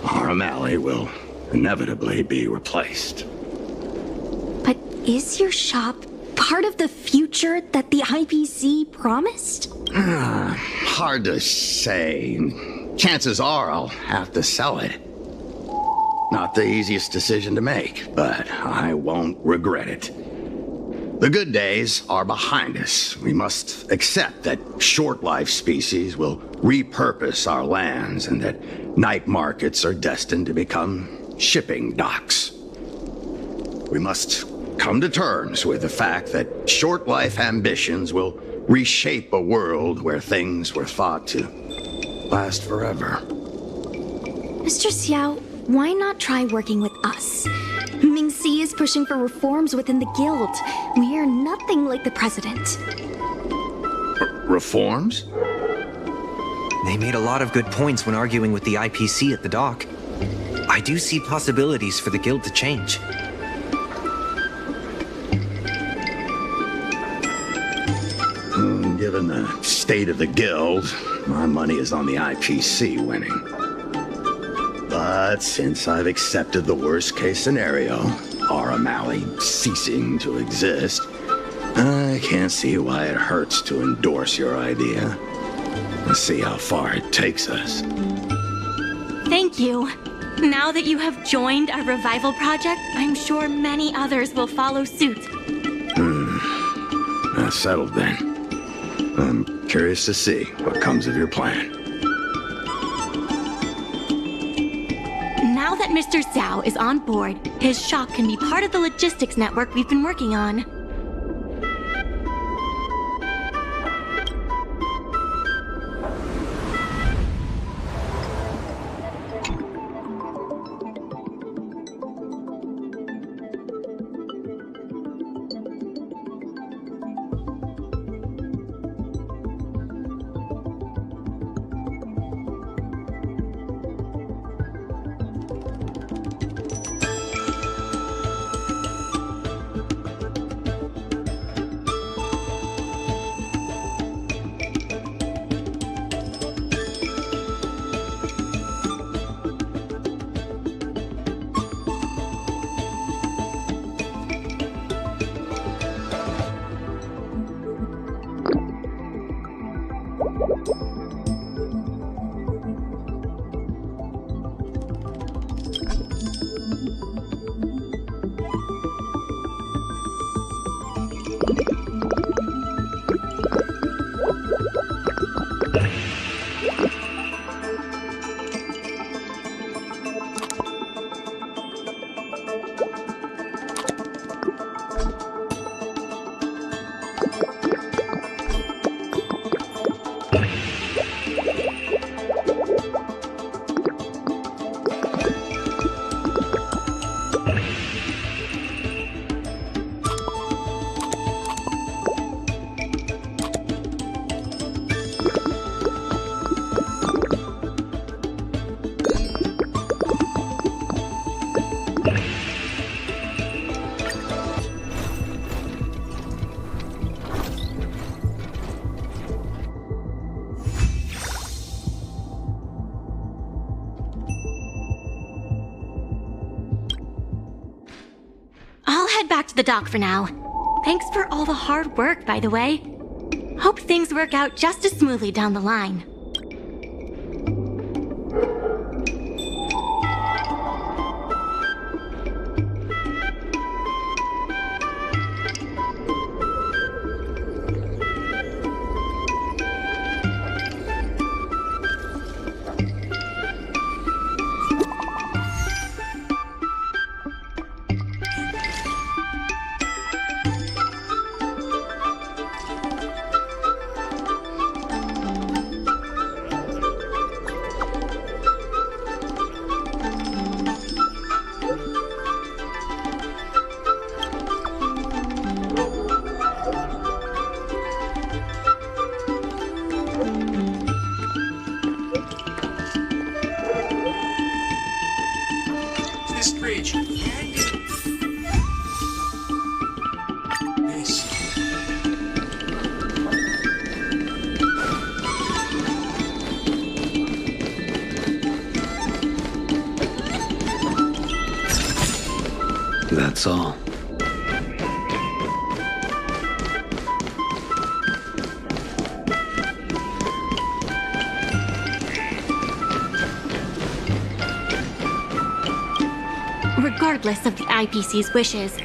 Aurum Alley will inevitably be replaced. But is your shop part of the future that the IPC promised? Hard to say. Chances are I'll have to sell it. Not the easiest decision to make, but I won't regret it. The good days are behind us. We must accept that short-life species will repurpose our lands and that night markets are destined to become shipping docks. We must come to terms with the fact that short-life ambitions will reshape a world where things were thought to last forever. Mr. Xiao, why not try working with us? Ming-Si is pushing for reforms within the guild. We are nothing like the president. Reforms? They made a lot of good points when arguing with the IPC at the dock. I do see possibilities for the guild to change. Given the state of the guild, my money is on the IPC winning. But since I've accepted the worst-case scenario, Aurum Alley ceasing to exist, I can't see why it hurts to endorse your idea. Let's see how far it takes us. Thank you. Now that you have joined our revival project, I'm sure many others will follow suit. That's settled then. I'm curious to see what comes of your plan. Now that Mr. Xiao is on board, his shop can be part of the logistics network we've been working on. head back to the dock for now. Thanks for all the hard work, by the way. Hope things work out just as smoothly down the line. That's all. Regardless of the IPC's wishes,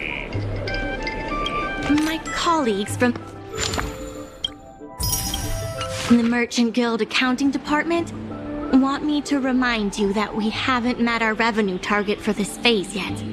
my colleagues from the Merchant Guild Accounting Department want me to remind you that we haven't met our revenue target for this phase yet.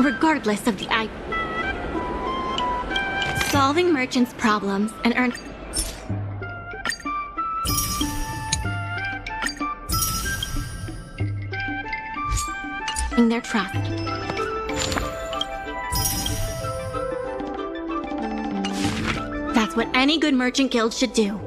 regardless of the solving merchants' problems and earn their trust. That's what any good merchant guild should do.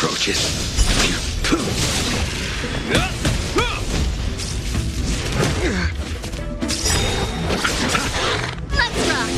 approaches. Let's rock!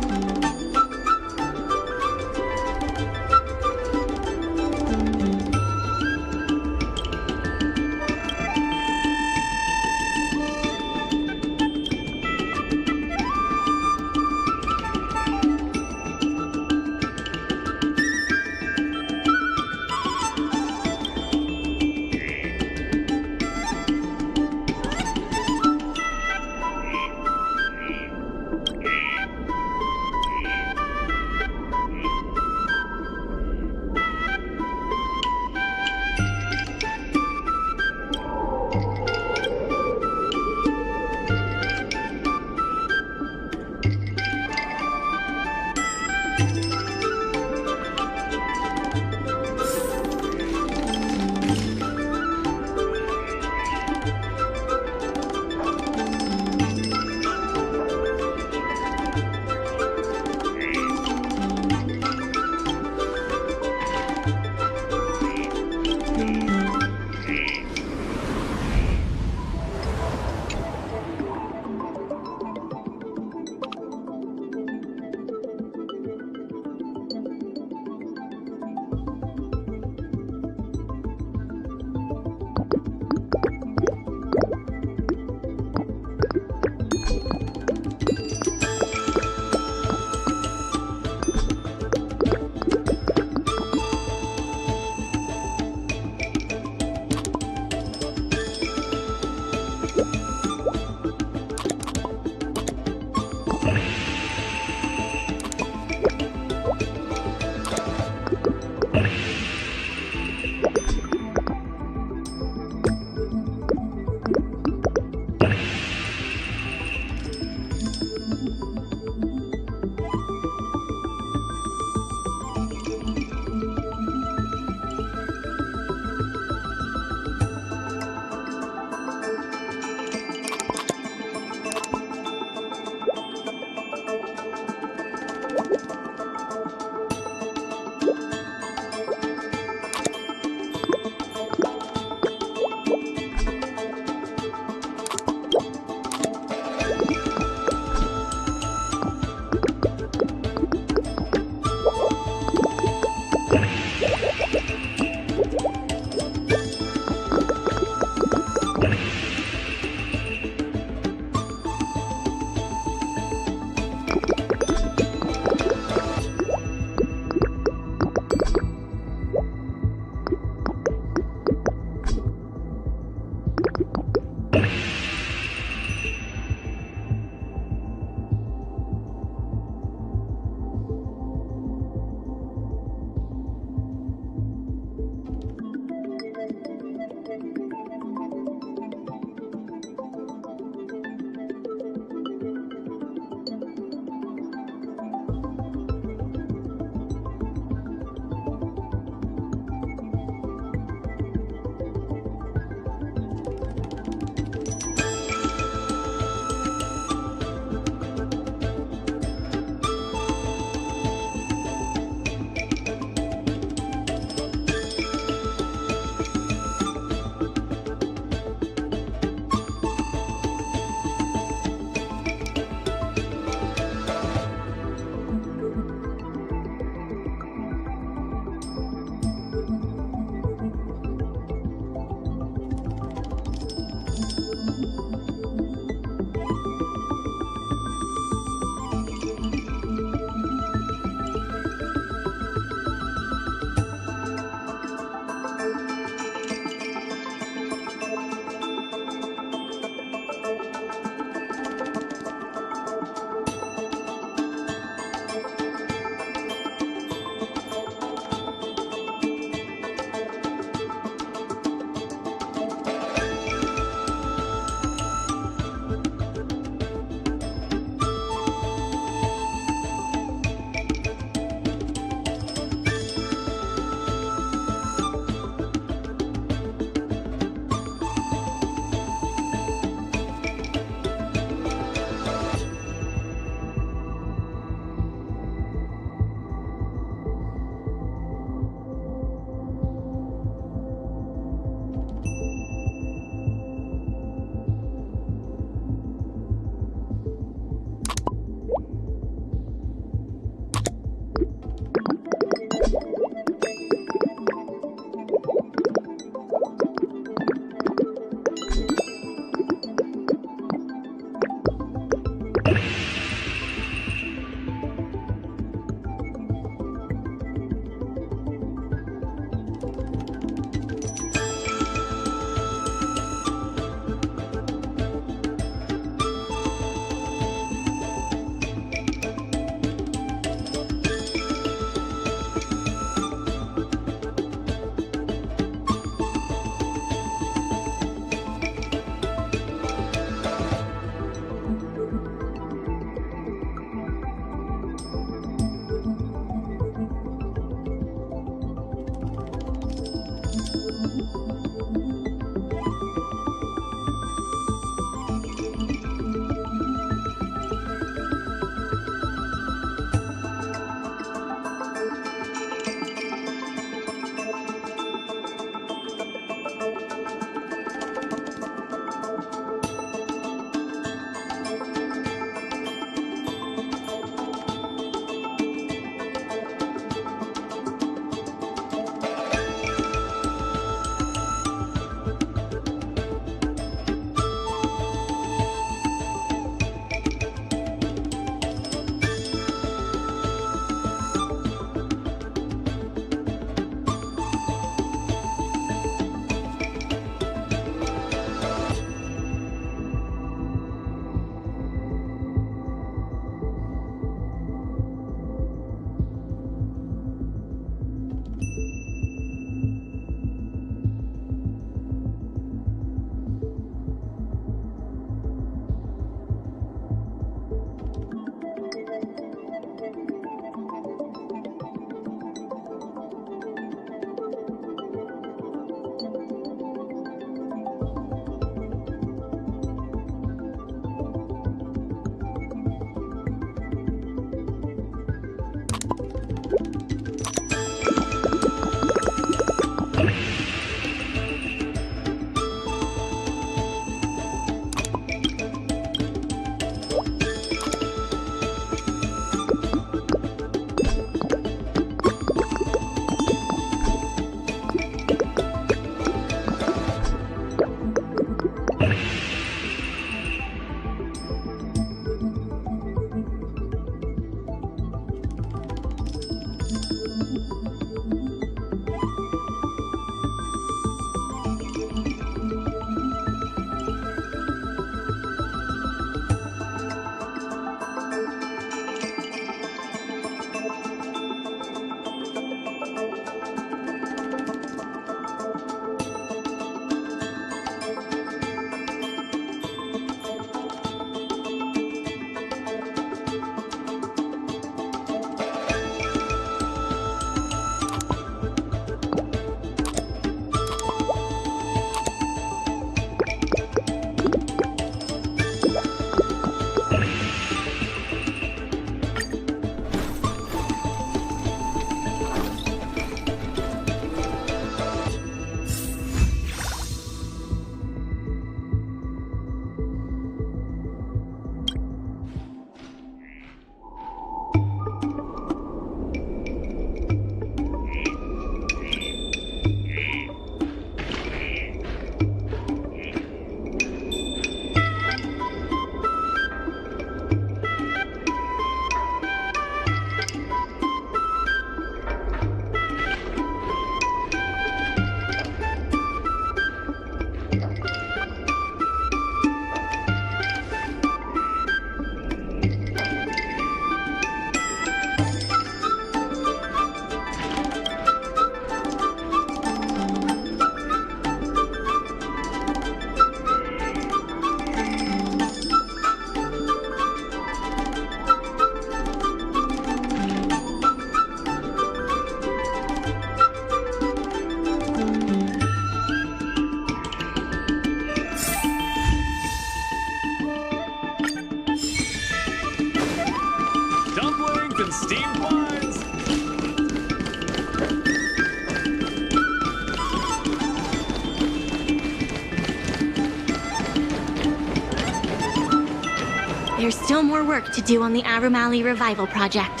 There's still more work to do on the Aurum Alley revival project.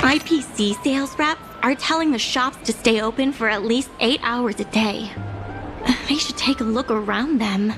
IPC sales reps are telling the shops to stay open for at least 8 hours a day. They should take a look around them.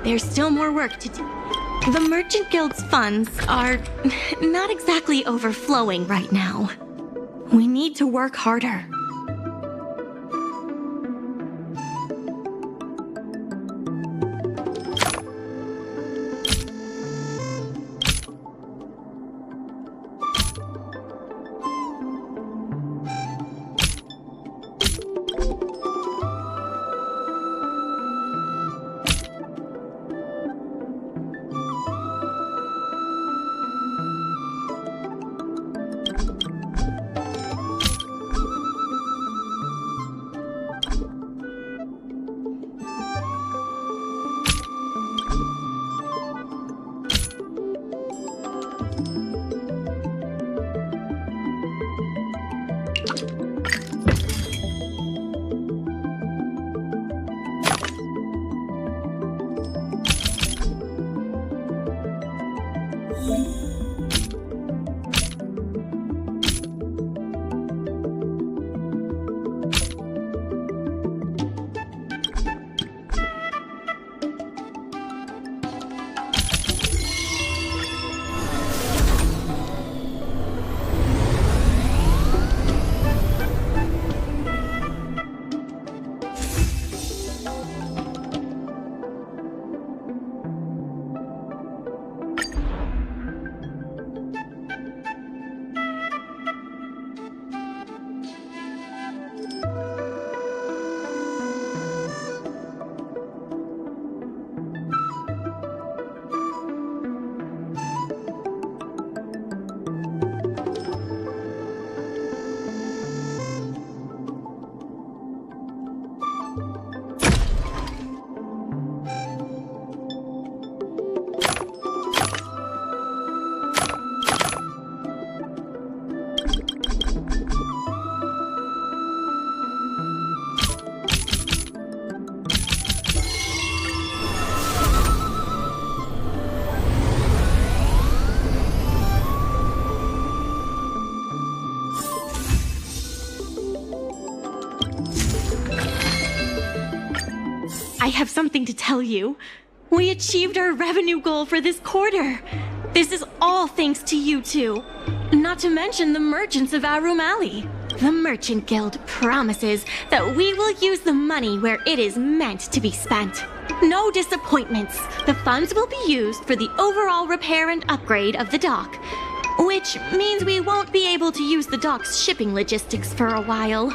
There's still more work to do. The Merchant Guild's funds are not exactly overflowing right now. We need to work harder. I have something to tell you. We achieved our revenue goal for this quarter. This is all thanks to you two. Not to mention the merchants of Aurum Alley. The Merchant Guild promises that we will use the money where it is meant to be spent. No disappointments. The funds will be used for the overall repair and upgrade of the dock, which means we won't be able to use the dock's shipping logistics for a while.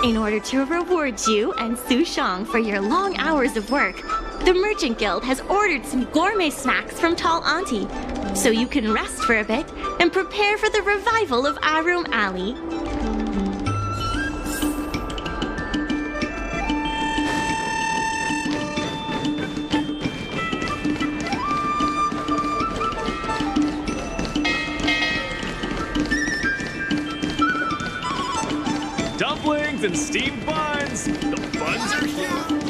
In order to reward you and Sushang for your long hours of work, the Merchant Guild has ordered some gourmet snacks from Tall Auntie, so you can rest for a bit and prepare for the revival of Aurum Alley. Dumplings and steamed buns. The buns are huge.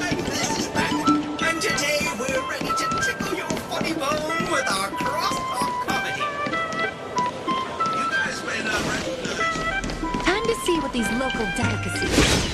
And today we're ready to tickle your funny bone with our cross-talk comedy. You guys may not recognize. Time to see what these local delicacies.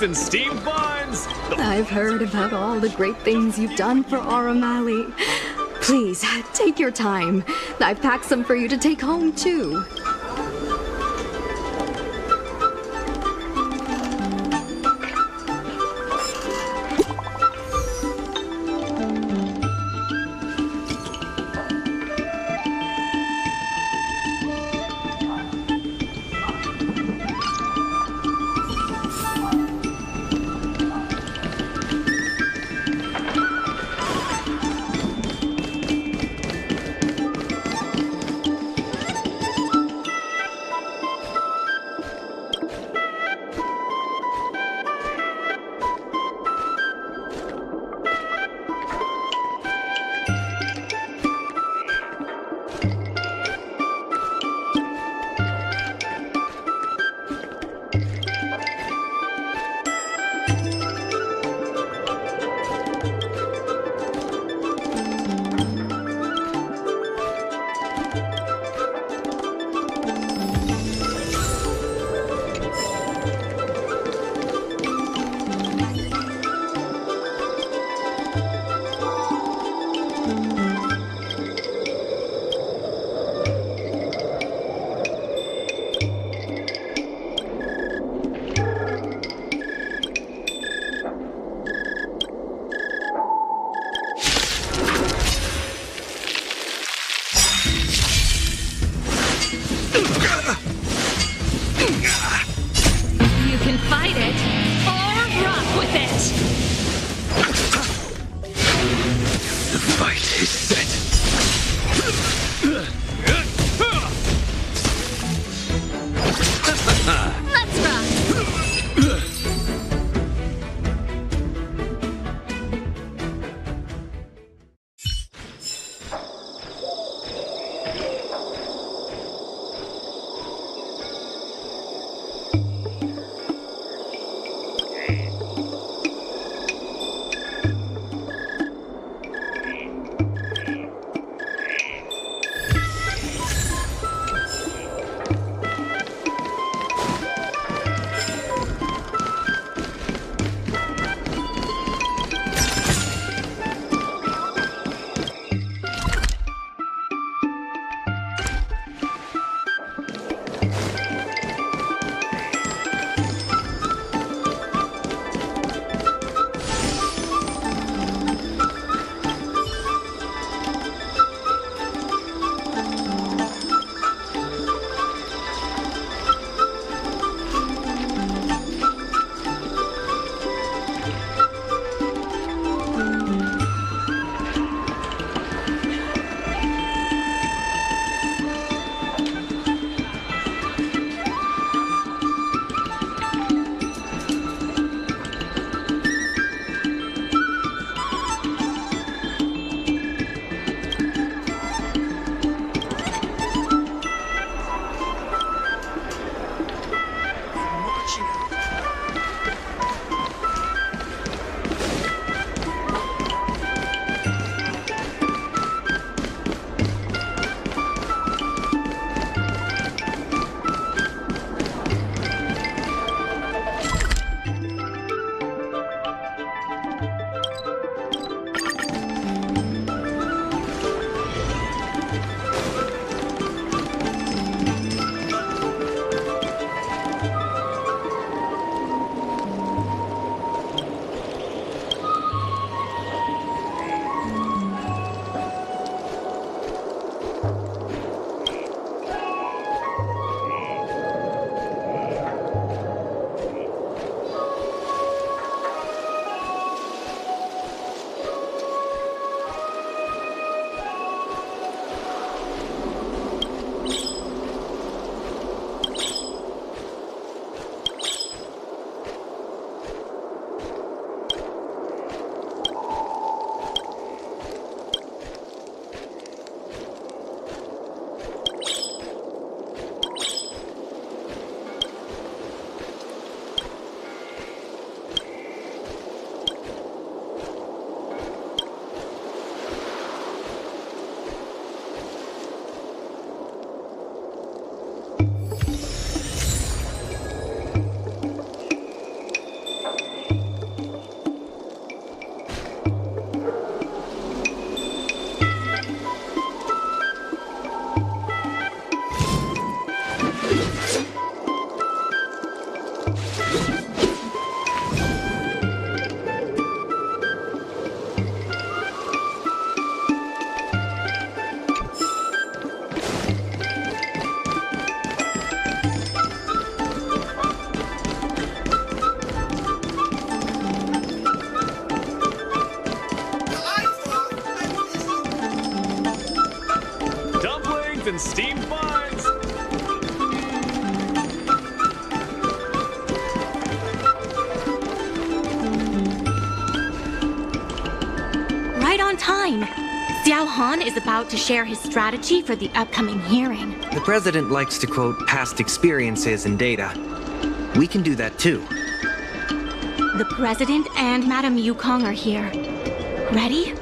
And steamed buns. I've heard about all the great things you've done for Aurum Alley. Please, take your time. I've packed some for you to take home, too. Team Buns! Right on time. Xiao Han is about to share his strategy for the upcoming hearing. The president likes to quote past experiences and data. We can do that too. The president and Madame Yukong are here. Ready?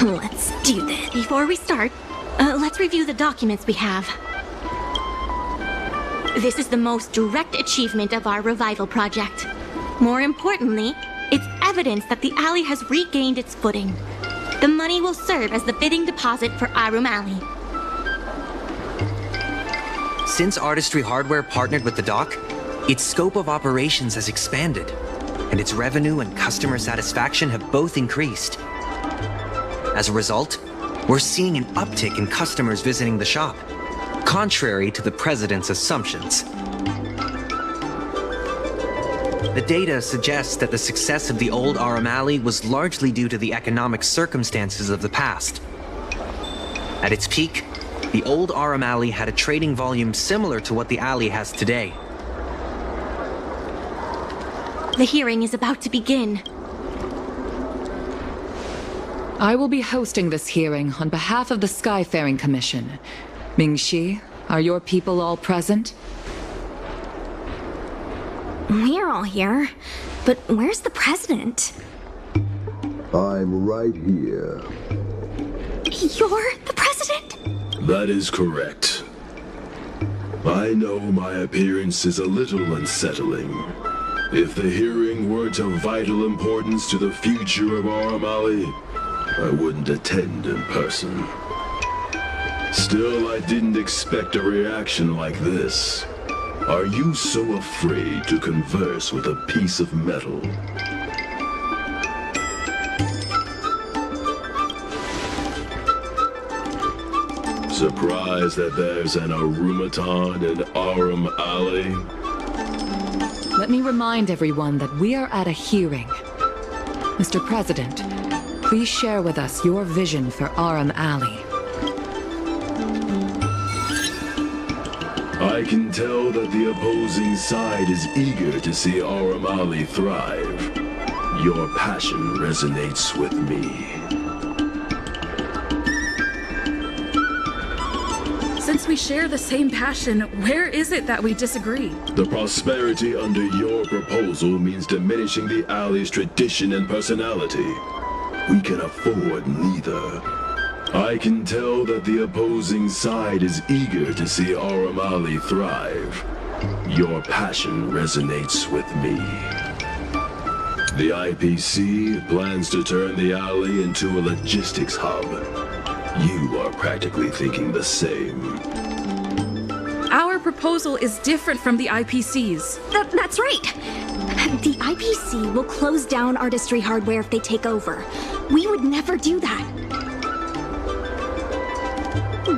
Let's do this. Before we start, let's review the documents we have. This is the most direct achievement of our revival project. More importantly, it's evidence that the alley has regained its footing. The money will serve as the bidding deposit for Aurum Alley. Since Artistry Hardware partnered with the dock, its scope of operations has expanded, and its revenue and customer satisfaction have both increased. As a result, we're seeing an uptick in customers visiting the shop, contrary to the president's assumptions. The data suggests that the success of the old Aurum Alley was largely due to the economic circumstances of the past. At its peak, the old Aurum Alley had a trading volume similar to what the alley has today. The hearing is about to begin. I will be hosting this hearing on behalf of the Skyfaring Commission. Ming-Shi, are your people all present? We're all here, but where's the president? I'm right here. You're the president? That is correct. I know my appearance is a little unsettling. If the hearing weren't of vital importance to the future of Aurum Alley, I wouldn't attend in person. Still, I didn't expect a reaction like this. Are you so afraid to converse with a piece of metal? Surprised that there's an Arumaton in Aurum Alley? Let me remind everyone that we are at a hearing. Mr. President, please share with us your vision for Aurum Alley. I can tell that the opposing side is eager to see Aurum Alley thrive. Your passion resonates with me. Since we share the same passion, where is it that we disagree? The prosperity under your proposal means diminishing the alley's tradition and personality. We can afford neither. I can tell that the opposing side is eager to see Aurum Alley thrive. Your passion resonates with me. The IPC plans to turn the alley into a logistics hub. You are practically thinking the same. Our proposal is different from the IPC's. That's right. The IPC will close down Artistry Hardware if they take over. We would never do that.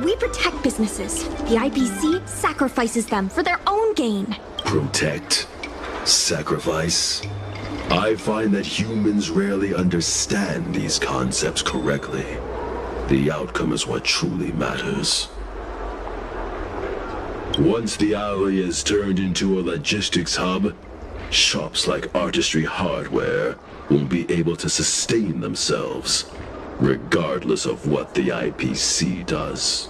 We protect businesses. The IPC sacrifices them for their own gain. Protect? Sacrifice? I find that humans rarely understand these concepts correctly. The outcome is what truly matters. Once the alley is turned into a logistics hub, shops like Artistry Hardware won't be able to sustain themselves, regardless of what the IPC does.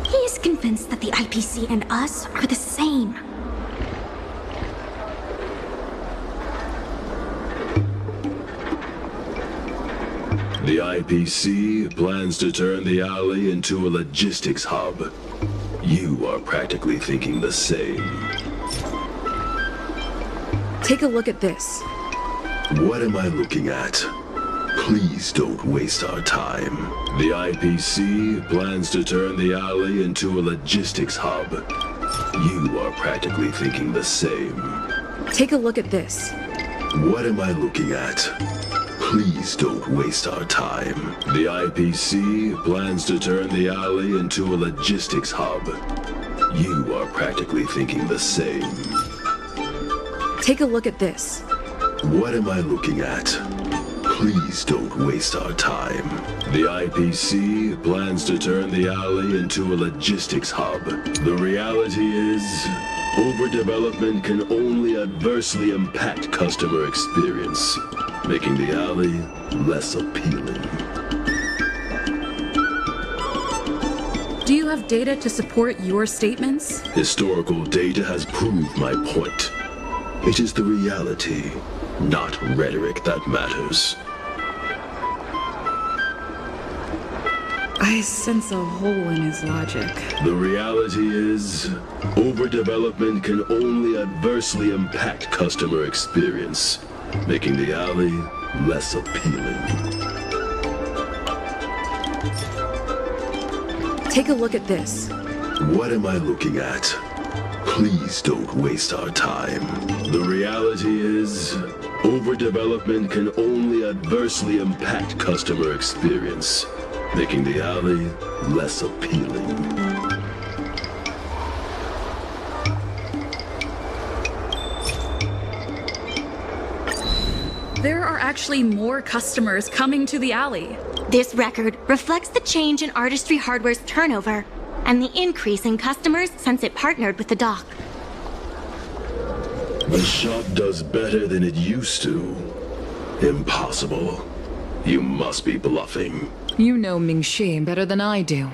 He is convinced that the IPC and us are the same. The IPC plans to turn the alley into a logistics hub. You are practically thinking the same. Take a look at this. What am I looking at? Please don't waste our time. The IPC plans to turn the alley into a logistics hub. You are practically thinking the same. Take a look at this. What am I looking at? Please don't waste our time. The IPC plans to turn the alley into a logistics hub. You are practically thinking the same. Take a look at this. What am I looking at? Please don't waste our time. The IPC plans to turn the alley into a logistics hub. The reality is, overdevelopment can only adversely impact customer experience, making the alley less appealing. Do you have data to support your statements? Historical data has proved my point. It is the reality, not rhetoric, that matters. I sense a hole in his logic. The reality is, overdevelopment can only adversely impact customer experience, making the alley less appealing. Take a look at this. What am I looking at? Please don't waste our time. The reality is, overdevelopment can only adversely impact customer experience, making the alley less appealing. There are actually more customers coming to the alley. This record reflects the change in Artistry Hardware's turnover and the increase in customers since it partnered with the dock. The shop does better than it used to. Impossible. You must be bluffing. You know Mingxi better than I do.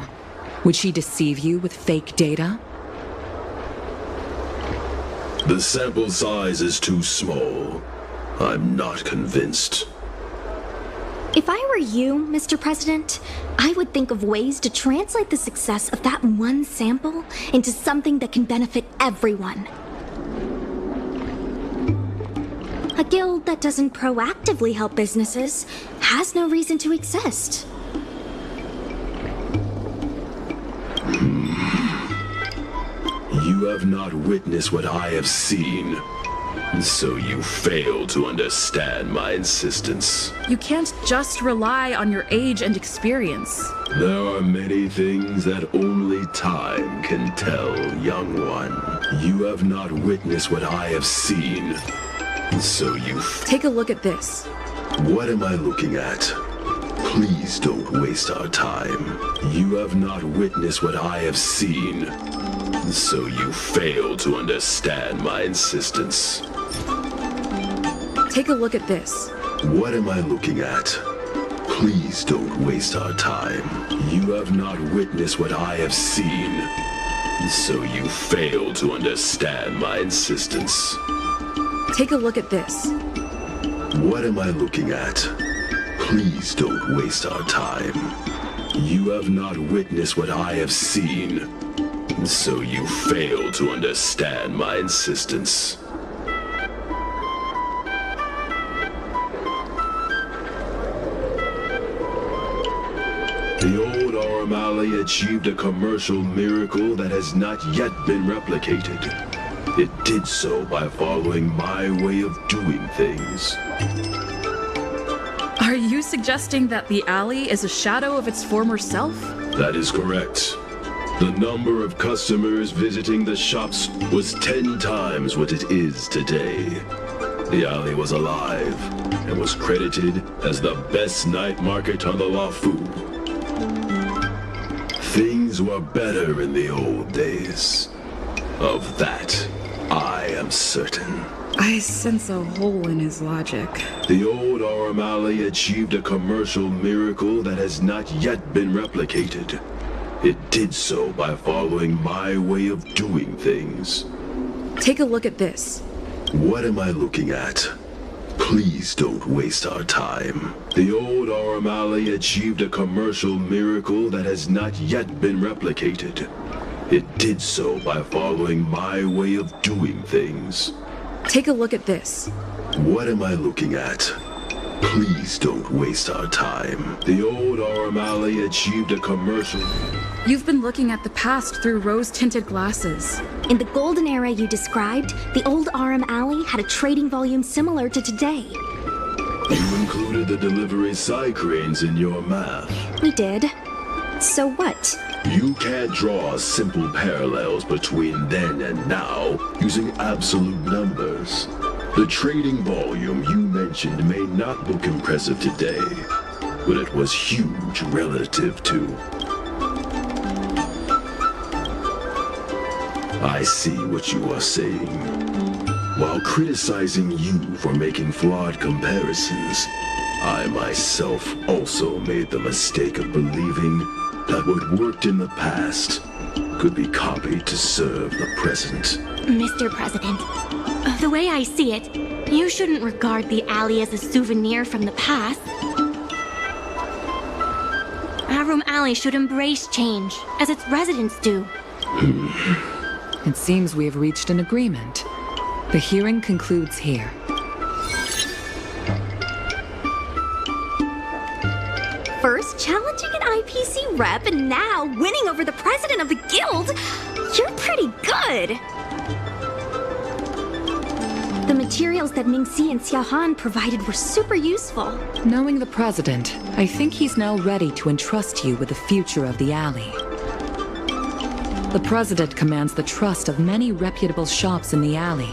Would she deceive you with fake data? The sample size is too small. I'm not convinced. If I were you, Mr. President, I would think of ways to translate the success of that one sample into something that can benefit everyone. A guild that doesn't proactively help businesses has no reason to exist. You have not witnessed what I have seen, so you fail to understand my insistence. You can't just rely on your age and experience. There are many things that only time can tell, young one. You have not witnessed what I have seen, so you... Take a look at this. What am I looking at? Please don't waste our time. You have not witnessed what I have seen, so you fail to understand my insistence. Take a look at this. What am I looking at? Please don't waste our time. You have not witnessed what I have seen, so you fail to understand my insistence. Take a look at this. What am I looking at? Please don't waste our time. You have not witnessed what I have seen, so you fail to understand my insistence. The old Aurum Alley achieved a commercial miracle that has not yet been replicated. It did so by following my way of doing things. Are you suggesting that the alley is a shadow of its former self? That is correct. The number of customers visiting the shops was 10 times what it is today. The alley was alive and was credited as the best night market on the Luocha. Things were better in the old days. Of that, I am certain. I sense a hole in his logic. The old Aurum Alley achieved a commercial miracle that has not yet been replicated. It did so by following my way of doing things. Take a look at this. What am I looking at? Please don't waste our time. The old Aurum Alley achieved a commercial miracle that has not yet been replicated. It did so by following my way of doing things. Take a look at this. What am I looking at? Please don't waste our time. The old Aurum Alley achieved a commercial... You've been looking at the past through rose-tinted glasses. In the golden era you described, the old Aurum Alley had a trading volume similar to today. You included the delivery side cranes in your math. We did. So what? You can't draw simple parallels between then and now using absolute numbers. The trading volume you mentioned may not look impressive today, but it was huge relative to... I see what you are saying. While criticizing you for making flawed comparisons, I myself also made the mistake of believing that what worked in the past could be copied to serve the present. Mr. President, the way I see it, you shouldn't regard the alley as a souvenir from the past. Aurum Alley should embrace change, as its residents do. It seems we have reached an agreement. The hearing concludes here. First challenging an IPC rep and now winning over the president of the guild. You're pretty good. The materials that Mingxi and Xiaohan provided were super useful. Knowing the president, I think he's now ready to entrust you with the future of the alley. The president commands the trust of many reputable shops in the alley.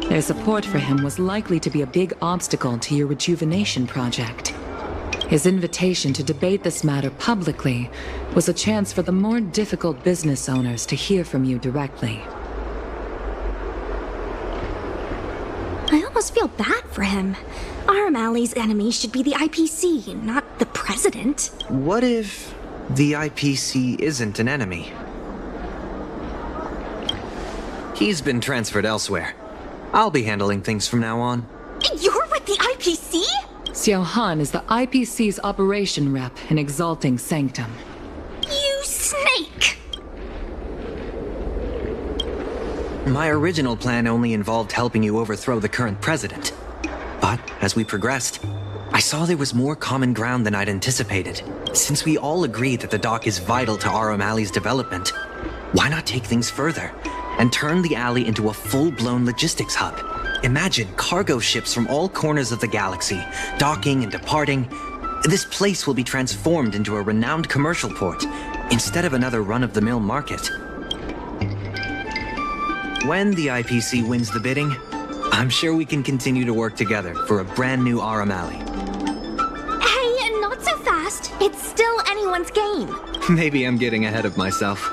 Their support for him was likely to be a big obstacle to your rejuvenation project. His invitation to debate this matter publicly was a chance for the more difficult business owners to hear from you directly. I almost feel bad for him. Aurum Alley's enemy should be the IPC, not the president. What if the IPC isn't an enemy? He's been transferred elsewhere. I'll be handling things from now on. You're with the IPC? Xiaohan is the IPC's operation rep in Exalting Sanctum. You snake! My original plan only involved helping you overthrow the current president. But as we progressed, I saw there was more common ground than I'd anticipated. Since we all agree that the dock is vital to Aurum Alley's development, why not take things further and turn the alley into a full-blown logistics hub? Imagine cargo ships from all corners of the galaxy, docking and departing. This place will be transformed into a renowned commercial port, instead of another run-of-the-mill market. When the IPC wins the bidding, I'm sure we can continue to work together for a brand new Aurum Alley. Hey, not so fast. It's still anyone's game. Maybe I'm getting ahead of myself.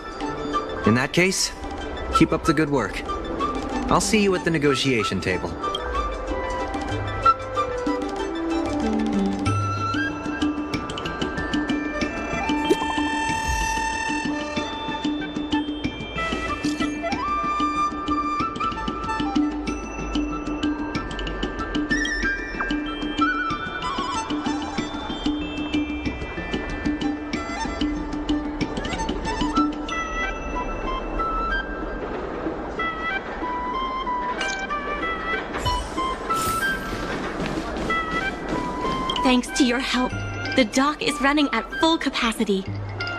In that case, keep up the good work. I'll see you at the negotiation table. Thanks to your help, the dock is running at full capacity.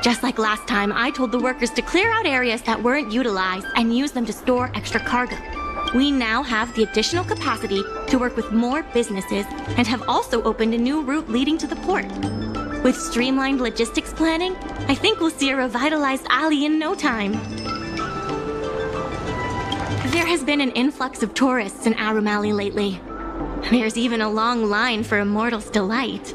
Just like last time, I told the workers to clear out areas that weren't utilized and use them to store extra cargo. We now have the additional capacity to work with more businesses and have also opened a new route leading to the port. With streamlined logistics planning, I think we'll see a revitalized alley in no time. There has been an influx of tourists in Aurum Alley lately. There's even a long line for Immortal's Delight.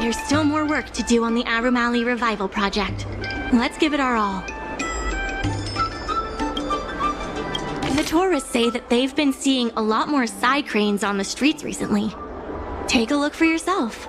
there's still more work to do on the Aurum Alley revival project. Let's give it our all. The tourists say that they've been seeing a lot more side cranes on the streets recently. Take a look for yourself.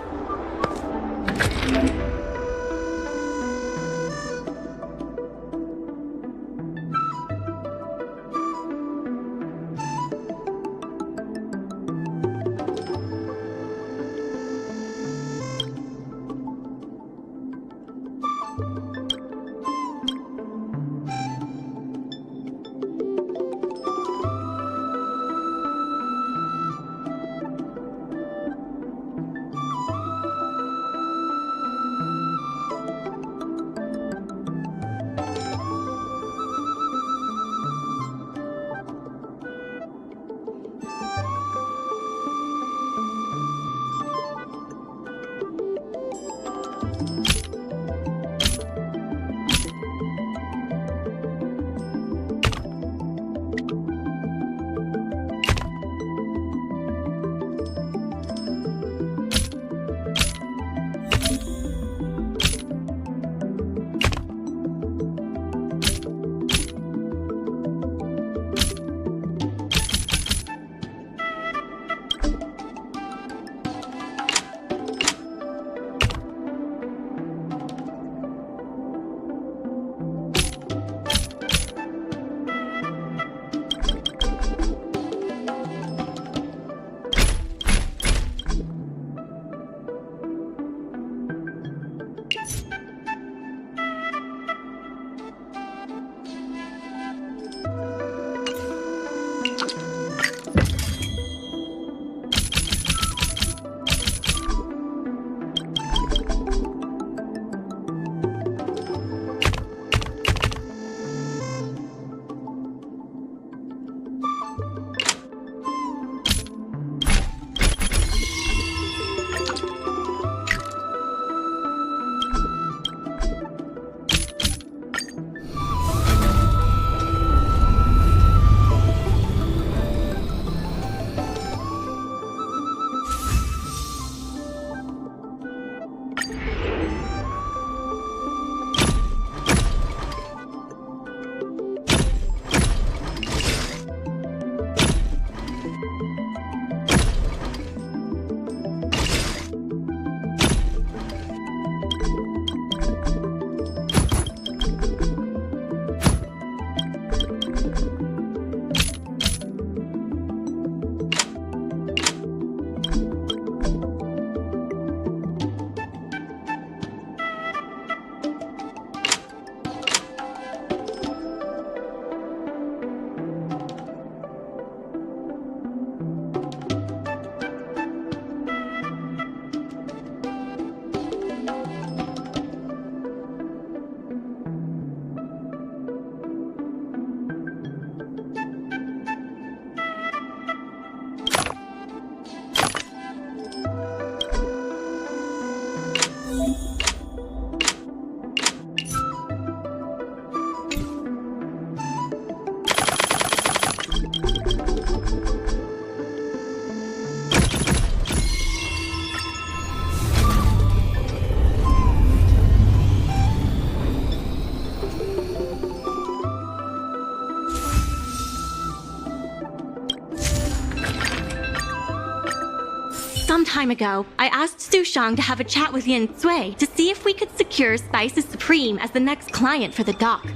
Some time ago, I asked Sushang to have a chat with Yin Sui to see if we could secure Spices Supreme as the next client for the dock.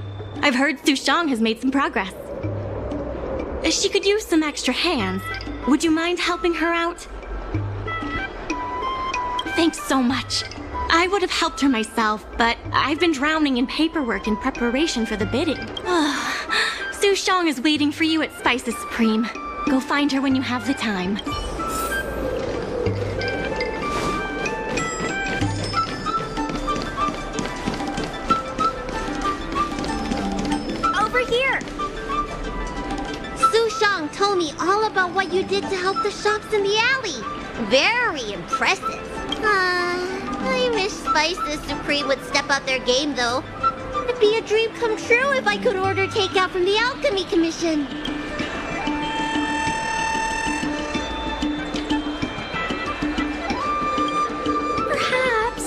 I've heard Sushang has made some progress. She could use some extra hands. Would you mind helping her out? Thanks so much. I would have helped her myself, but I've been drowning in paperwork in preparation for the bidding. Sushang is waiting for you at Spices Supreme. Go find her when you have the time. Over here! Sushang told me all about what you did to help the shops in the alley. Very impressive. I wish Spices Supreme would step up their game, though. It'd be a dream come true if I could order takeout from the Alchemy Commission. Perhaps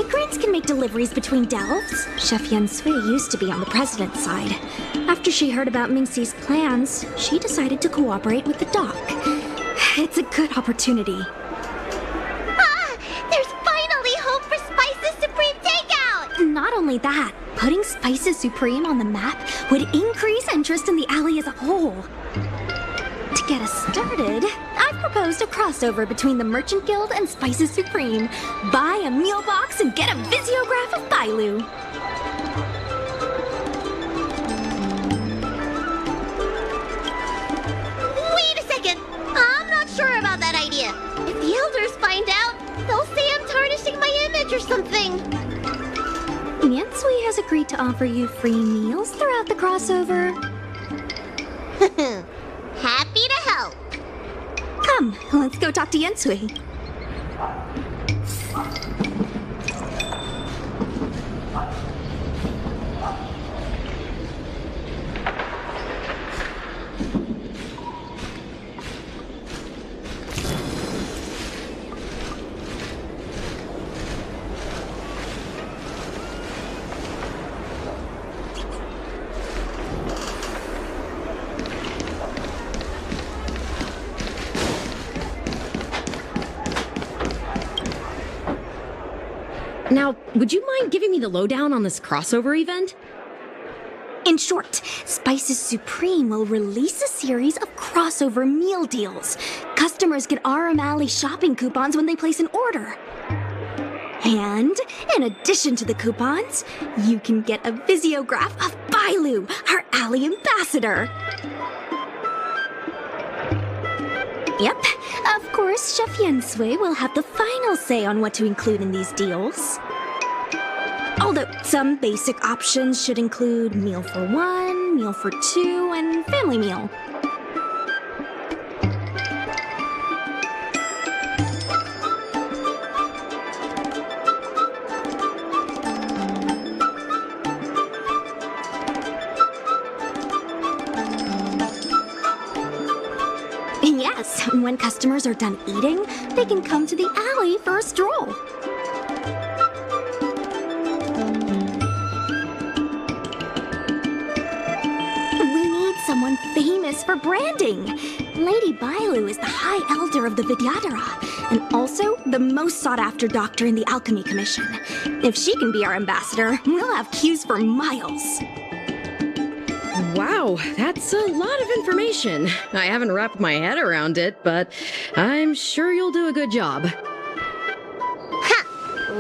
Migraines can make deliveries between delves. Chef Yen Sui used to be on the president's side. After she heard about Mingxi's plans, she decided to cooperate with the doc. It's a good opportunity. Ah! There's finally hope for Spices Supreme takeout! Not only that, putting Spices Supreme on the map would increase interest in the alley as a whole. To get us started, I've proposed a crossover between the Merchant Guild and Spices Supreme. Buy a meal box and get a visiograph of Bailu. Wait a second! I'm not sure about that idea. If the elders find out, they'll say I'm tarnishing my image or something. Yen Sui has agreed to offer you free meals throughout the crossover. Happy to help. Come, let's go talk to Yen Sui. Now, would you mind giving me the lowdown on this crossover event? In short, Spices Supreme will release a series of crossover meal deals. Customers get Aurum Alley shopping coupons when they place an order. And, in addition to the coupons, you can get a visiograph of Bailu, our alley ambassador. Yep, of course, Chef Yen Sui will have the final say on what to include in these deals. Although some basic options should include meal for one, meal for two, and family meal. Yes, when customers are done eating, they can come to the alley for a stroll. We need someone famous for branding. Lady Bailu is the High Elder of the Vidyadhara, and also the most sought-after doctor in the Alchemy Commission. If she can be our ambassador, we'll have queues for miles. Wow, that's a lot of information. I haven't wrapped my head around it, but I'm sure you'll do a good job. Ha!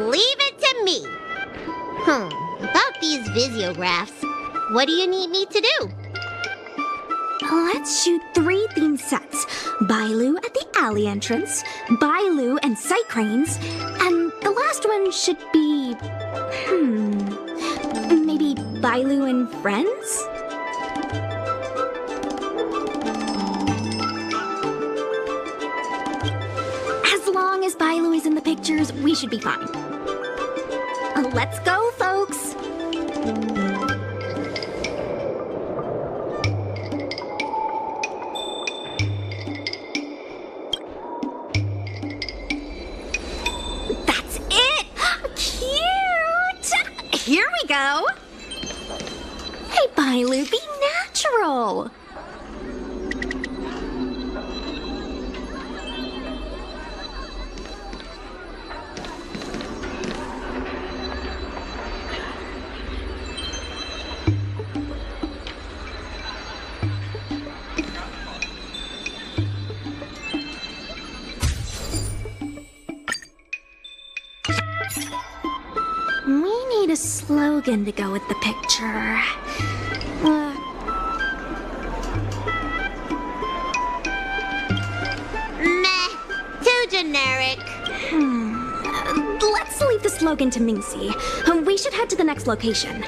Leave it to me. About these visiographs, what do you need me to do? Let's shoot 3 theme sets. Bailu at the alley entrance, Bailu and sight cranes, and the last one should be... maybe Bailu and friends? As long as Bailu is in the pictures, we should be fine. Let's go, folks! That's it! Cute! Here we go! Hey, Bailu, be natural! We need a slogan to go with the picture. Meh. Too generic. Let's leave the slogan to Mingxi. We should head to the next location.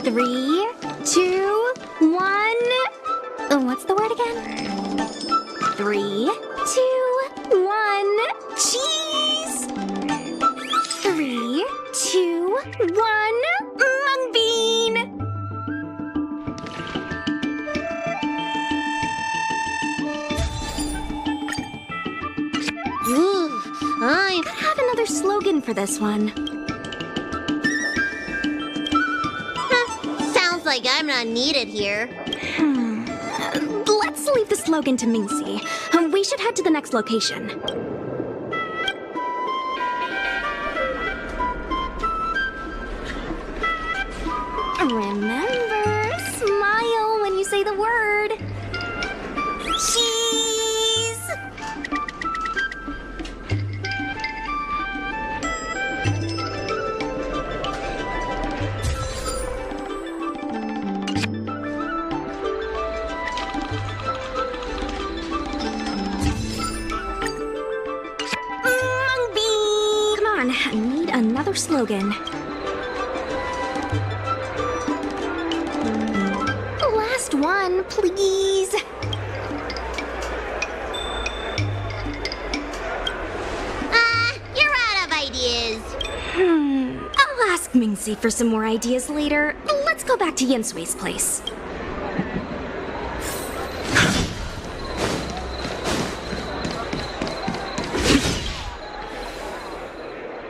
Three, two, one. What's the word again? 3, 2, 1, cheese! 3, 2, 1, mung bean! another slogan for this one. Sounds like I'm not needed here. Let's leave the slogan to Mingxi. We should head to the next location. Remember, smile when you say the word. Cheese! Mung bean! Come on, I need another slogan. Last one, please. You're out of ideas. I'll ask Mingxi for some more ideas later. Let's go back to Yensui's place.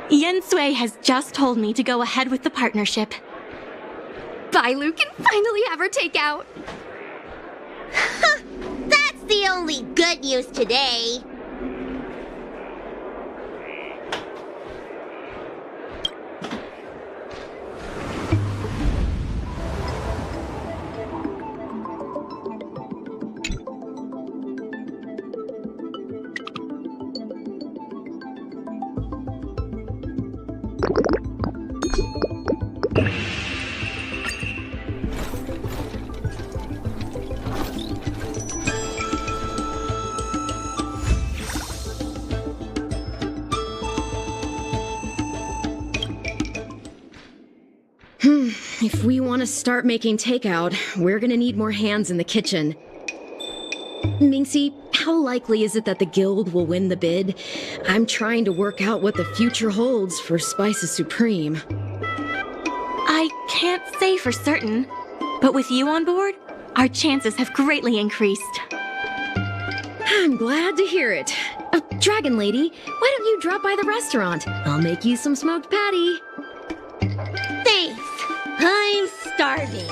Yensui has just told me to go ahead with the partnership. Bailu can finally have her takeout. That's the only good news today. If we want to start making takeout, we're gonna need more hands in the kitchen. Mingxi, how likely is it that the guild will win the bid? I'm trying to work out what the future holds for Spices Supreme. I can't say for certain, but with you on board, our chances have greatly increased. I'm glad to hear it. Dragon Lady, why don't you drop by the restaurant? I'll make you some smoked patty. Thanks. I'm starving.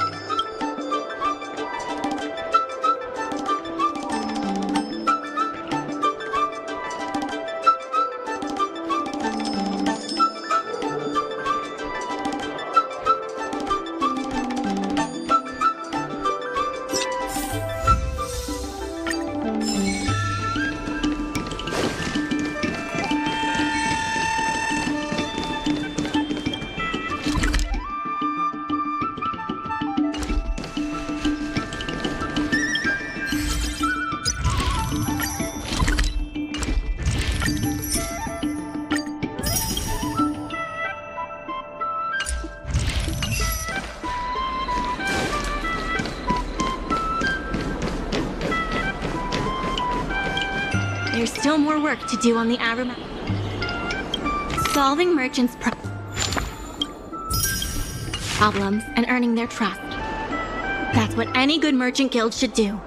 There's still more work to do on the Aurum Alley. Solving merchants' problems and earning their trust. That's what any good merchant guild should do.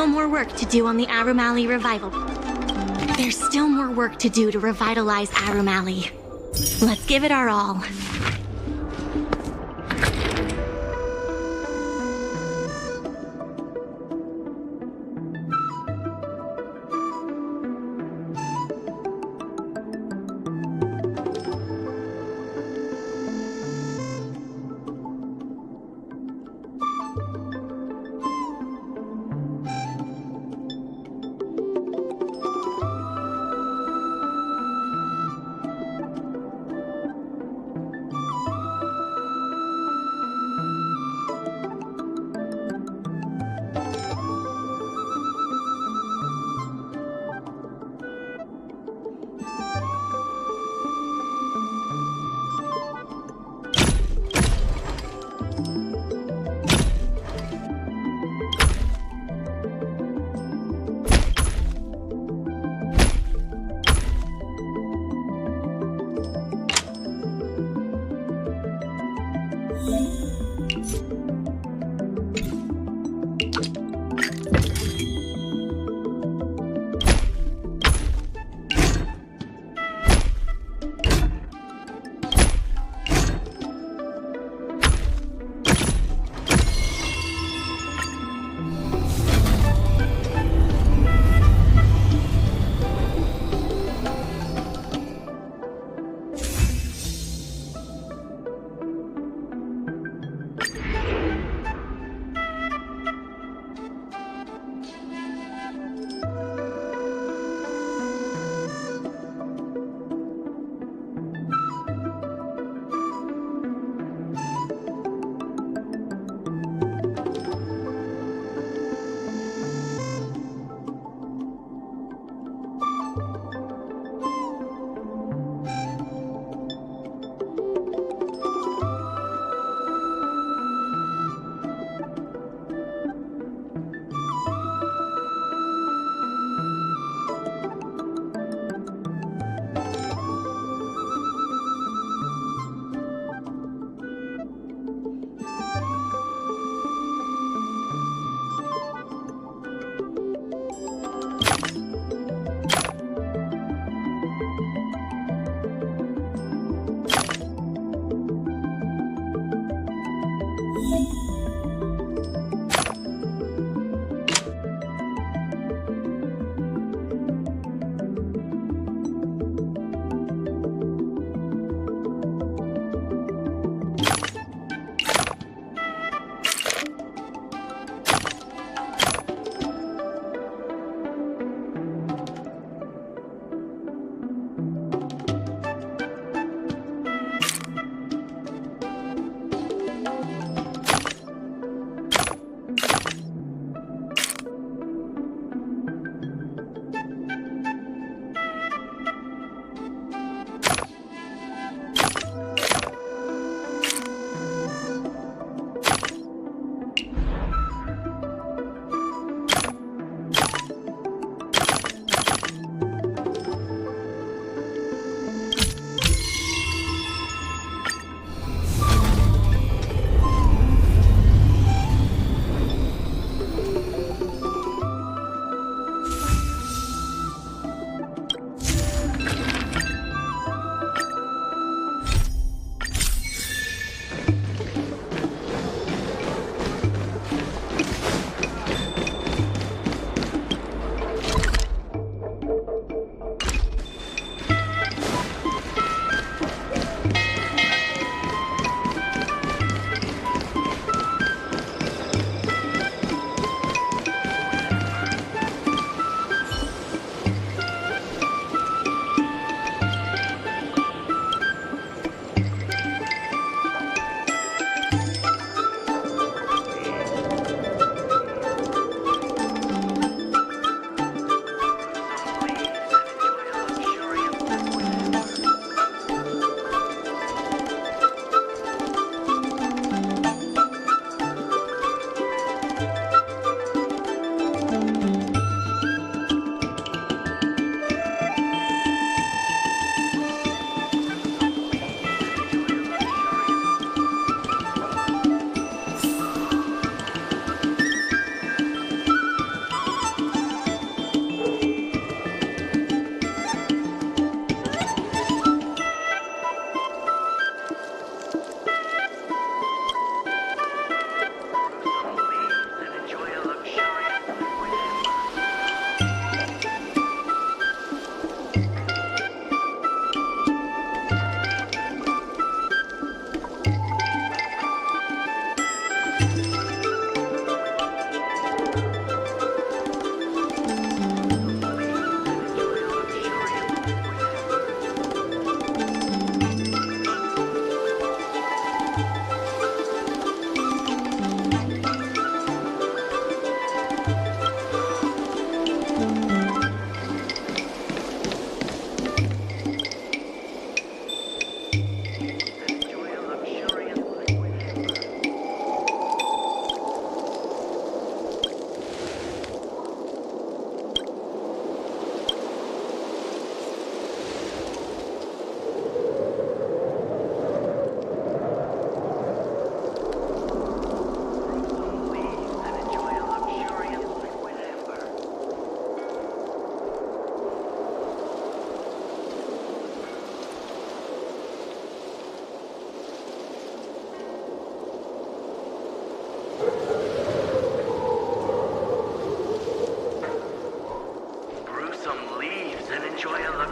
still more work to do on the Aurum Alley revival. There's still more work to do to revitalize Aurum Alley. Let's give it our all.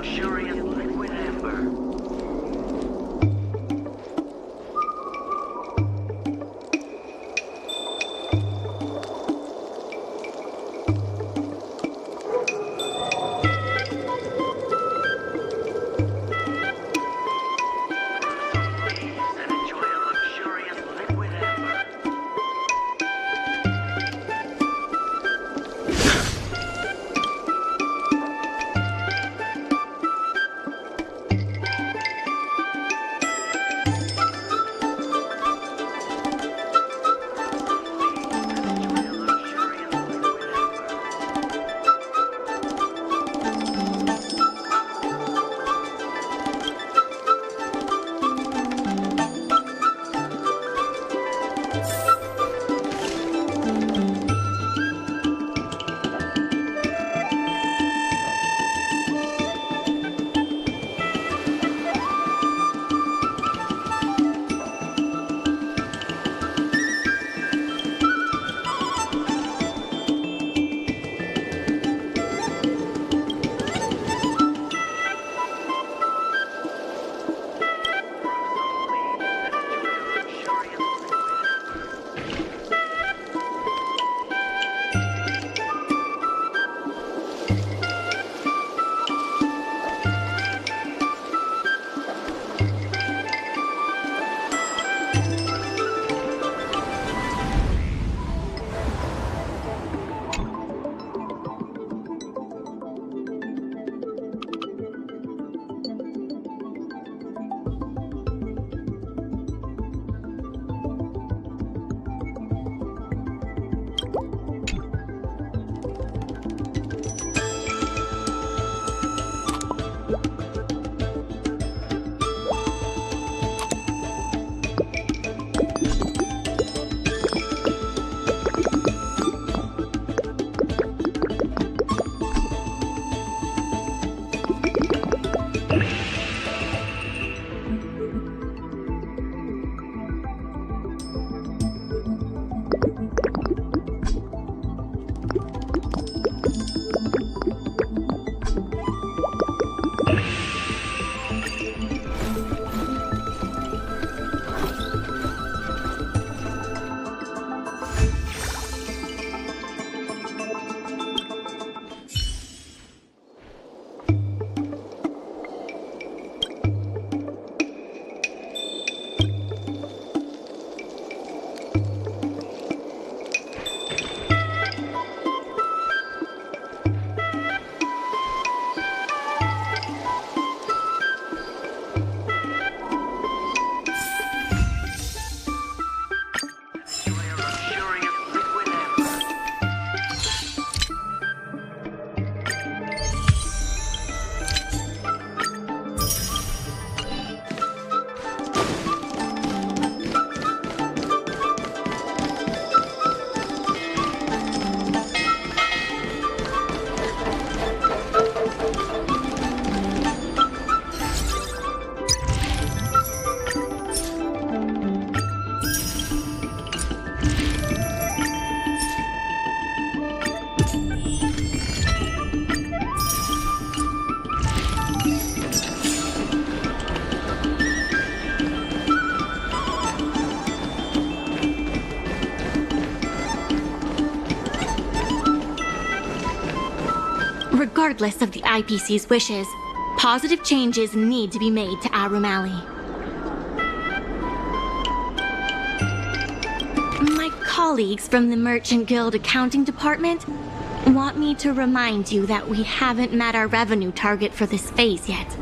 luxurious liquid amber. Regardless of the IPC's wishes, positive changes need to be made to Aurum Alley. My colleagues from the Merchant Guild Accounting Department want me to remind you that we haven't met our revenue target for this phase yet.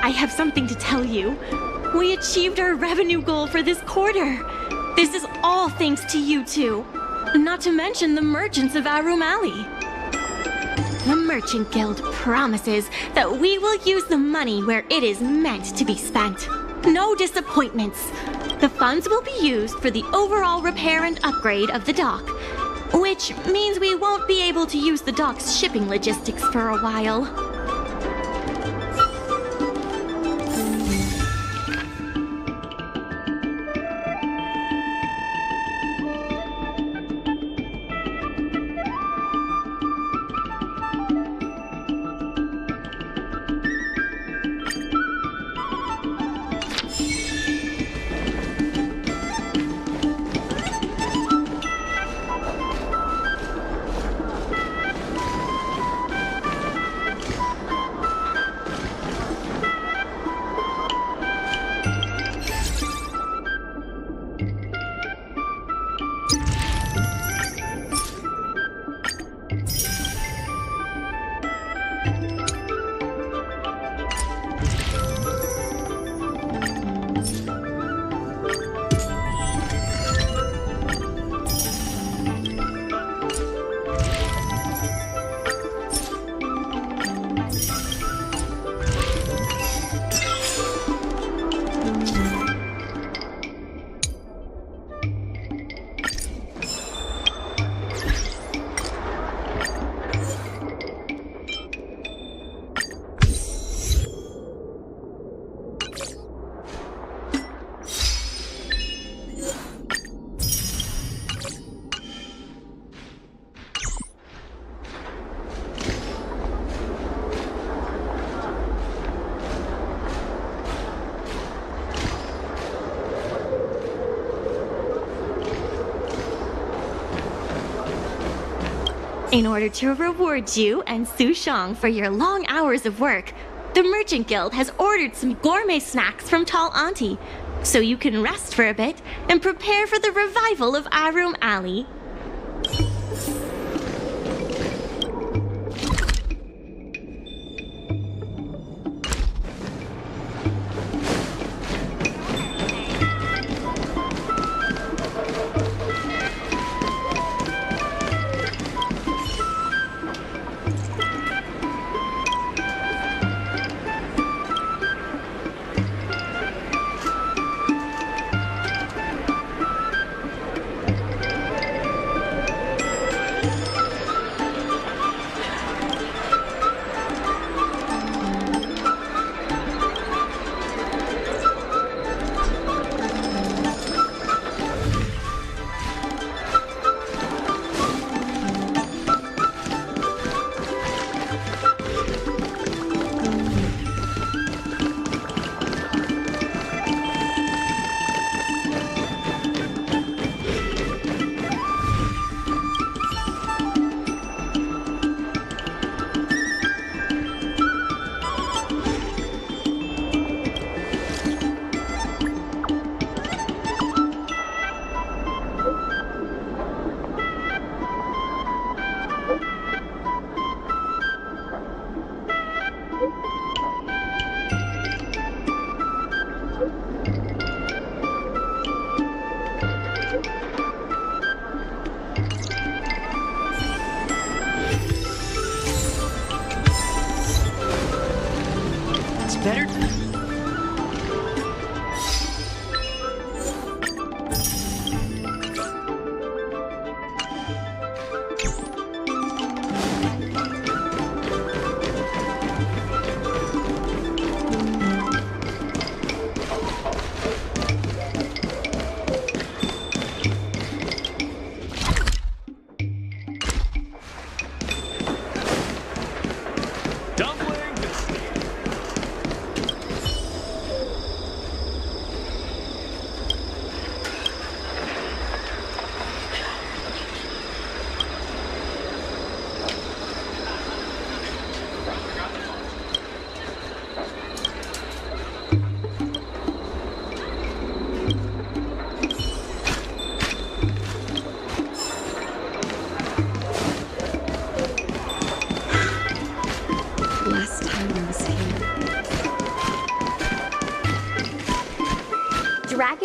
I have something to tell you. We achieved our revenue goal for this quarter. This is all thanks to you two. Not to mention the merchants of Aurum Alley. The Merchant Guild promises that we will use the money where it is meant to be spent. No disappointments. The funds will be used for the overall repair and upgrade of the dock, which means we won't be able to use the dock's shipping logistics for a while. In order to reward you and Sushang for your long hours of work, the Merchant Guild has ordered some gourmet snacks from Tall Auntie, so you can rest for a bit and prepare for the revival of Aurum Alley.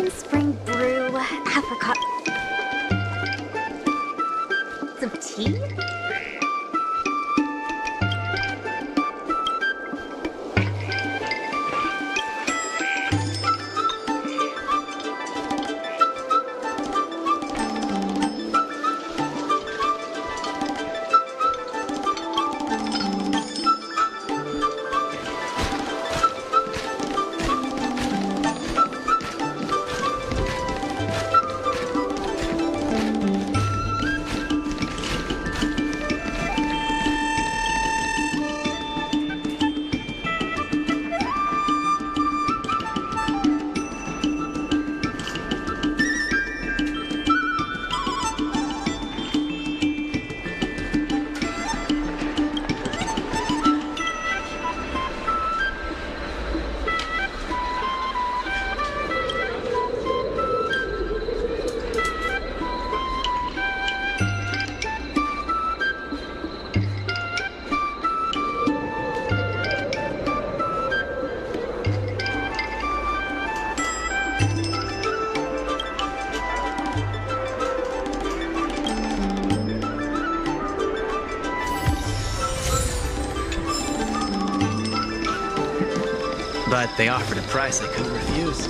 Pumpkin spring brew, apricot. Some tea? But they offered a price I couldn't refuse.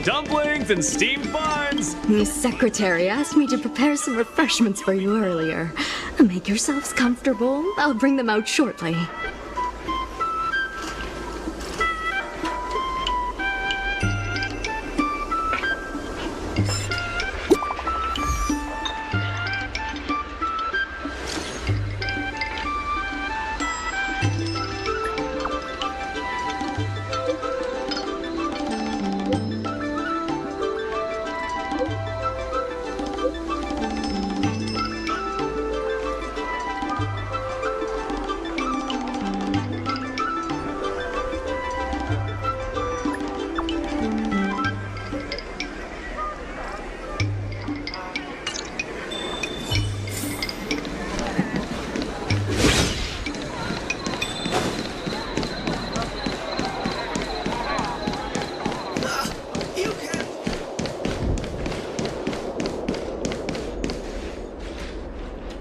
Dumplings and steamed buns! Miss Secretary asked me to prepare some refreshments for you earlier. Make yourselves comfortable. I'll bring them out shortly.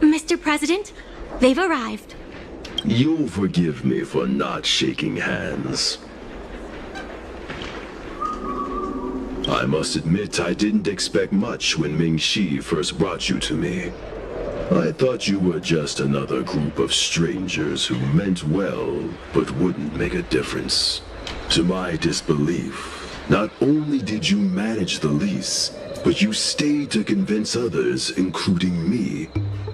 Mr. President, they've arrived. You'll forgive me for not shaking hands. I must admit I didn't expect much when Ming-Shi first brought you to me. I thought you were just another group of strangers who meant well, but wouldn't make a difference. To my disbelief, not only did you manage the lease, but you stayed to convince others, including me,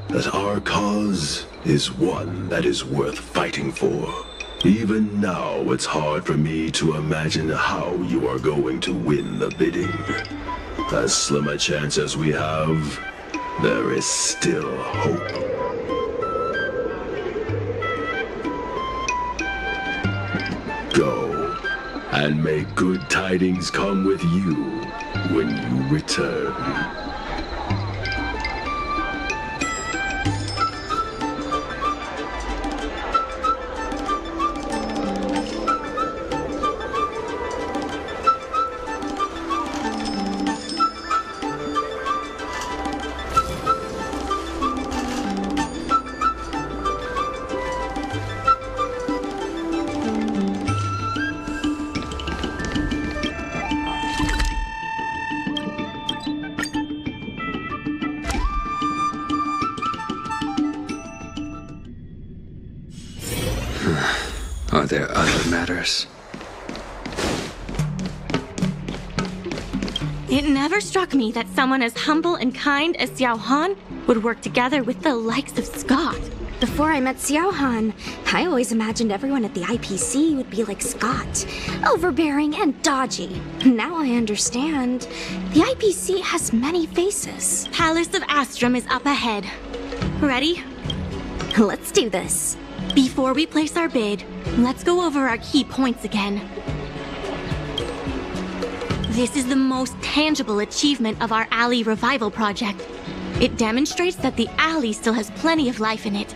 that our cause is one that is worth fighting for. Even now, it's hard for me to imagine how you are going to win the bidding. As slim a chance as we have, there is still hope. Go, and may good tidings come with you when you return. Are there other matters? It never struck me that someone as humble and kind as Xiao Han would work together with the likes of Scott. Before I met Xiao Han, I always imagined everyone at the IPC would be like Scott, overbearing and dodgy. Now I understand. The IPC has many faces. Palace of Astrum is up ahead. Ready? Let's do this. Before we place our bid, let's go over our key points again. This is the most tangible achievement of our alley revival project. It demonstrates that the alley still has plenty of life in it.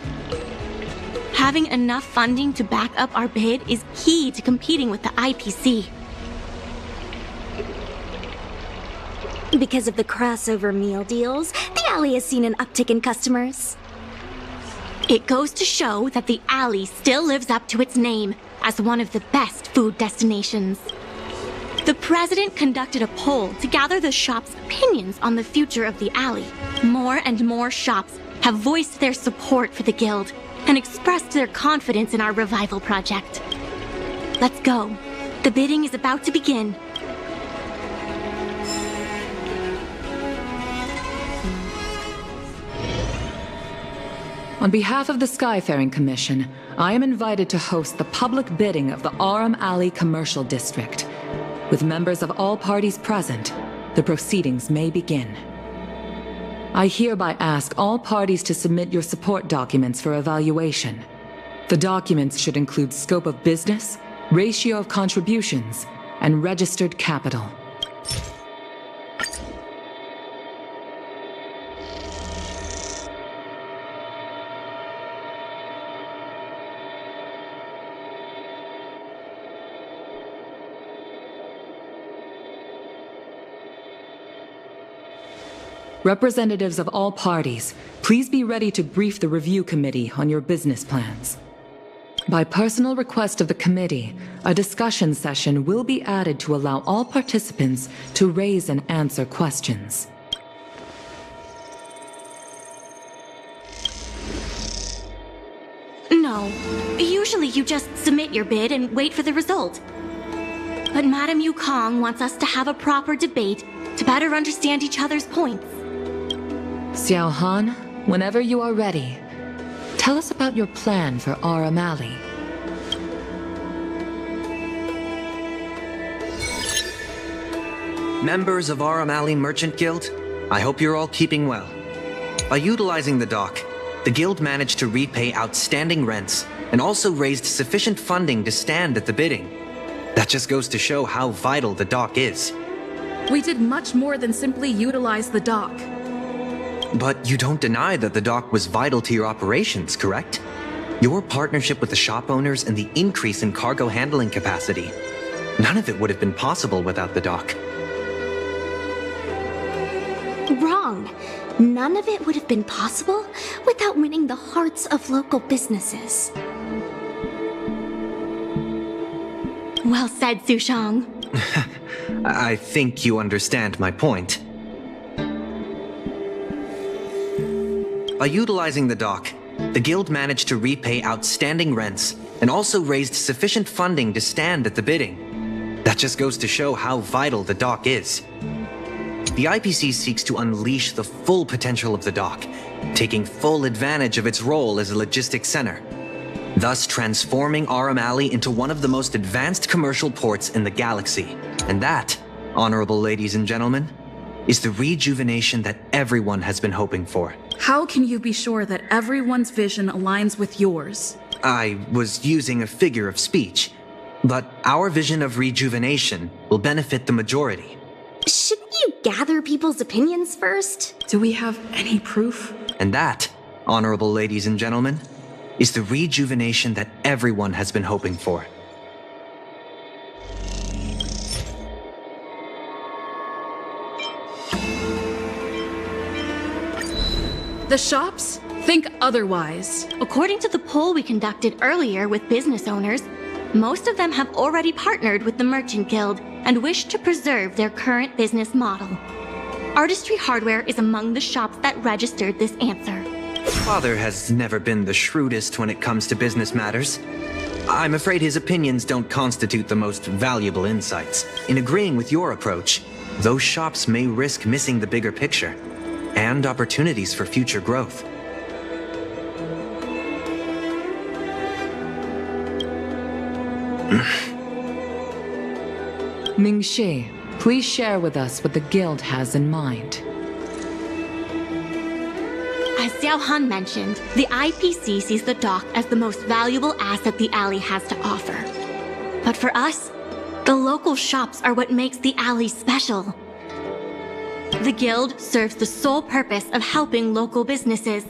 Having enough funding to back up our bid is key to competing with the IPC. Because of the crossover meal deals, the alley has seen an uptick in customers. It goes to show that the alley still lives up to its name as one of the best food destinations. The president conducted a poll to gather the shop's opinions on the future of the alley. More and more shops have voiced their support for the guild and expressed their confidence in our revival project. Let's go. The bidding is about to begin. On behalf of the Skyfaring Commission, I am invited to host the public bidding of the Aurum Alley Commercial District. With members of all parties present, the proceedings may begin. I hereby ask all parties to submit your support documents for evaluation. The documents should include scope of business, ratio of contributions, and registered capital. Representatives of all parties, please be ready to brief the review committee on your business plans. By personal request of the committee, a discussion session will be added to allow all participants to raise and answer questions. No. Usually you just submit your bid and wait for the result. But Madame Yukong wants us to have a proper debate to better understand each other's points. Xiao Han, whenever you are ready, tell us about your plan for Aurum Alley. Members of Aurum Alley Merchant Guild, I hope you're all keeping well. By utilizing the dock, the guild managed to repay outstanding rents and also raised sufficient funding to stand at the bidding. That just goes to show how vital the dock is. We did much more than simply utilize the dock. But you don't deny that the dock was vital to your operations, correct? Your partnership with the shop owners and the increase in cargo handling capacity. None of it would have been possible without the dock. Wrong. None of it would have been possible without winning the hearts of local businesses. Well said, Sushang. I think you understand my point. By utilizing the dock, the guild managed to repay outstanding rents and also raised sufficient funding to stand at the bidding. That just goes to show how vital the dock is. The IPC seeks to unleash the full potential of the dock, taking full advantage of its role as a logistics center, thus transforming Aurum Alley into one of the most advanced commercial ports in the galaxy. And that, honorable ladies and gentlemen, is the rejuvenation that everyone has been hoping for. How can you be sure that everyone's vision aligns with yours? I was using a figure of speech, but our vision of rejuvenation will benefit the majority. Shouldn't you gather people's opinions first? Do we have any proof? And that, honorable ladies and gentlemen, is the rejuvenation that everyone has been hoping for. The shops think otherwise. According to the poll we conducted earlier with business owners, most of them have already partnered with the Merchant Guild and wish to preserve their current business model. Artistry Hardware is among the shops that registered this answer. Father has never been the shrewdest when it comes to business matters. I'm afraid his opinions don't constitute the most valuable insights. In agreeing with your approach, those shops may risk missing the bigger picture and opportunities for future growth. Ming-Shi, please share with us what the guild has in mind. As Xiao Han mentioned, the IPC sees the dock as the most valuable asset the alley has to offer. But for us, the local shops are what makes the alley special. The guild serves the sole purpose of helping local businesses.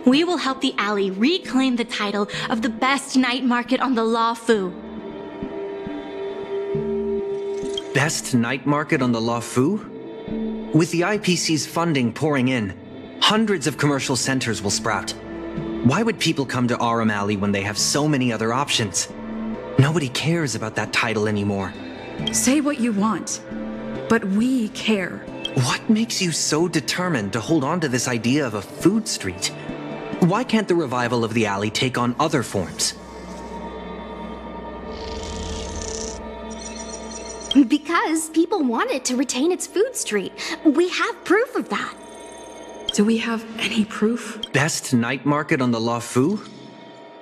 We will help the alley reclaim the title of the best night market on the Luocha. Best night market on the Luocha? With the IPC's funding pouring in, hundreds of commercial centers will sprout. Why would people come to Aurum Alley when they have so many other options? Nobody cares about that title anymore. Say what you want, but we care. What makes you so determined to hold on to this idea of a food street? Why can't the revival of the alley take on other forms? Because people want it to retain its food street. We have proof of that. Do we have any proof? Best night market on the Luocha?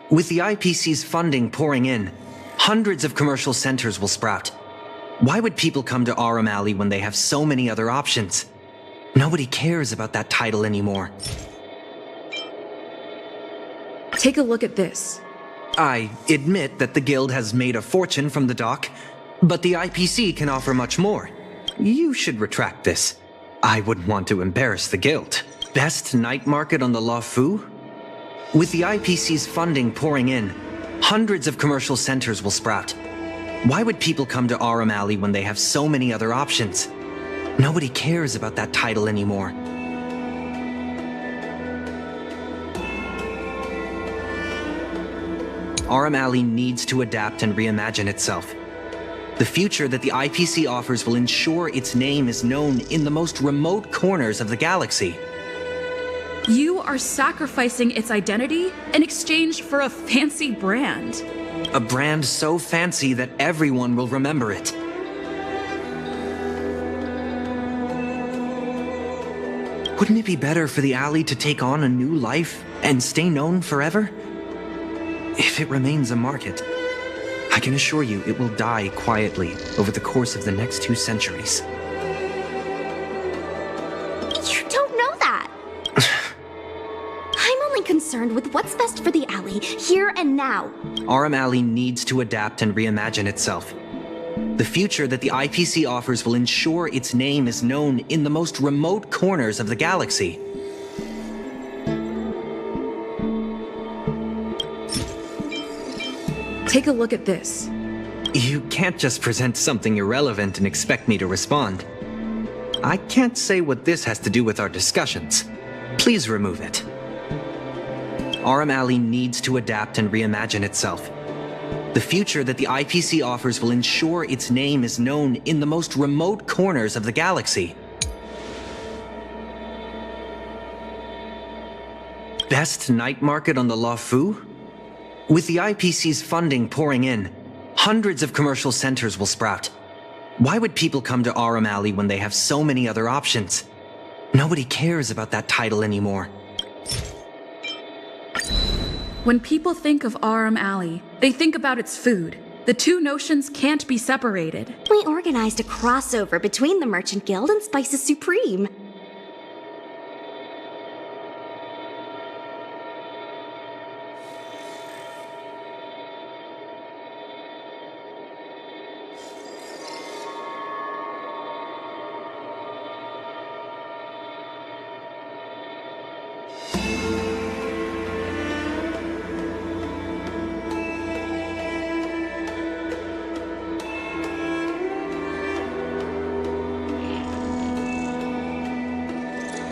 With the IPC's funding pouring in, hundreds of commercial centers will sprout. Why would people come to Aurum Alley when they have so many other options? Nobody cares about that title anymore. Take a look at this. I admit that the guild has made a fortune from the dock, but the IPC can offer much more. You should retract this. I wouldn't want to embarrass the guild. Best night market on the Luocha? With the IPC's funding pouring in, hundreds of commercial centers will sprout. Why would people come to Aurum Alley when they have so many other options? Nobody cares about that title anymore. Aurum Alley needs to adapt and reimagine itself. The future that the IPC offers will ensure its name is known in the most remote corners of the galaxy. You are sacrificing its identity in exchange for a fancy brand. A brand so fancy that everyone will remember it. Wouldn't it be better for the alley to take on a new life and stay known forever? If it remains a market, I can assure you it will die quietly over the course of the next 2 centuries. You don't know that. I'm only concerned with what's best for the alley, here and now. Aurum Alley needs to adapt and reimagine itself. The future that the IPC offers will ensure its name is known in the most remote corners of the galaxy. Take a look at this. You can't just present something irrelevant and expect me to respond. I can't say what this has to do with our discussions. Please remove it. Aurum Alley needs to adapt and reimagine itself. The future that the IPC offers will ensure its name is known in the most remote corners of the galaxy. Best night market on the Luocha? With the IPC's funding pouring in, hundreds of commercial centers will sprout. Why would people come to Aurum Alley when they have so many other options? Nobody cares about that title anymore. When people think of Aurum Alley, they think about its food. The two notions can't be separated. We organized a crossover between the Merchant Guild and Spices Supreme.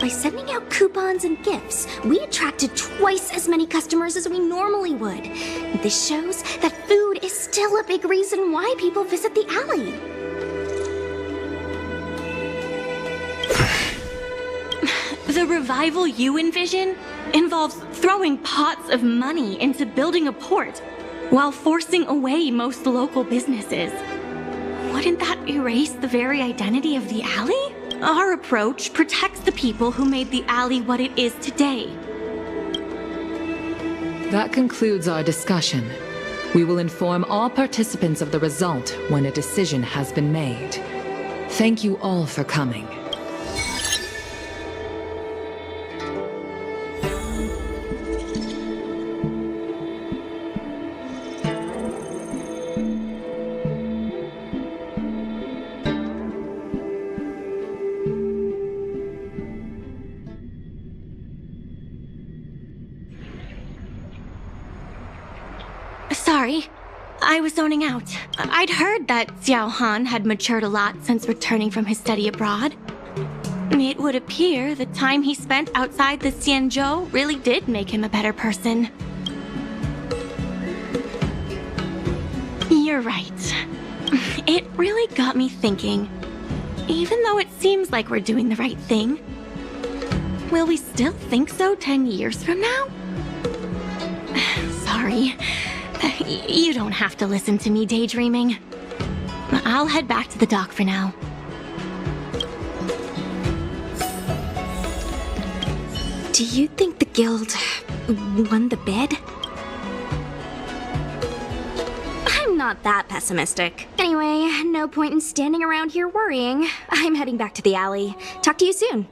By sending out coupons and gifts, we attracted twice as many customers as we normally would. This shows that food is still a big reason why people visit the alley. The revival you envision involves throwing pots of money into building a port while forcing away most local businesses. Wouldn't that erase the very identity of the alley? Our approach protects the people who made the alley what it is today. That concludes our discussion. We will inform all participants of the result when a decision has been made. Thank you all for coming. Sorry, I was zoning out. I'd heard that Xiao Han had matured a lot since returning from his study abroad. It would appear the time he spent outside the Xianzhou really did make him a better person. You're right. It really got me thinking. Even though it seems like we're doing the right thing, will we still think so 10 years from now? Sorry. You don't have to listen to me daydreaming. I'll head back to the dock for now. Do you think the guild won the bid? I'm not that pessimistic. Anyway, no point in standing around here worrying. I'm heading back to the alley. Talk to you soon.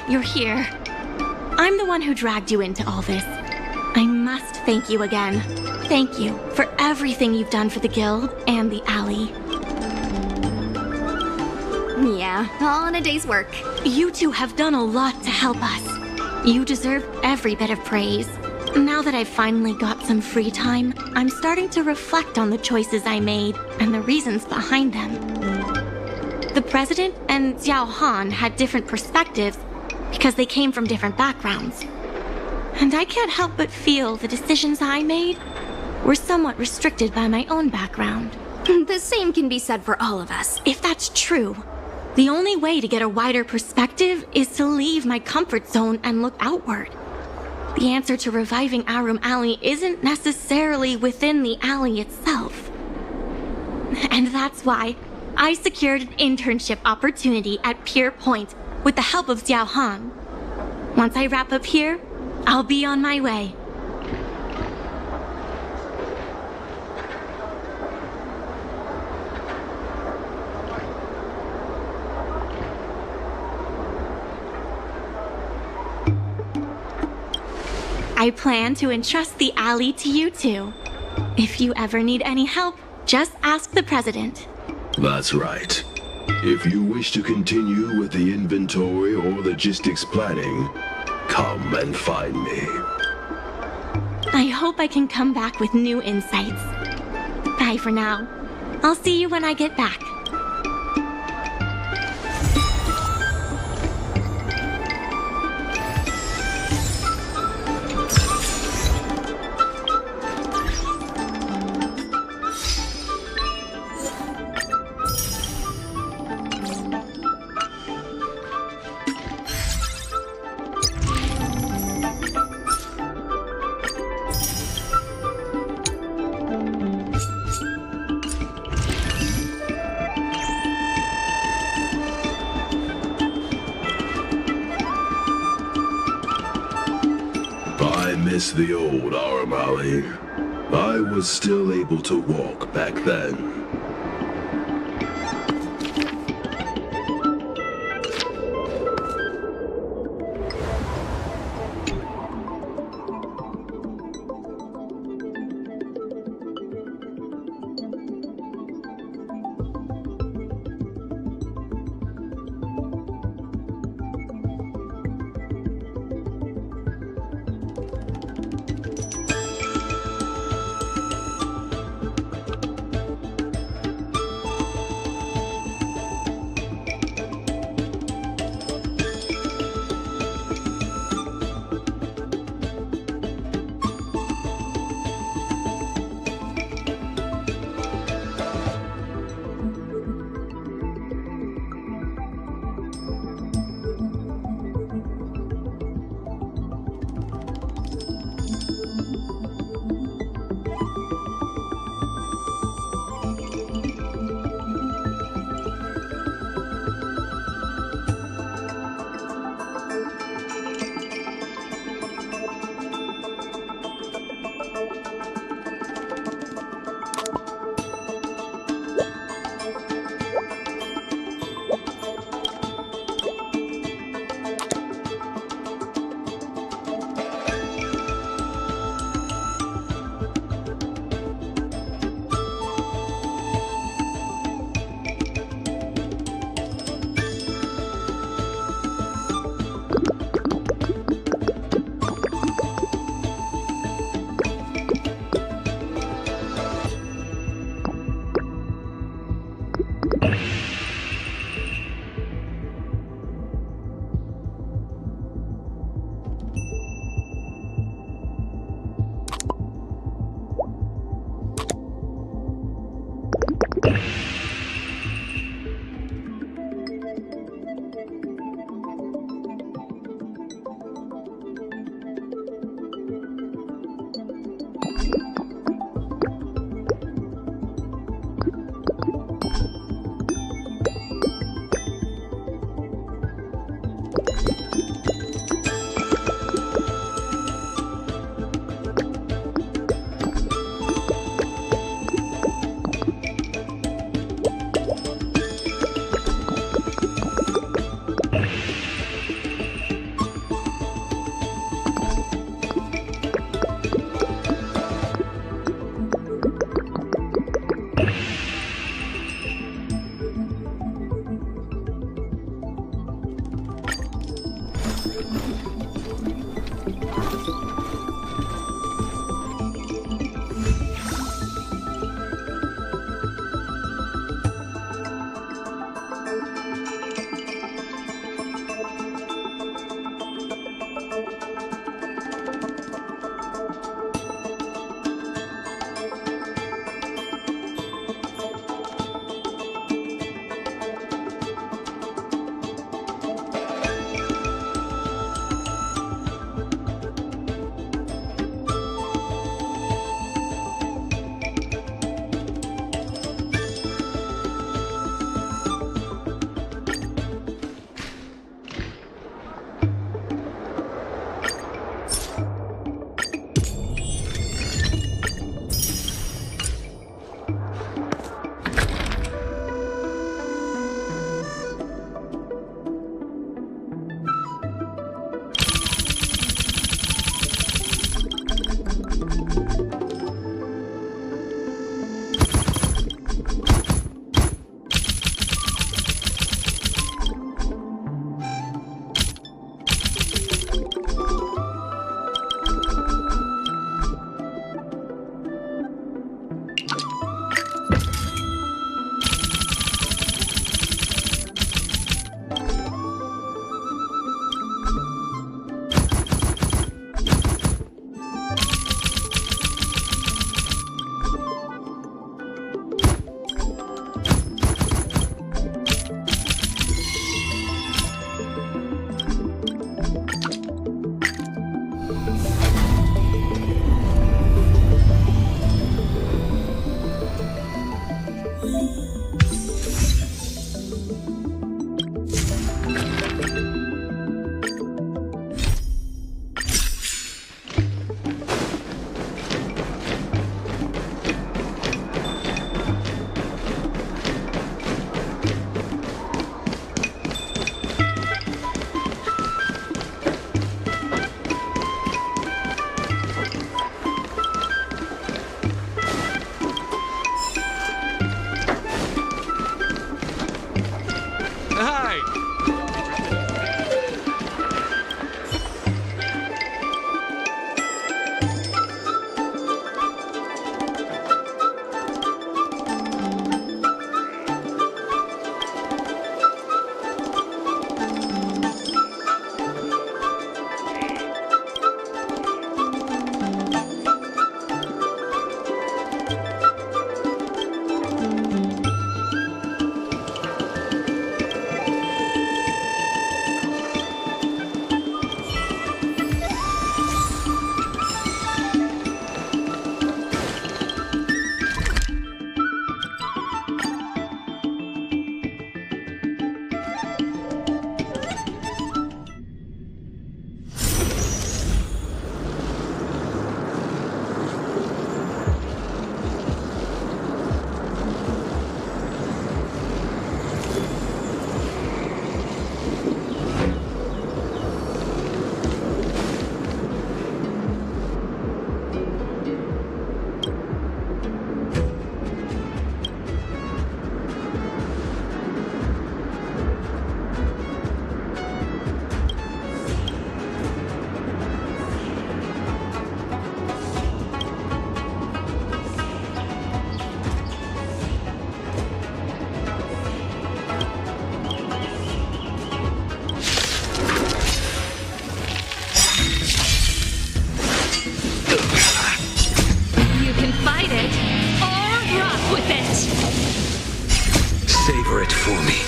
You're here. I'm the one who dragged you into all this. I must thank you again. Thank you for everything you've done for the guild and the alley. Yeah, all in a day's work. You two have done a lot to help us. You deserve every bit of praise. Now that I've finally got some free time, I'm starting to reflect on the choices I made and the reasons behind them. The president and Xiao Han had different perspectives because they came from different backgrounds. And I can't help but feel the decisions I made were somewhat restricted by my own background. The same can be said for all of us. If that's true, the only way to get a wider perspective is to leave my comfort zone and look outward. The answer to reviving Aurum Alley isn't necessarily within the alley itself. And that's why I secured an internship opportunity at Pier Point with the help of Xiao Han. Once I wrap up here, I'll be on my way. I plan to entrust the alley to you two. If you ever need any help, just ask the president. That's right. If you wish to continue with the inventory or logistics planning, come and find me. I hope I can come back with new insights. Bye for now. I'll see you when I get back. The old Aurum Alley. I was still able to walk back then. Savor it for me.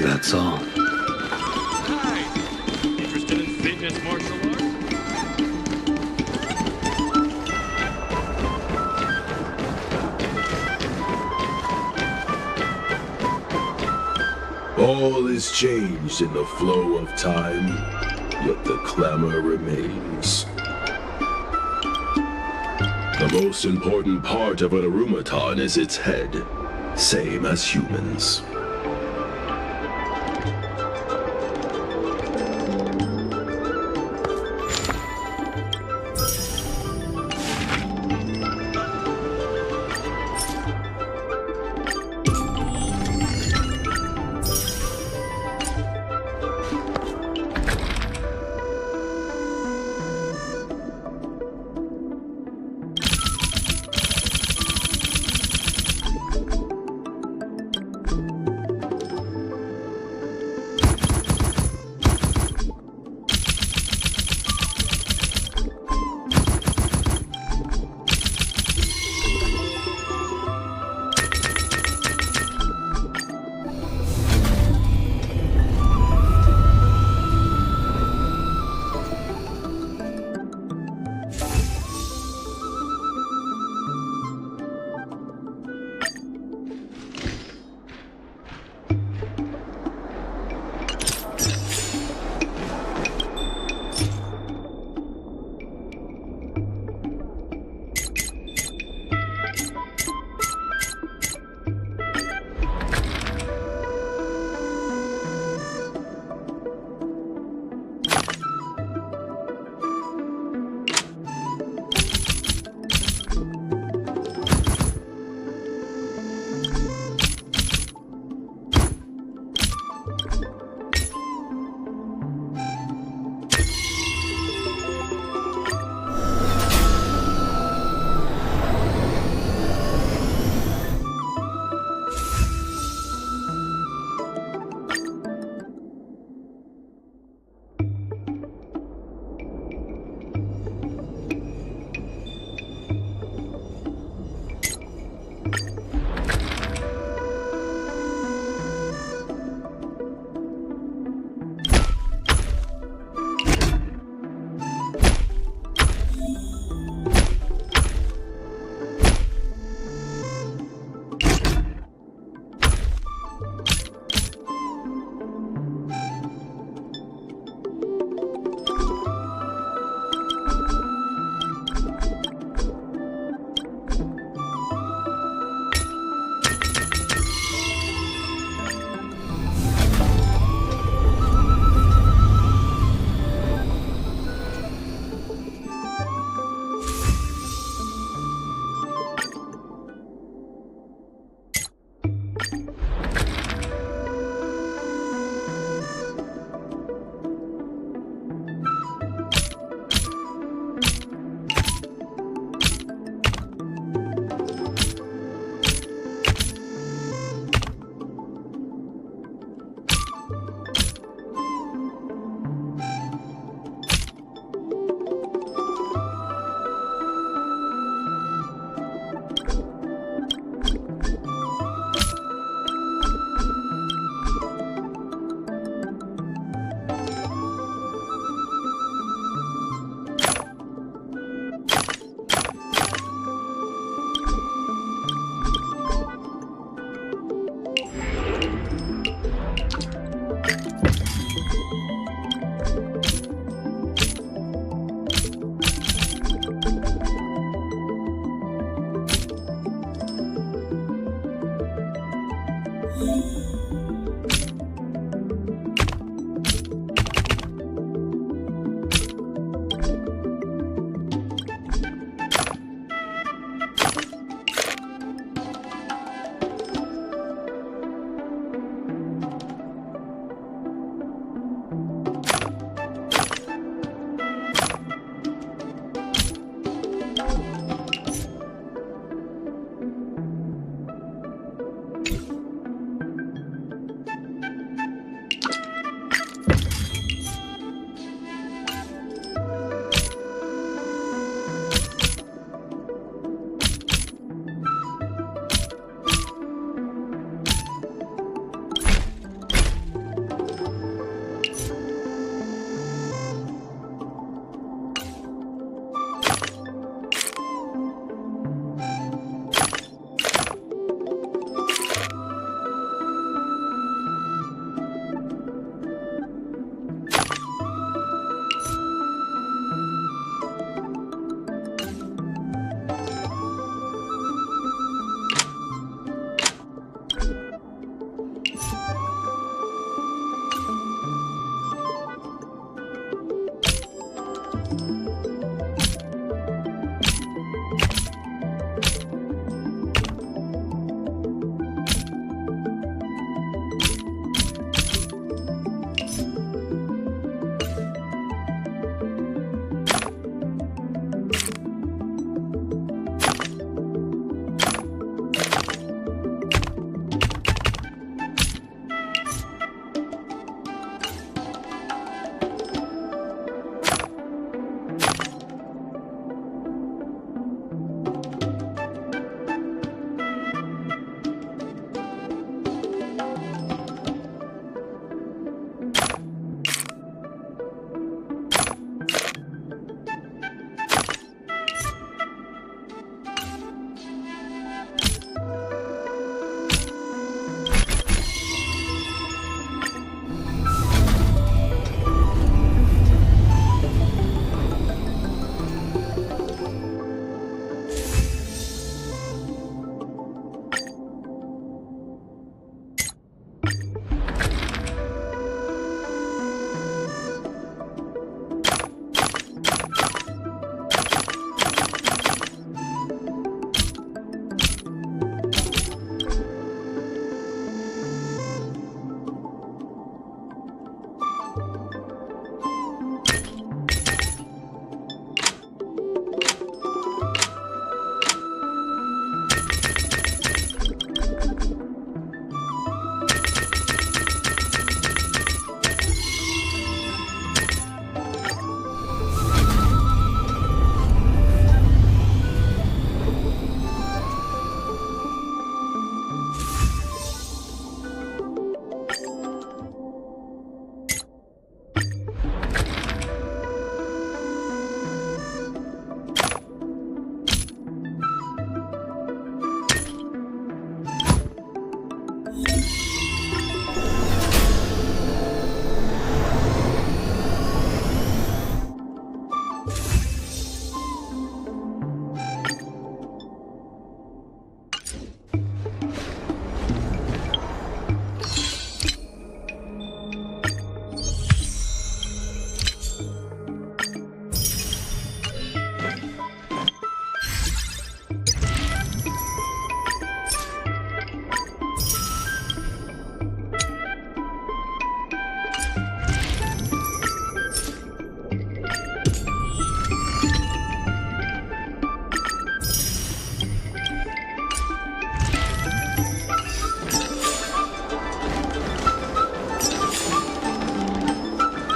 That's all. Hi! Interested in fitness martial arts? All is changed in the flow of time, yet the clamor remains. The most important part of an Arumaton is its head, same as humans.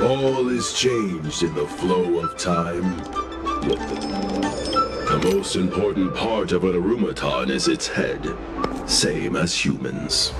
All is changed in the flow of time. The most important part of an Arumaton is its head, same as humans.